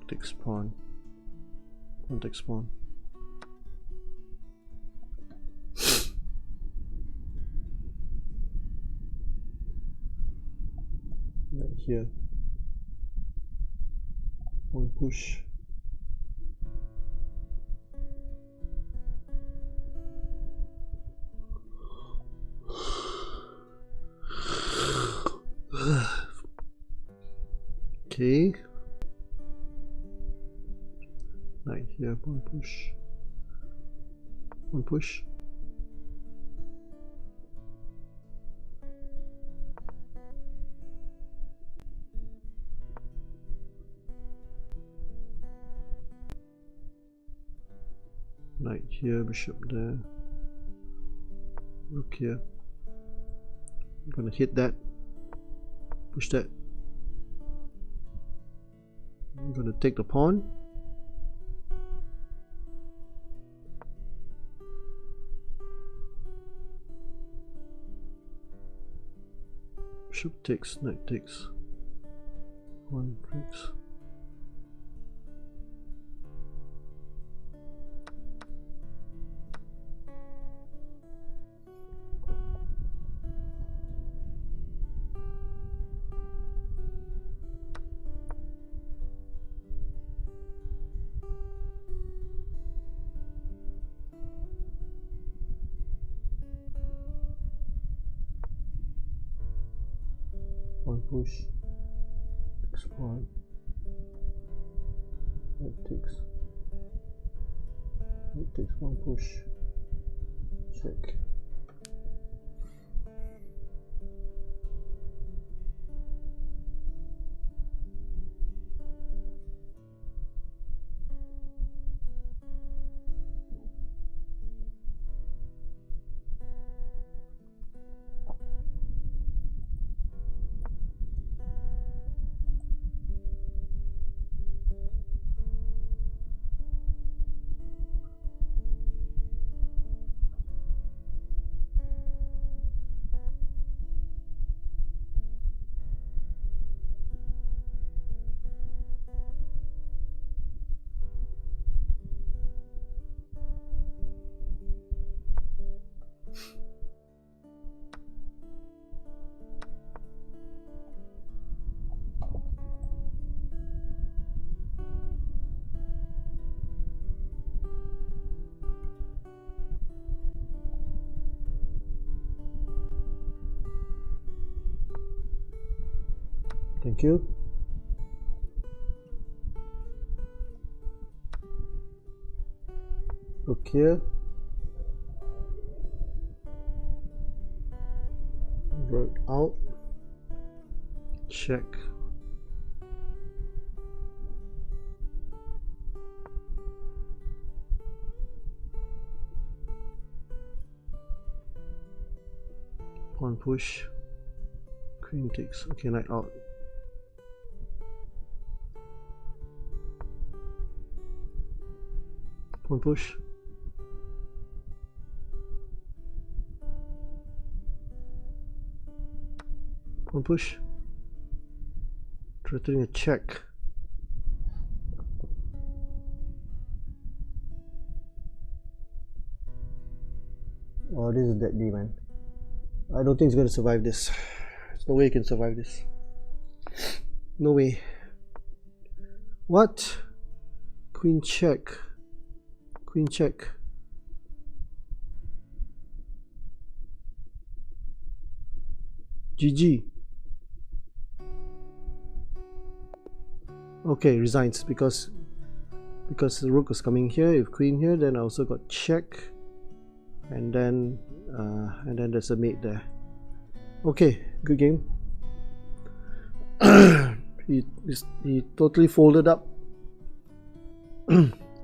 Takes pawn. One takes pawn. Right here. One push. Okay. Right here, one push. One push. Knight here, bishop there. Rook here. I'm gonna hit that. Push that. I'm gonna take the pawn. Bishop takes, knight takes. One takes. One push, takes pawn, it takes one push, check. Thank you. Look here. Right out. Check. Pawn push. Queen takes. Okay, knight out. Pawn push. Pawn push. Threatening a check. Oh, this is deadly, man. I don't think it's going to survive this. There's no way he can survive this. No way. What? Queen check. Queen check. GG. Okay, resigns because the rook was coming here. If queen here, then I also got check, and then there's a mate there. Okay, good game. he totally folded up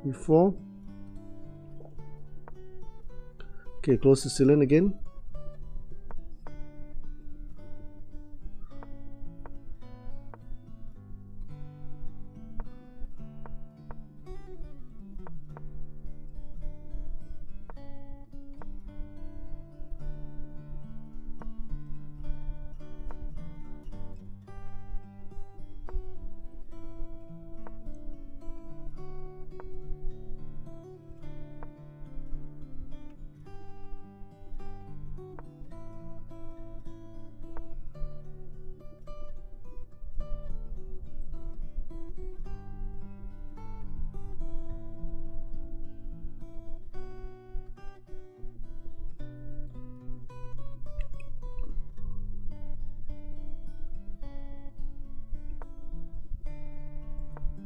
before. Okay, close the ceiling again.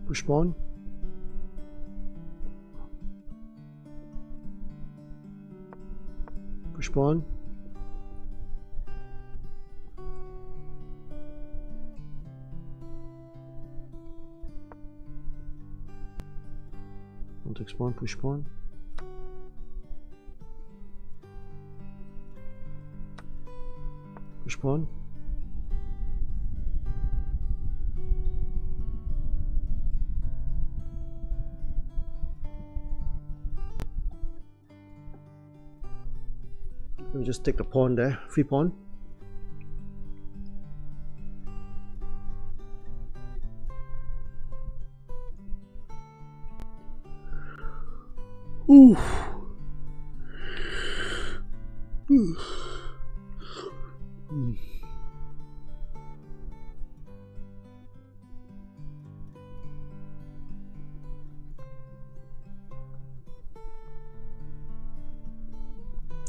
Push pawn. Push pawn. Pawn takes pawn, push pawn. Push pawn. Let me just take the pawn there, free pawn. Ooh.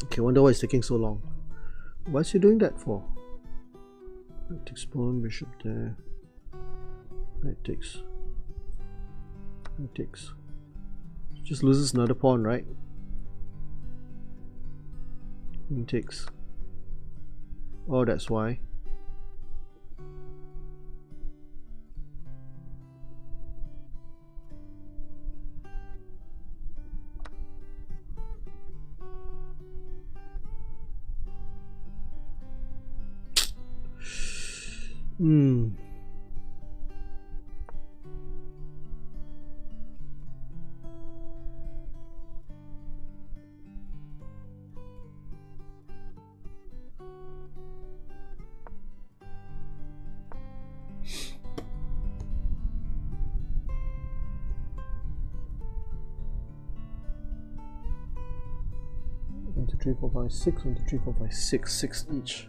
Okay, wonder why it's taking so long. Why is he doing that for? Knight takes pawn, bishop there. Knight takes. Knight takes. Just loses another pawn, right? Queen takes. Oh, that's why. Hmm. One, two, three, four, five, six. 1, 2, 3, 4, 5, 6. 6 each.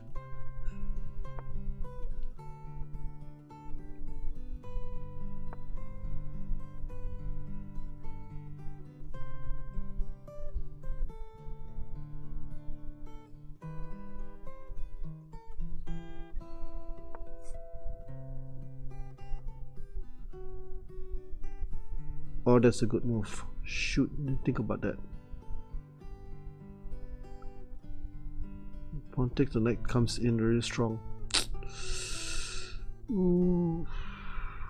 Oh, that's a good move. Shoot, didn't think about that. Pawn takes the knight comes in really strong. Ooh,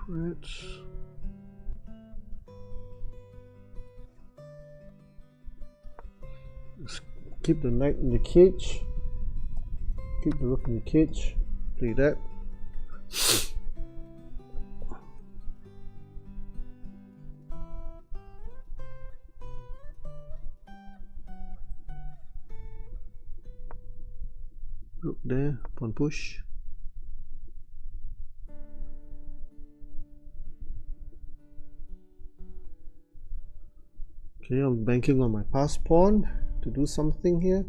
right. Let's keep the knight in the cage. Keep the rook in the cage. Play that. Rook there, pawn push. Okay, I'm banking on my pass pawn to do something here.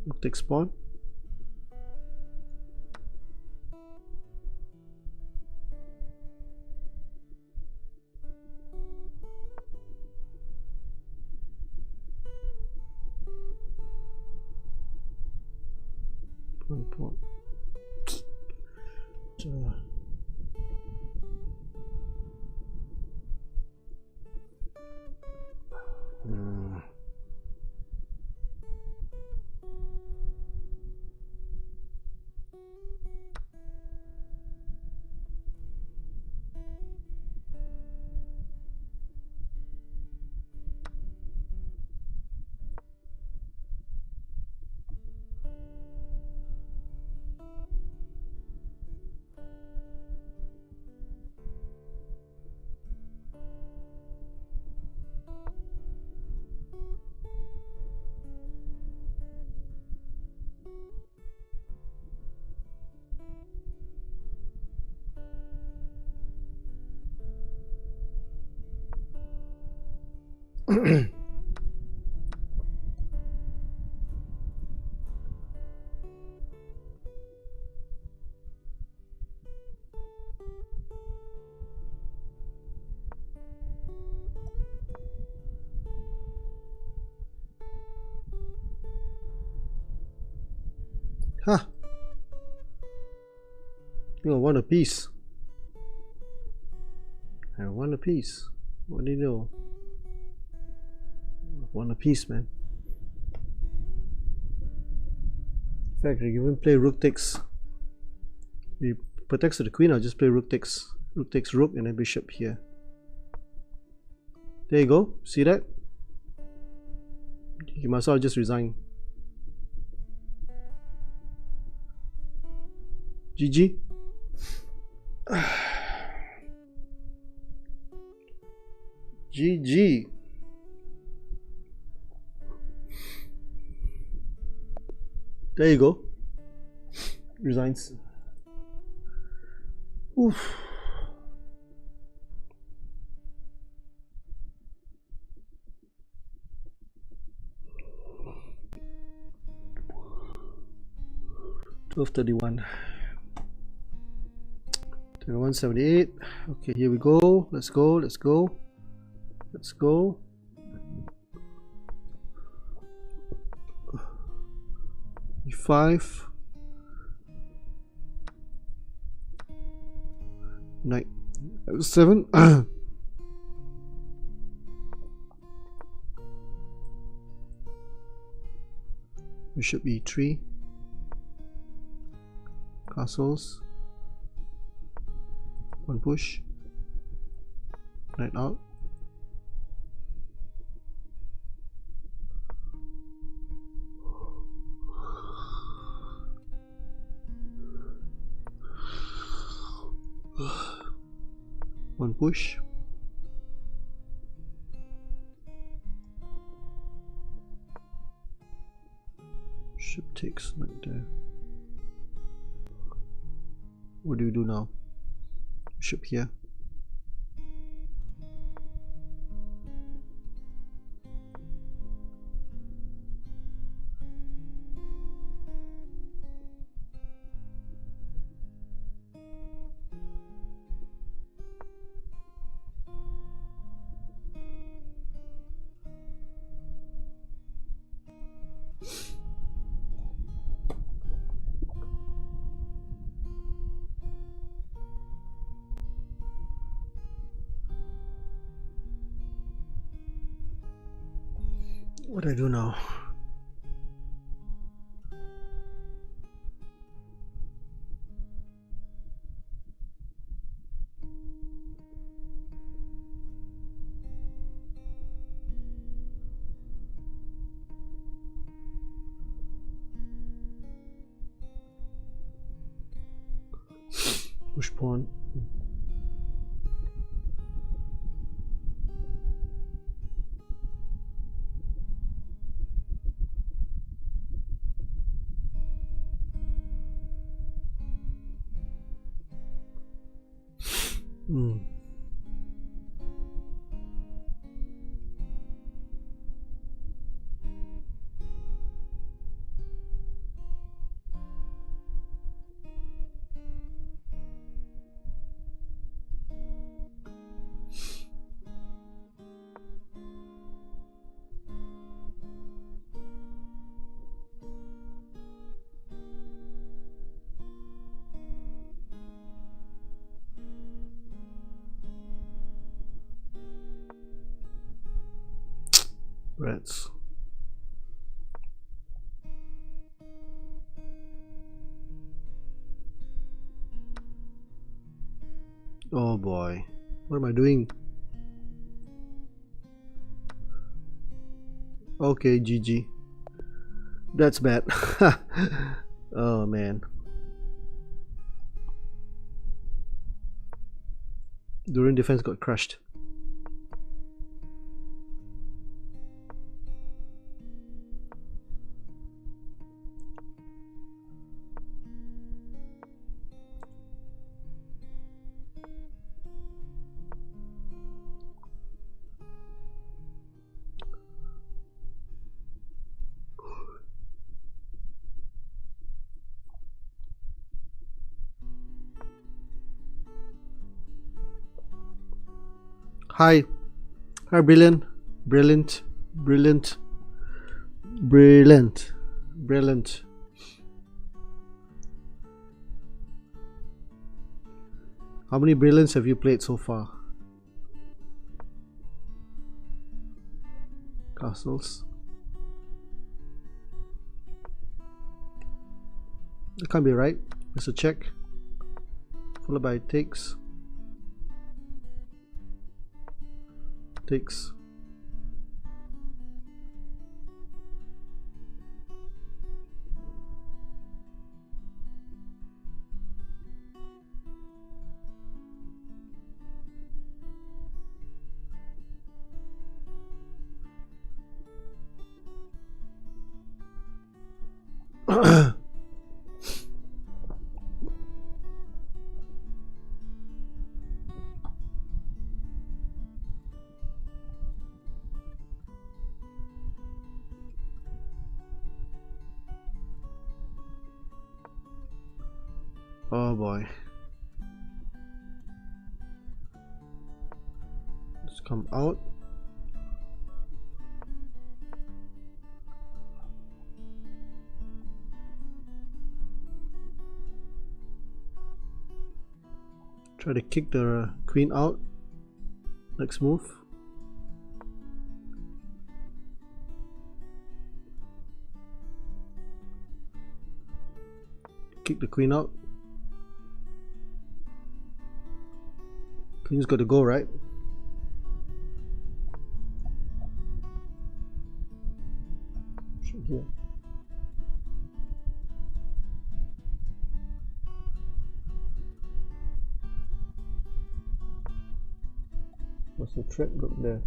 Rook takes pawn. Pawn. Huh. You know, one apiece. I won a piece. What do you know? One apiece, man. In fact, you even play rook takes. He protects the queen. I'll just play rook takes rook, and then bishop here. There you go. See that? You might as well just resign. GG. GG. There you go. Resigns. Oof. $12.31. 21.78. Okay, here we go. Let's go. Let's go. Let's go. E5. Knight F7. Bishop E3. Castles. One push. Knight out. One push. Ship takes knight there. What do we do now? Bishop here. What do I do now? Push pawn. Rats. Oh boy, what am I doing? Okay, GG. That's bad. Oh man. Durian Defence got crushed. Hi. Hi, brilliant. Brilliant. Brilliant. Brilliant. Brilliant. How many brilliants have you played so far? Castles. That can't be right. There's a check. Followed by takes. Takes. Oh boy. Let's come out. Try to kick the queen out. Next move. Kick the queen out. Queen's got to go, right? Here. What's the threat group there?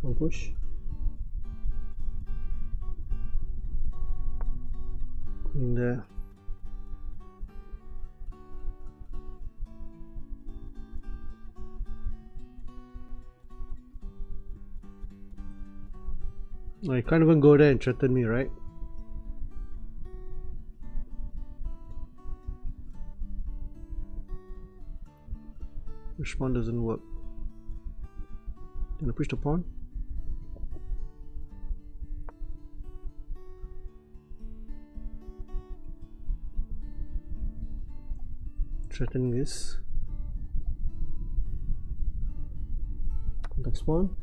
One push. Queen there. Oh, you can't even go there and threaten me, right? Push pawn doesn't work. Gonna push the pawn. Threatening this. Next pawn.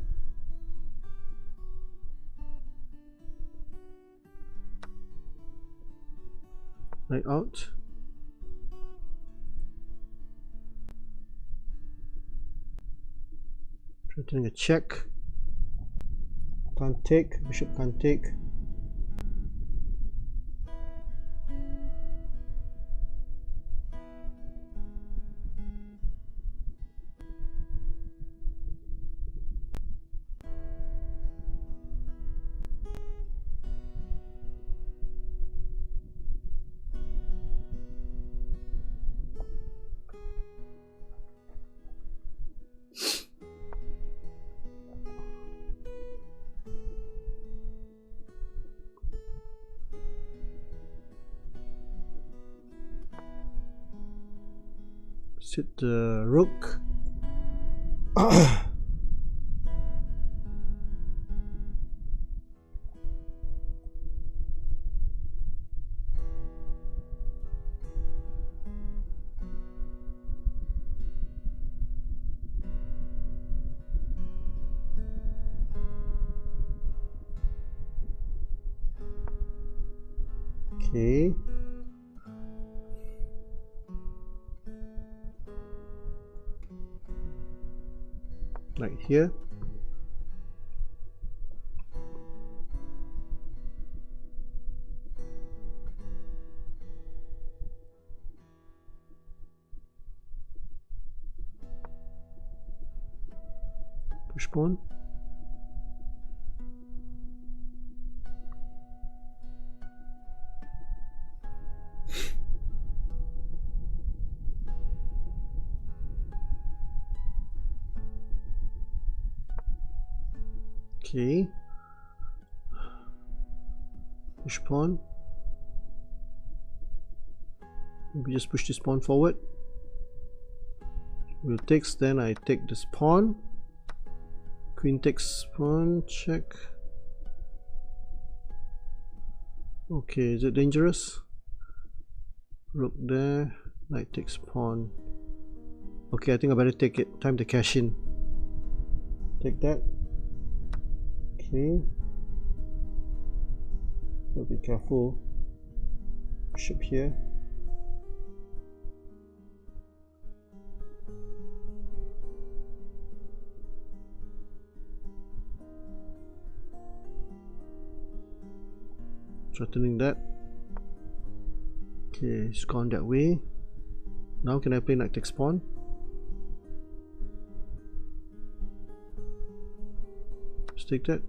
Knight out. Threatening a check. Can't take. Bishop can't take. Sit the rook. Okay. Like here. Push pawn. Okay. Push pawn. Maybe just push this pawn forward. We'll takes, then I take this pawn. Queen takes pawn, check. Okay, is it dangerous? Rook there, knight takes pawn. Okay, I think I better take it. Time to cash in. Take that. Okay. Gotta be careful. Bishop here. Threatening that. Okay, it's gone that way. Now can I play knight takes pawn? Let's take that.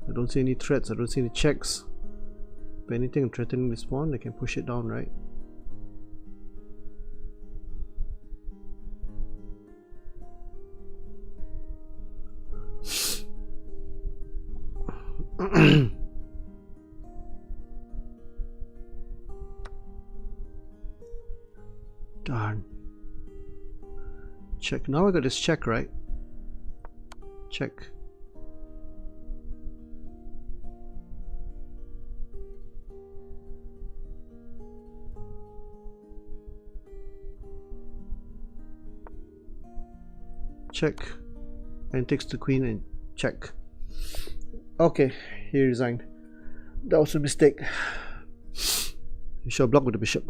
I don't see any threats, I don't see any checks. If anything, I'm threatening this pawn, I can push it down, right? Darn. Check. Now I got this check, right? Check. Check. And takes the queen and check. Okay, he resigned. That was a mistake. You should block with the bishop.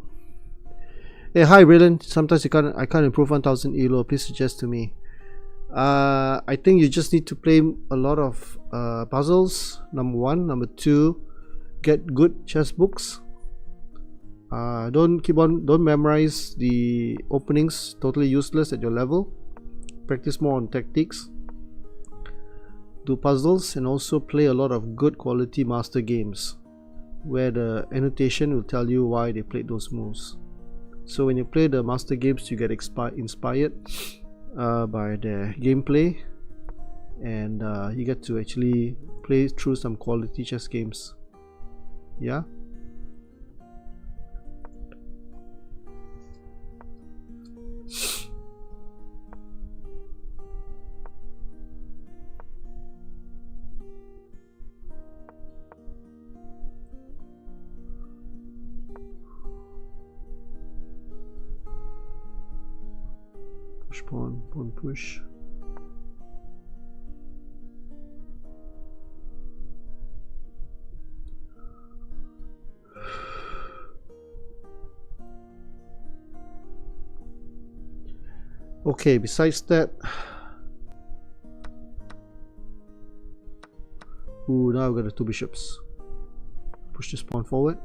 Hey, hi Raylan. Sometimes I can't improve 1000 elo. Please suggest to me. I think you just need to play a lot of puzzles. Number one. Number two, get good chess books. Don't memorize the openings. Totally useless at your level. Practice more on tactics. Do puzzles and also play a lot of good quality master games where the annotation will tell you why they played those moves. So when you play the master games, you get inspired by their gameplay, and you get to actually play through some quality chess games. Yeah. Push pawn, pawn push. Okay, besides that, ooh, now I've got the 2 bishops. Push this pawn forward.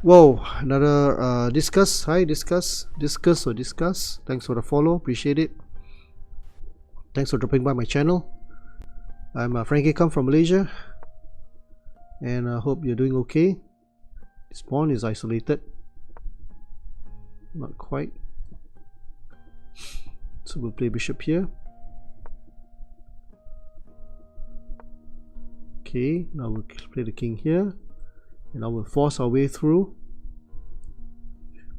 Whoa, another discuss. Hi, discuss or discuss. Thanks for the follow, appreciate it. Thanks for dropping by my channel. I'm Frankie Kam from Malaysia, and I hope you're doing okay. This pawn is isolated, not quite, so we'll play bishop here. Okay, now we'll play the king here, and now we'll force our way through.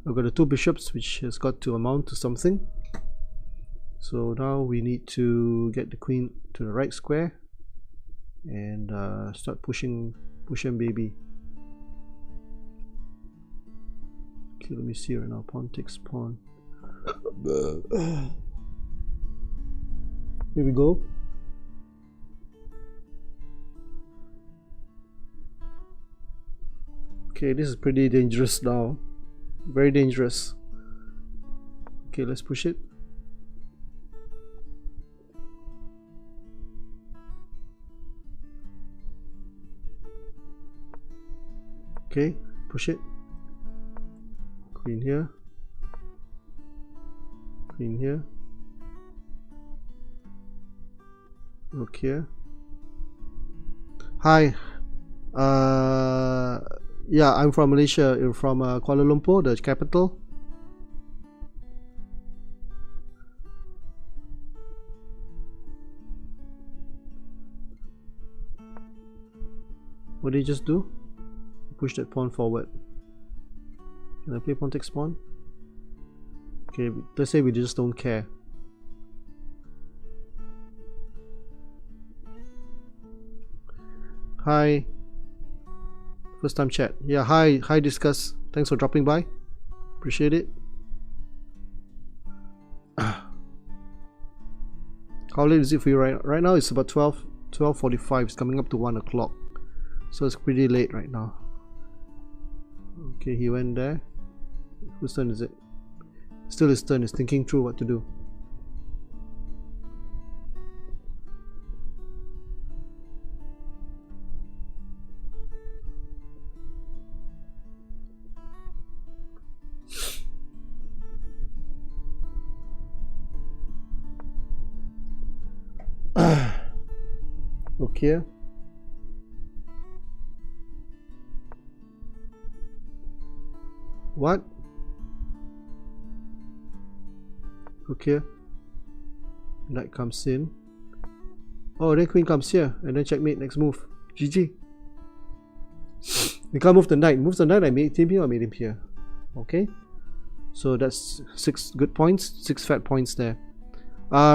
I've got the 2 bishops, which has got to amount to something. So now we need to get the queen to the right square and start pushing baby. Okay, let me see right now. Pawn takes pawn. Here we go. Okay, this is pretty dangerous now. Very dangerous. Okay, let's push it. Okay, push it. Queen here. Queen here. Rook here. Hi. Yeah, I'm from Malaysia. You're from Kuala Lumpur, the capital. What did you just do? Push that pawn forward. Can I play pawn takes pawn? Okay, let's say we just don't care. Hi. First time chat. Yeah, hi discuss. Thanks for dropping by. Appreciate it. How late is it for you right now? It's about 12:45. It's coming up to 1 o'clock. So it's pretty late right now. Okay, he went there. Whose turn is it? Still his turn. He's thinking through what to do. Okay. What? Okay. Knight comes in. Oh, then queen comes here, and then checkmate. Next move. GG. You can't move the knight. Moves the knight. I made him here. I made him here. Okay. So that's 6 good points. 6 fat points there.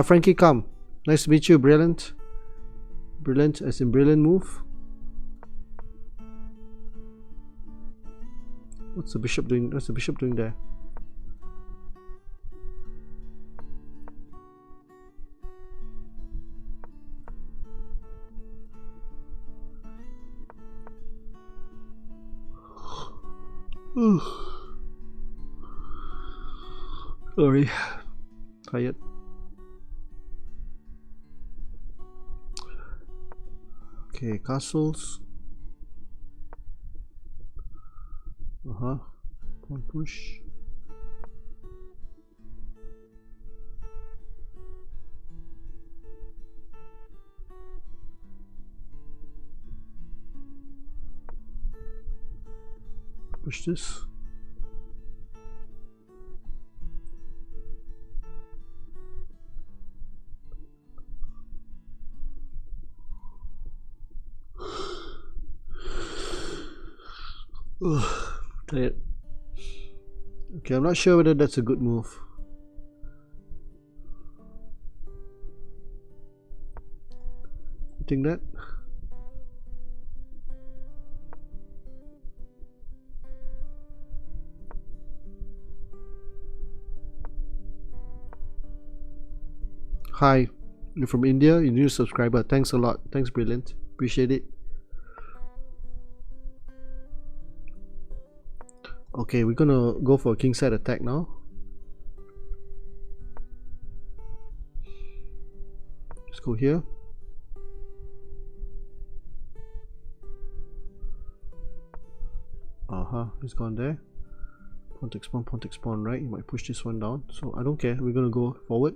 Frankie Kam. Nice to meet you. Brilliant. Brilliant as in brilliant move. What's the bishop doing? What's the bishop doing there? Sorry, tired. Okay, castles. Pawn push. Push this. Tired. Okay, I'm not sure whether that's a good move. You think that? Hi, you're from India, you're new subscriber. Thanks a lot. Thanks, Brilliant. Appreciate it. Okay, we're gonna go for a king side attack now. Let's go here. He's gone there. Pawn takes pawn, right? He might push this one down. So I don't care. We're gonna go forward.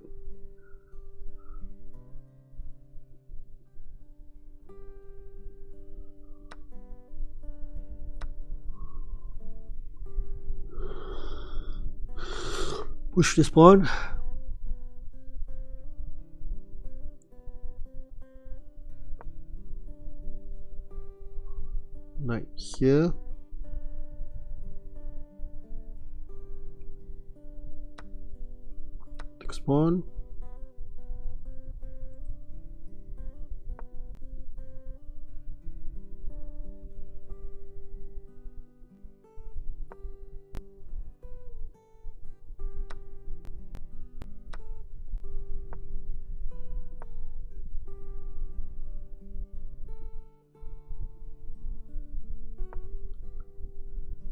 Push this pawn. Knight here. Takes pawn.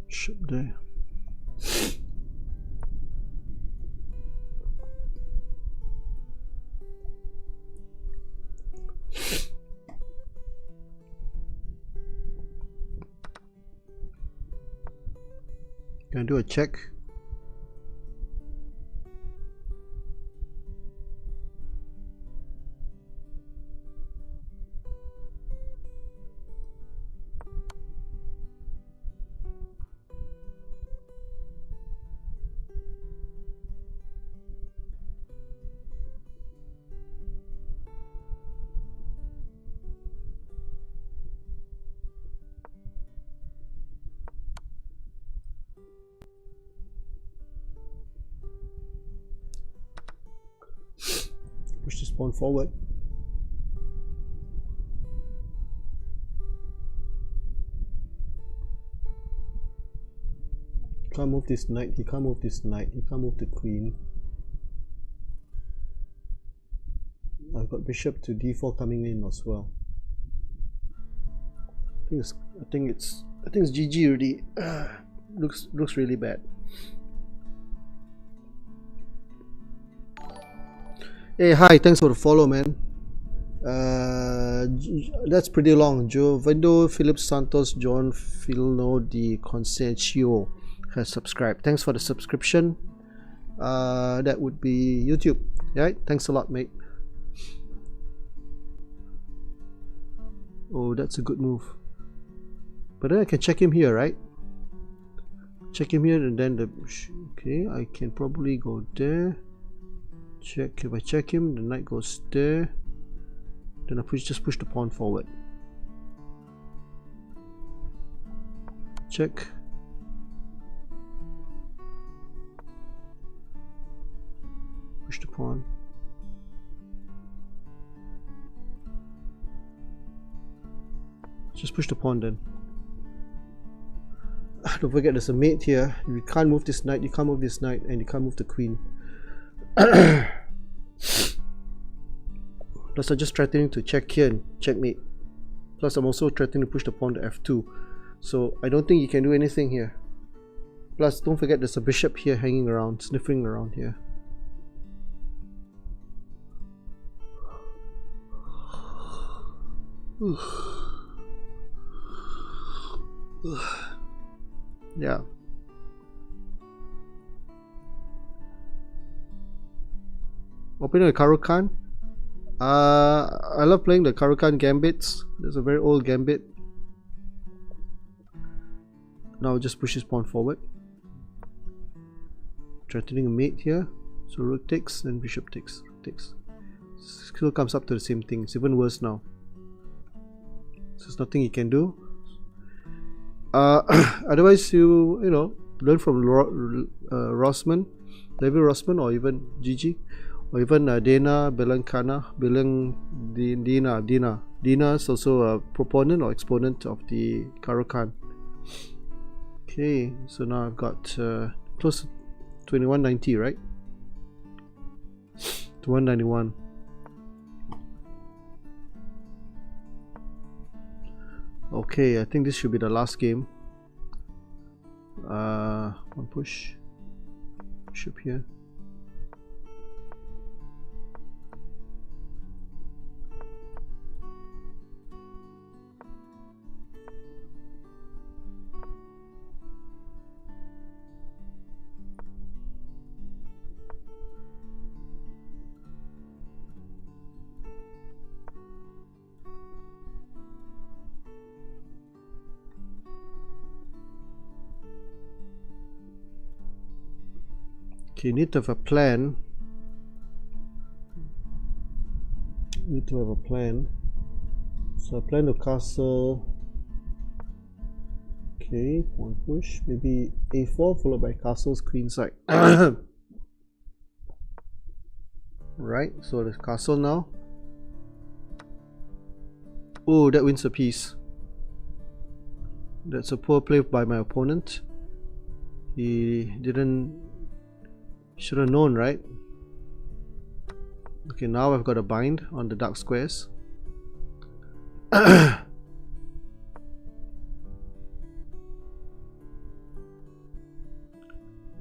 Bishop there. Gonna do a check. Push this pawn forward. He can't move this knight, he can't move this knight, he can't move the queen. I've got bishop to d4 coming in as well. I think it's GG already. Looks really bad. Hey, hi, thanks for the follow, man. That's pretty long. Jovendo Philip Santos John Filno de Consencio has subscribed. Thanks for the subscription. That would be YouTube, right? Thanks a lot, mate. Oh, that's a good move. But then I can check him here, right? Check him here and then the... Okay, I can probably go there. Check. If I check him, the knight goes there. Then I just push the pawn forward. Check. Push the pawn. Just push the pawn then. Don't forget there's a mate here. You can't move this knight, you can't move this knight, and you can't move the queen. Plus I'm just threatening to check here and checkmate. Plus I'm also threatening to push the pawn to f2. So I don't think you can do anything here. Plus don't forget there's a bishop here hanging around, sniffing around here. Yeah. Opening a Caro-Kann. I love playing the Caro-Kann gambits. There's a very old gambit. Now I'll just push his pawn forward. Threatening a mate here. So rook takes, then bishop takes. Still comes up to the same thing. It's even worse now. So there's nothing you can do. Otherwise, you know, learn from Rossman, David Rossman, or even Gigi, or even Dana Belancana. Dina is also a proponent or exponent of the Caro-Kann. Okay, so now I've got close to 2190, right? To 191. Okay, I think this should be the last game. One push. Bishop here. Okay, you need to have a plan. So I plan to castle. Okay, one push. Maybe a4 followed by castle's queenside. Right, so there's castle now. Oh, that wins a piece. That's a poor play by my opponent. He should have known, right? Okay, now I've got a bind on the dark squares. And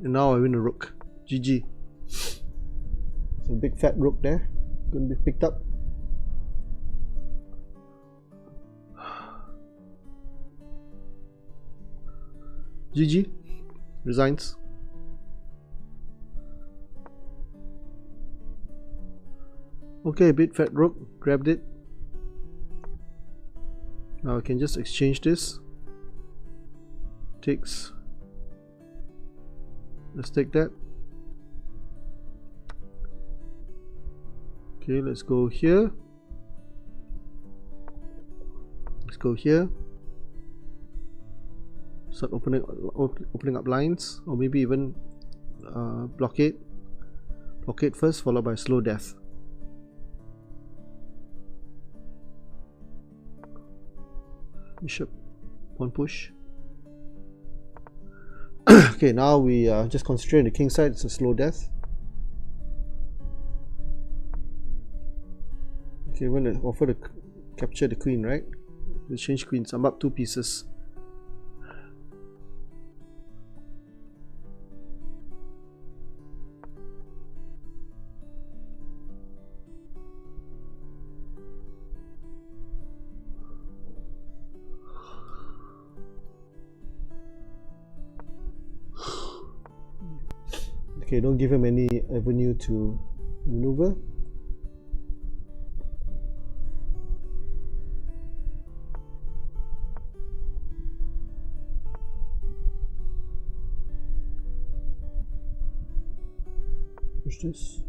now I win a rook. GG. So big fat rook there. Couldn't be picked up. GG. Resigns. Okay, big fat rook. Grabbed it. Now I can just exchange this. Takes. Let's take that. Okay, let's go here. Let's go here. Start opening up lines, or maybe even blockade. Blockade first, followed by slow death. Bishop, one push. Okay, now we just concentrate on the king side. It's a slow death. Okay, when I offer to capture the queen, right? We change queens. I'm up 2 pieces. Okay, don't give him any avenue to maneuver. Push this.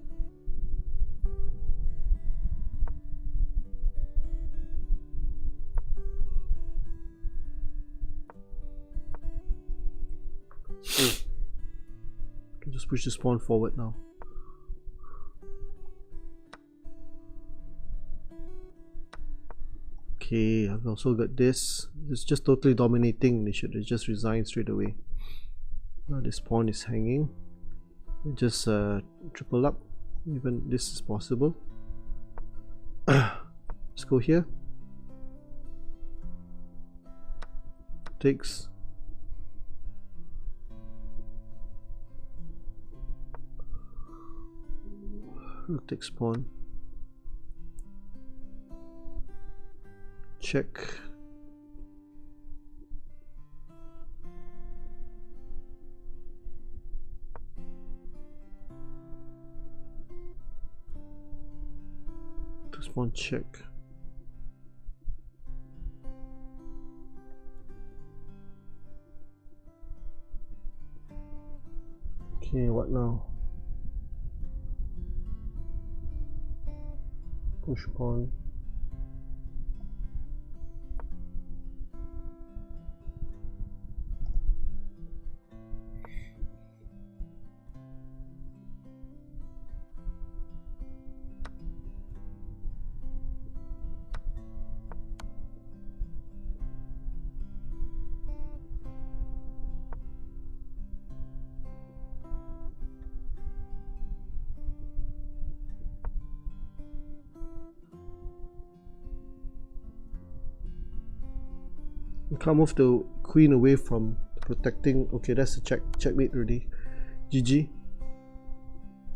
Just push this pawn forward now. Okay, I've also got this. It's just totally dominating. They should have just resigned straight away. Now this pawn is hanging. Just triple up. Even this is possible. Let's go here. Takes. Rook takes pawn. Check. This pawn check. Okay, what now? Push pawn. You can't move the queen away from protecting. Okay, that's a checkmate already. GG.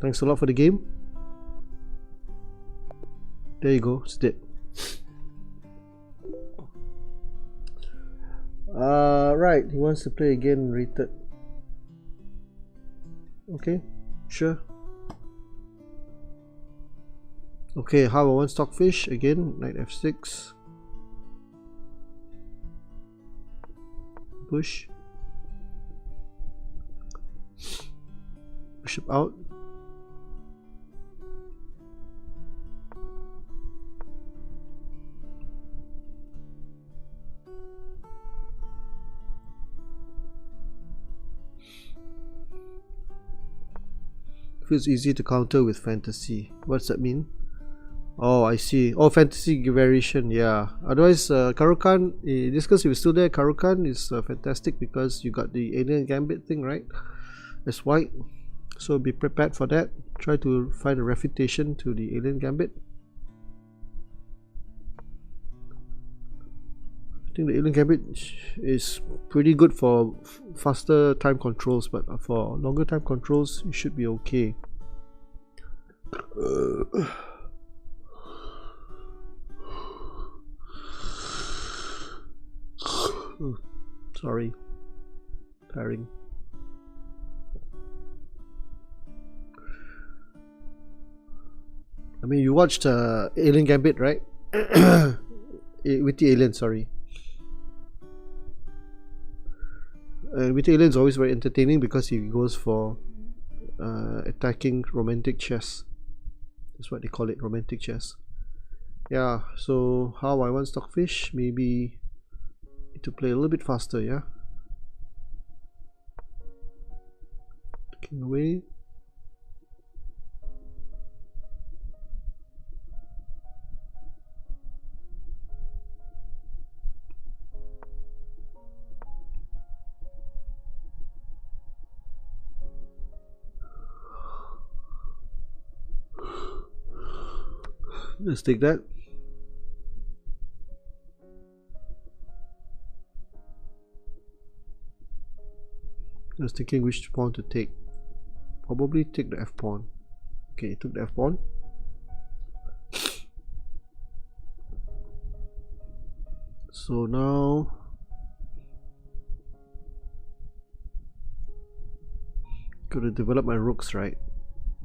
Thanks a lot for the game. There you go, it's dead. Right, he wants to play again, rated. Okay, sure. Okay, how about one stockfish again? Knight f6. Push. Bishop out. Feels easy to counter with fantasy. What's that mean? Oh, I see. Oh, fantasy variation, yeah. Otherwise, Karukan, this case, if you're still there, Karukan is fantastic because you got the alien gambit thing, right? As white. So be prepared for that. Try to find a refutation to the alien gambit. I think the alien gambit is pretty good for faster time controls, but for longer time controls, it should be okay. Sorry, tiring. I mean, you watched Alien Gambit, right? With the alien, sorry. With the alien is always very entertaining because he goes for attacking romantic chess. That's what they call it, romantic chess. Yeah, so how I want stockfish? Maybe need to play a little bit faster, yeah? Taking away. Let's take that. I was thinking which pawn to take. Probably take the f pawn. Okay, took the f pawn. So now gotta develop my rooks, right?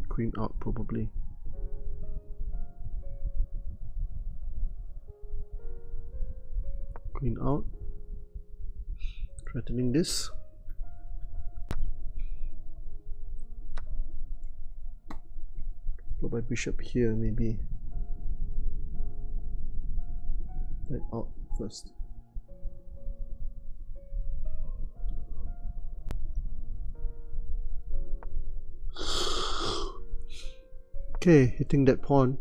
Queen out probably. Queen out, threatening this. Put my bishop here, maybe. Right out first. Okay, hitting that pawn.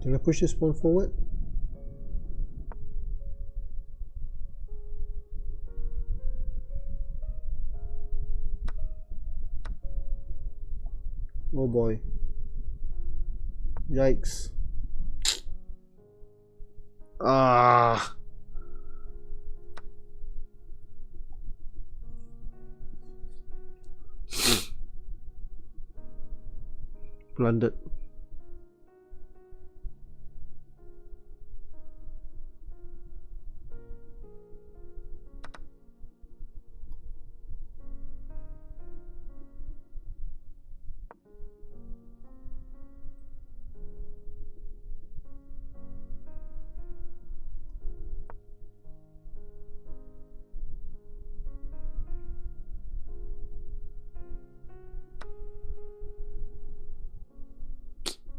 Can I push this pawn forward? Oh boy. Yikes. Ah. Blundered.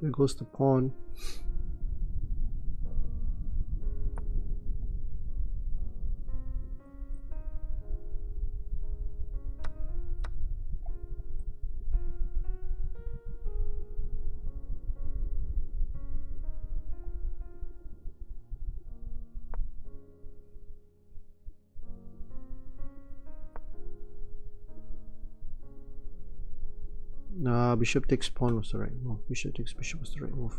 There goes the pawn. Bishop takes pawn was the right move. Bishop takes bishop was the right move.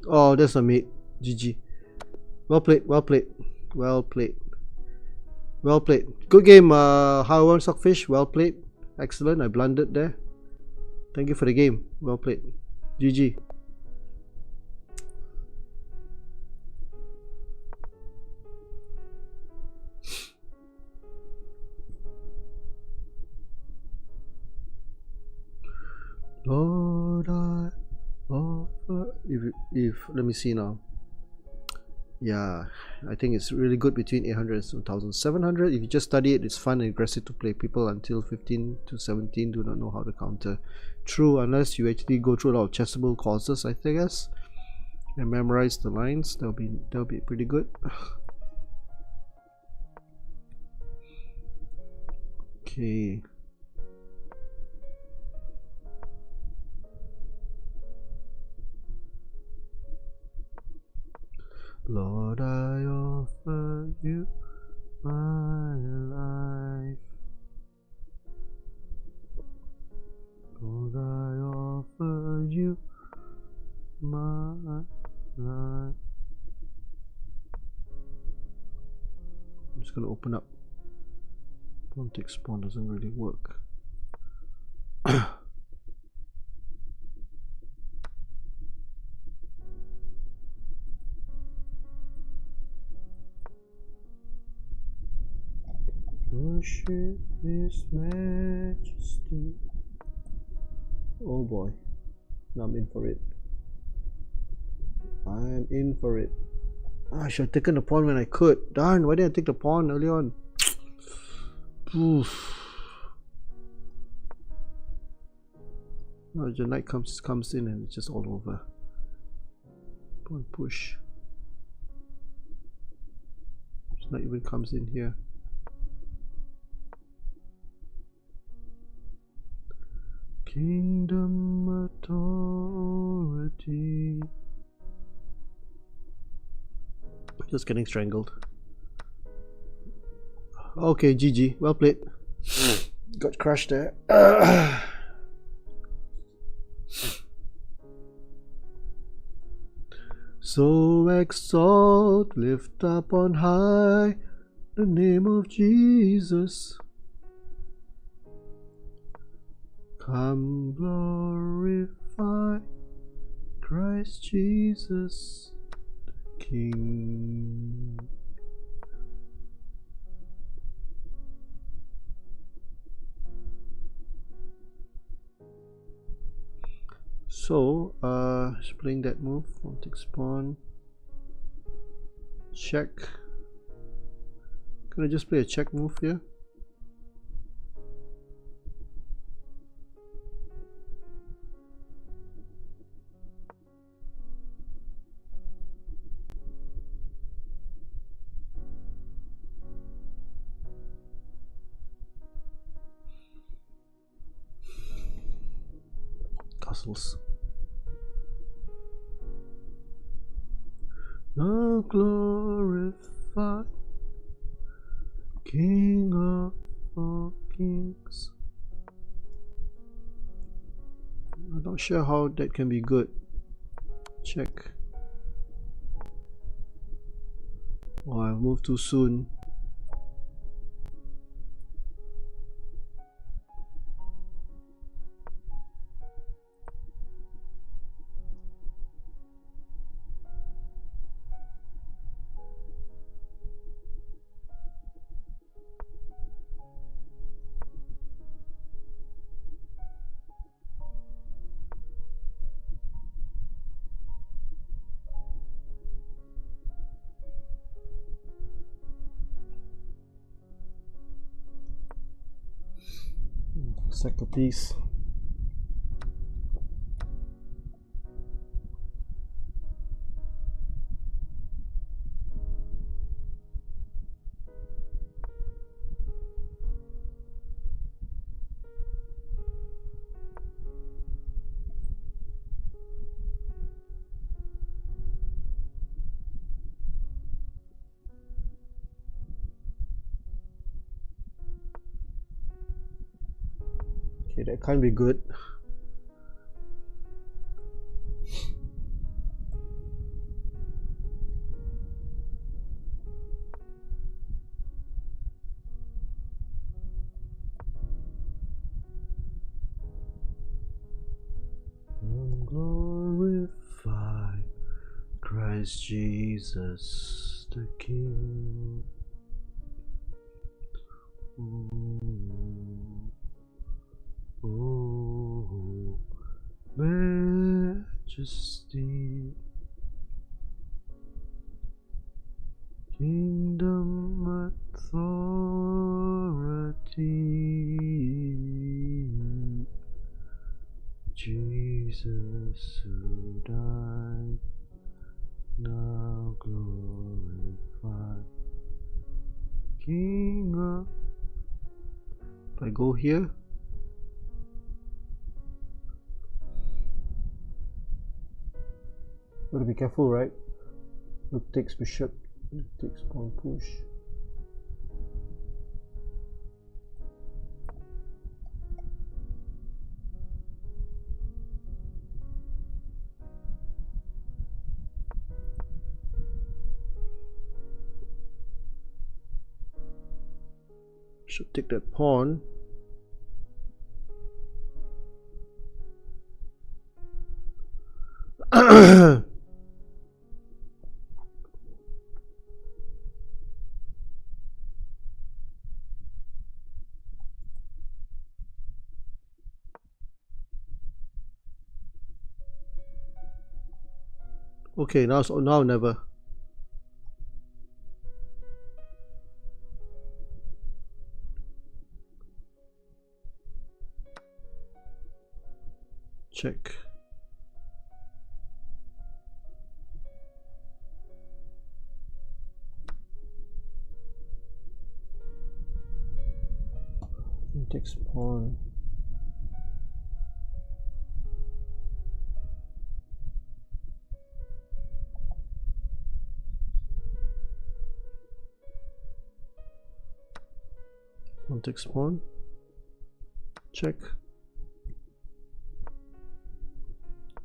Oh, that's a mate. GG. Well played, well played, well played. Well played. Good game, Howard Stockfish. Well played. Excellent. I blundered there. Thank you for the game. Well played. GG. Lord, I offer. If let me see now. Yeah, I think it's really good between 800 and 1700. If you just study it, it's fun and aggressive to play. People until 15 to 17 do not know how to counter. True, unless you actually go through a lot of chessable courses, I guess, and memorize the lines. That'll be pretty good. Okay. Lord, I offer you my life. Lord, I offer you my life. I'm just gonna open up. Pawn takes pawn doesn't really work. Worship His Majesty. Oh boy, now I'm in for it. I'm in for it. I should have taken the pawn when I could. Darn, why didn't I take the pawn early on? Oof. No, the knight comes in and it's just all over. Pawn push. This knight even comes in here. Kingdom authority. Just getting strangled. Okay, GG. Well played. Got crushed there. So exalt, lift up on high the name of Jesus. Come glorify Christ Jesus the King. So, just playing that move. One takes pawn. Check. Can I just play a check move here? Castles. Now glorify King of all kings. I'm not sure how that can be good. Check. Oh, I moved too soon. Sack a piece. Okay, that can't be good. Glorify Christ Jesus the King. Oh, majesty, kingdom, authority, Jesus who died, now glorified, King of... If I go here, gotta be careful, right? Rook takes bishop, rook takes pawn push. Should take that pawn. Okay, now never. Check. Takes pawn. Pawn takes pawn. Check.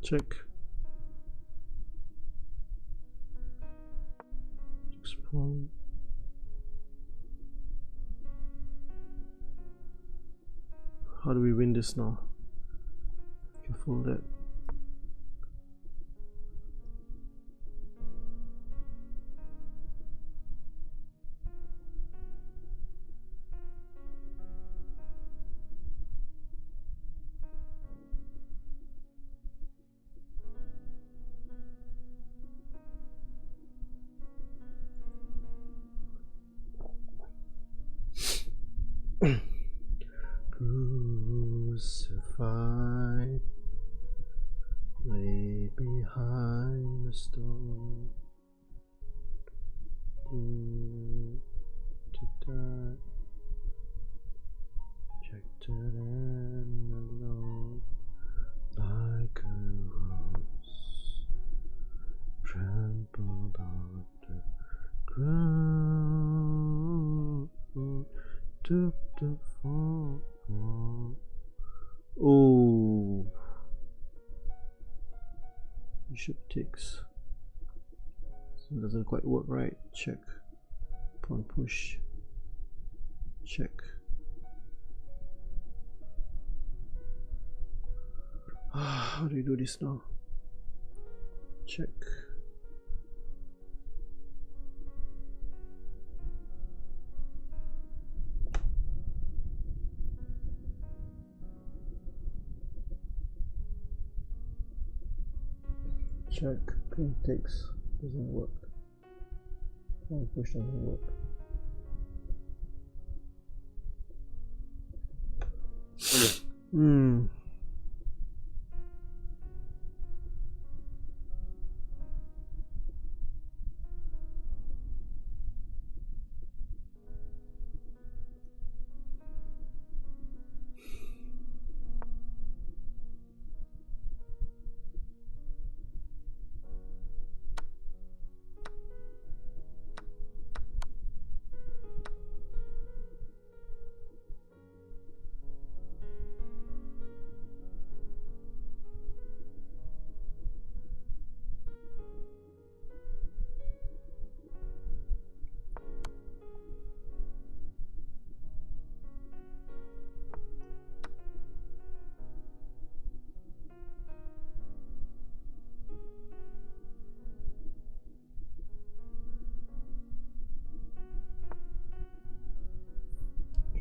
Check. Takes pawn. How do we win this now? Careful that. Crucified, lay behind the stone, to die, rejected and alone, like a rose, trampled on the ground, took the fall. Oh, bishop takes. So it doesn't quite work, right? Check. Pawn push. Check. How do you do this now? Check. Check. Queen takes. Doesn't work. Pawn push doesn't work.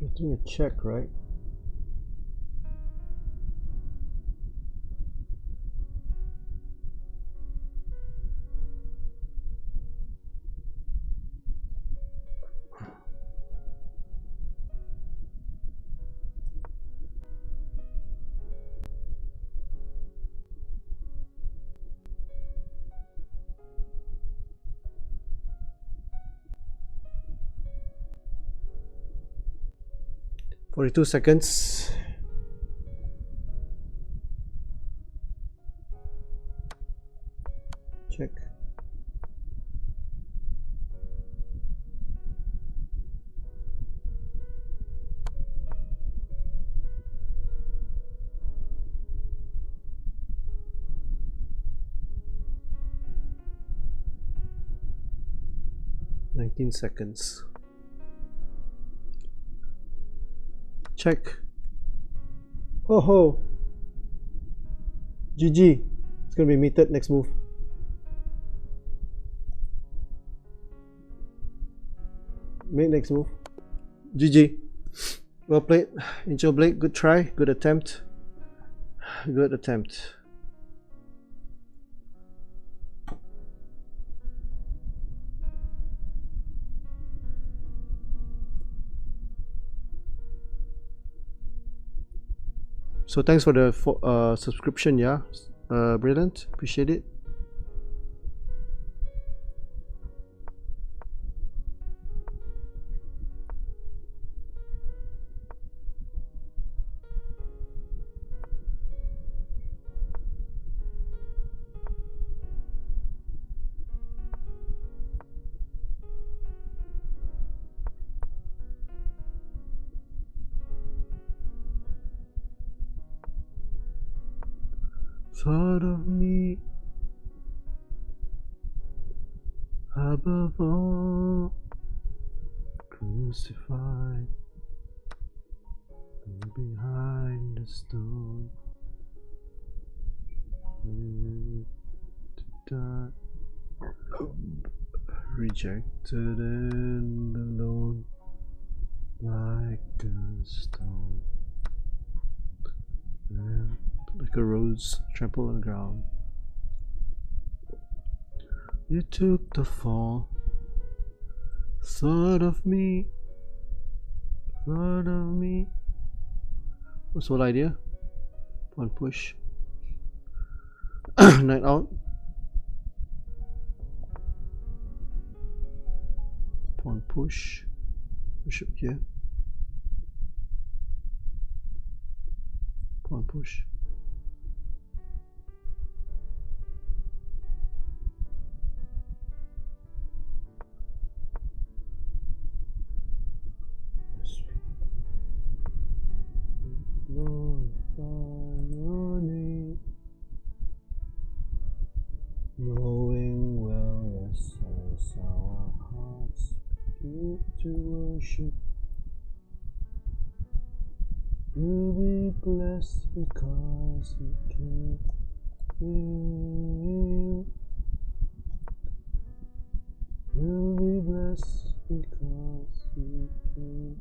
Getting a check, right? $42. Check. $19. Check. Ho ho. GG. It's gonna be metered next move. Make next move. GG. Well played. Angel Blake, good try. Good attempt. Good attempt. So thanks for the subscription, yeah. Brilliant. Appreciate it. Thought of me above all, crucified and behind the stone, to die, rejected and alone, like a stone. And like a rose trampled on the ground. You took the fall. Thought of me. Thought of me. What's the whole idea? One push. Night out. One push. Push up here. One push. Knowing well as our hearts begin to worship, you'll be blessed because you can heal. You'll be blessed because you can.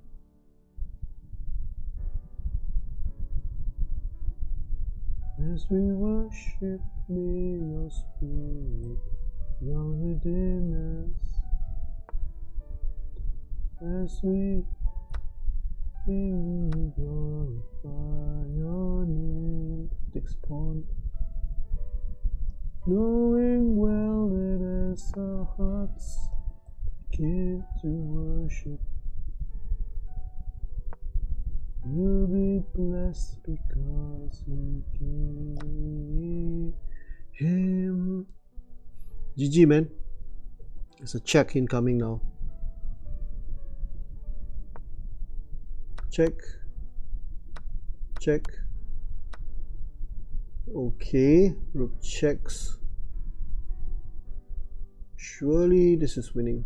As we worship, may your spirit dwell within us. As we glorify your name. Next point. Knowing well that as our hearts begin to worship, you'll be blessed because we gave him. GG, man. There's a check incoming now. Check. Check. Okay. Rook checks. Surely this is winning.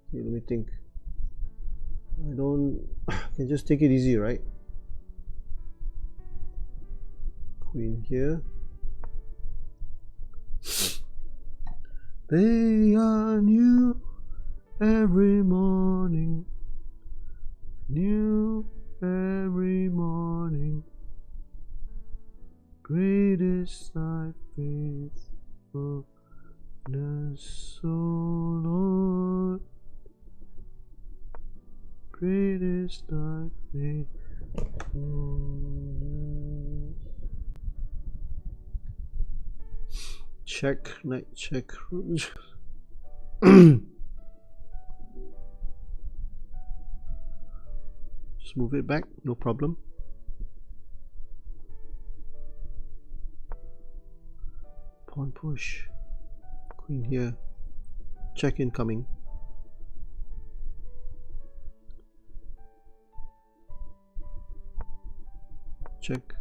Okay, let me think. I can just take it easy, right? Queen here. They are new every morning. new every morning. Great is thy faithfulness, O Lord. Great is thy faithfulness. Check, night check. Just move it back, no problem. Pawn push. Queen here. Check incoming. Check.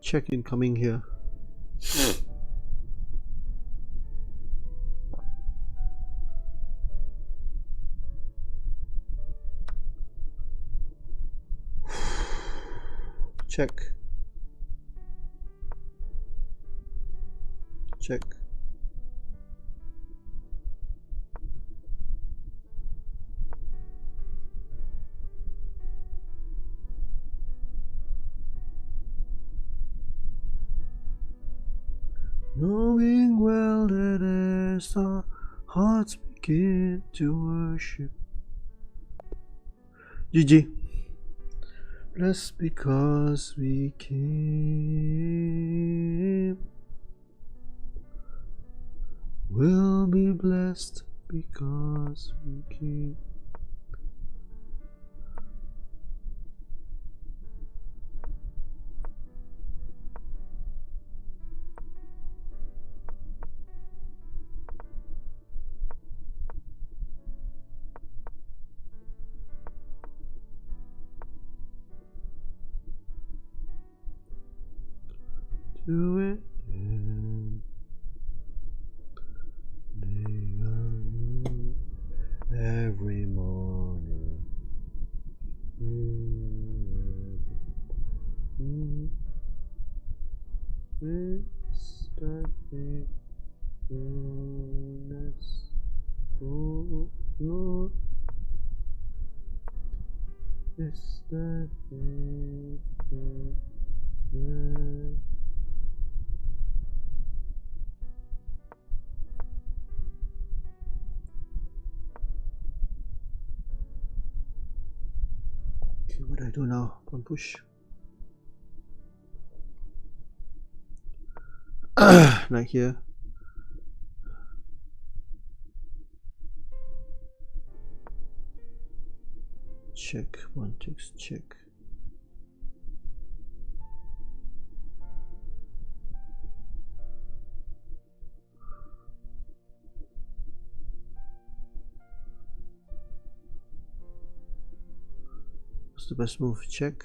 Check incoming here. Check. Check. Knowing well that as our hearts begin to worship, GG. Blessed because we came, we'll be blessed because we came. Do it and they are new every morning. It's thy faithfulness, oh Lord. It's thy faithfulness. What do I do now? Pawn push. Knight here. Check. One takes check. What's the best move? Check.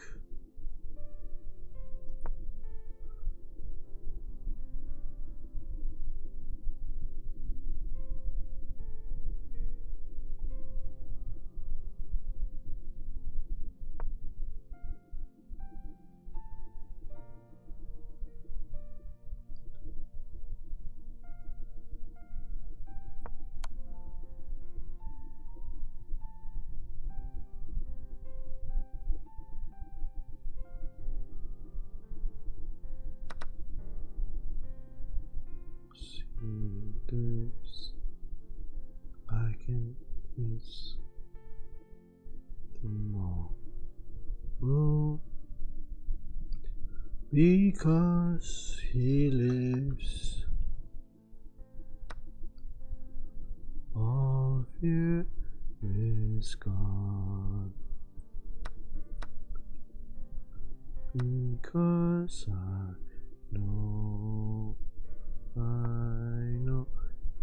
I can miss tomorrow because he lives. All fear is gone because I know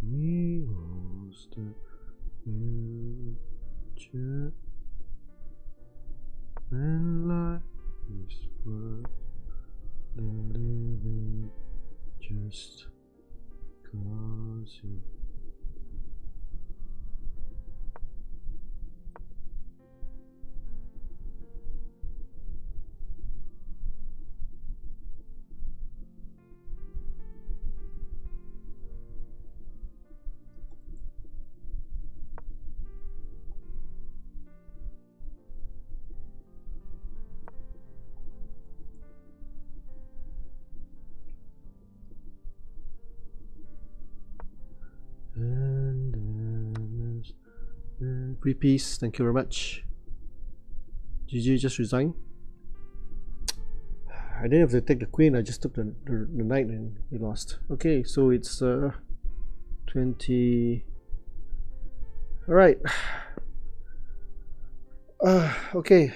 he holds the future, and life is worth the living just 'cause you. Repeace, thank you very much. GG just resigned. I didn't have to take the queen, I just took the knight and he lost. Okay, so it's 20. Alright. Okay,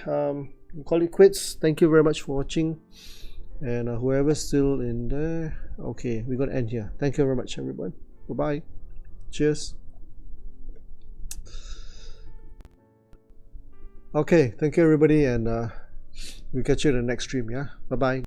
call it quits. Thank you very much for watching. And whoever's still in there, okay, we're gonna end here. Thank you very much, everyone. Bye bye. Cheers. Okay, thank you everybody, and we'll catch you in the next stream. Yeah, bye bye.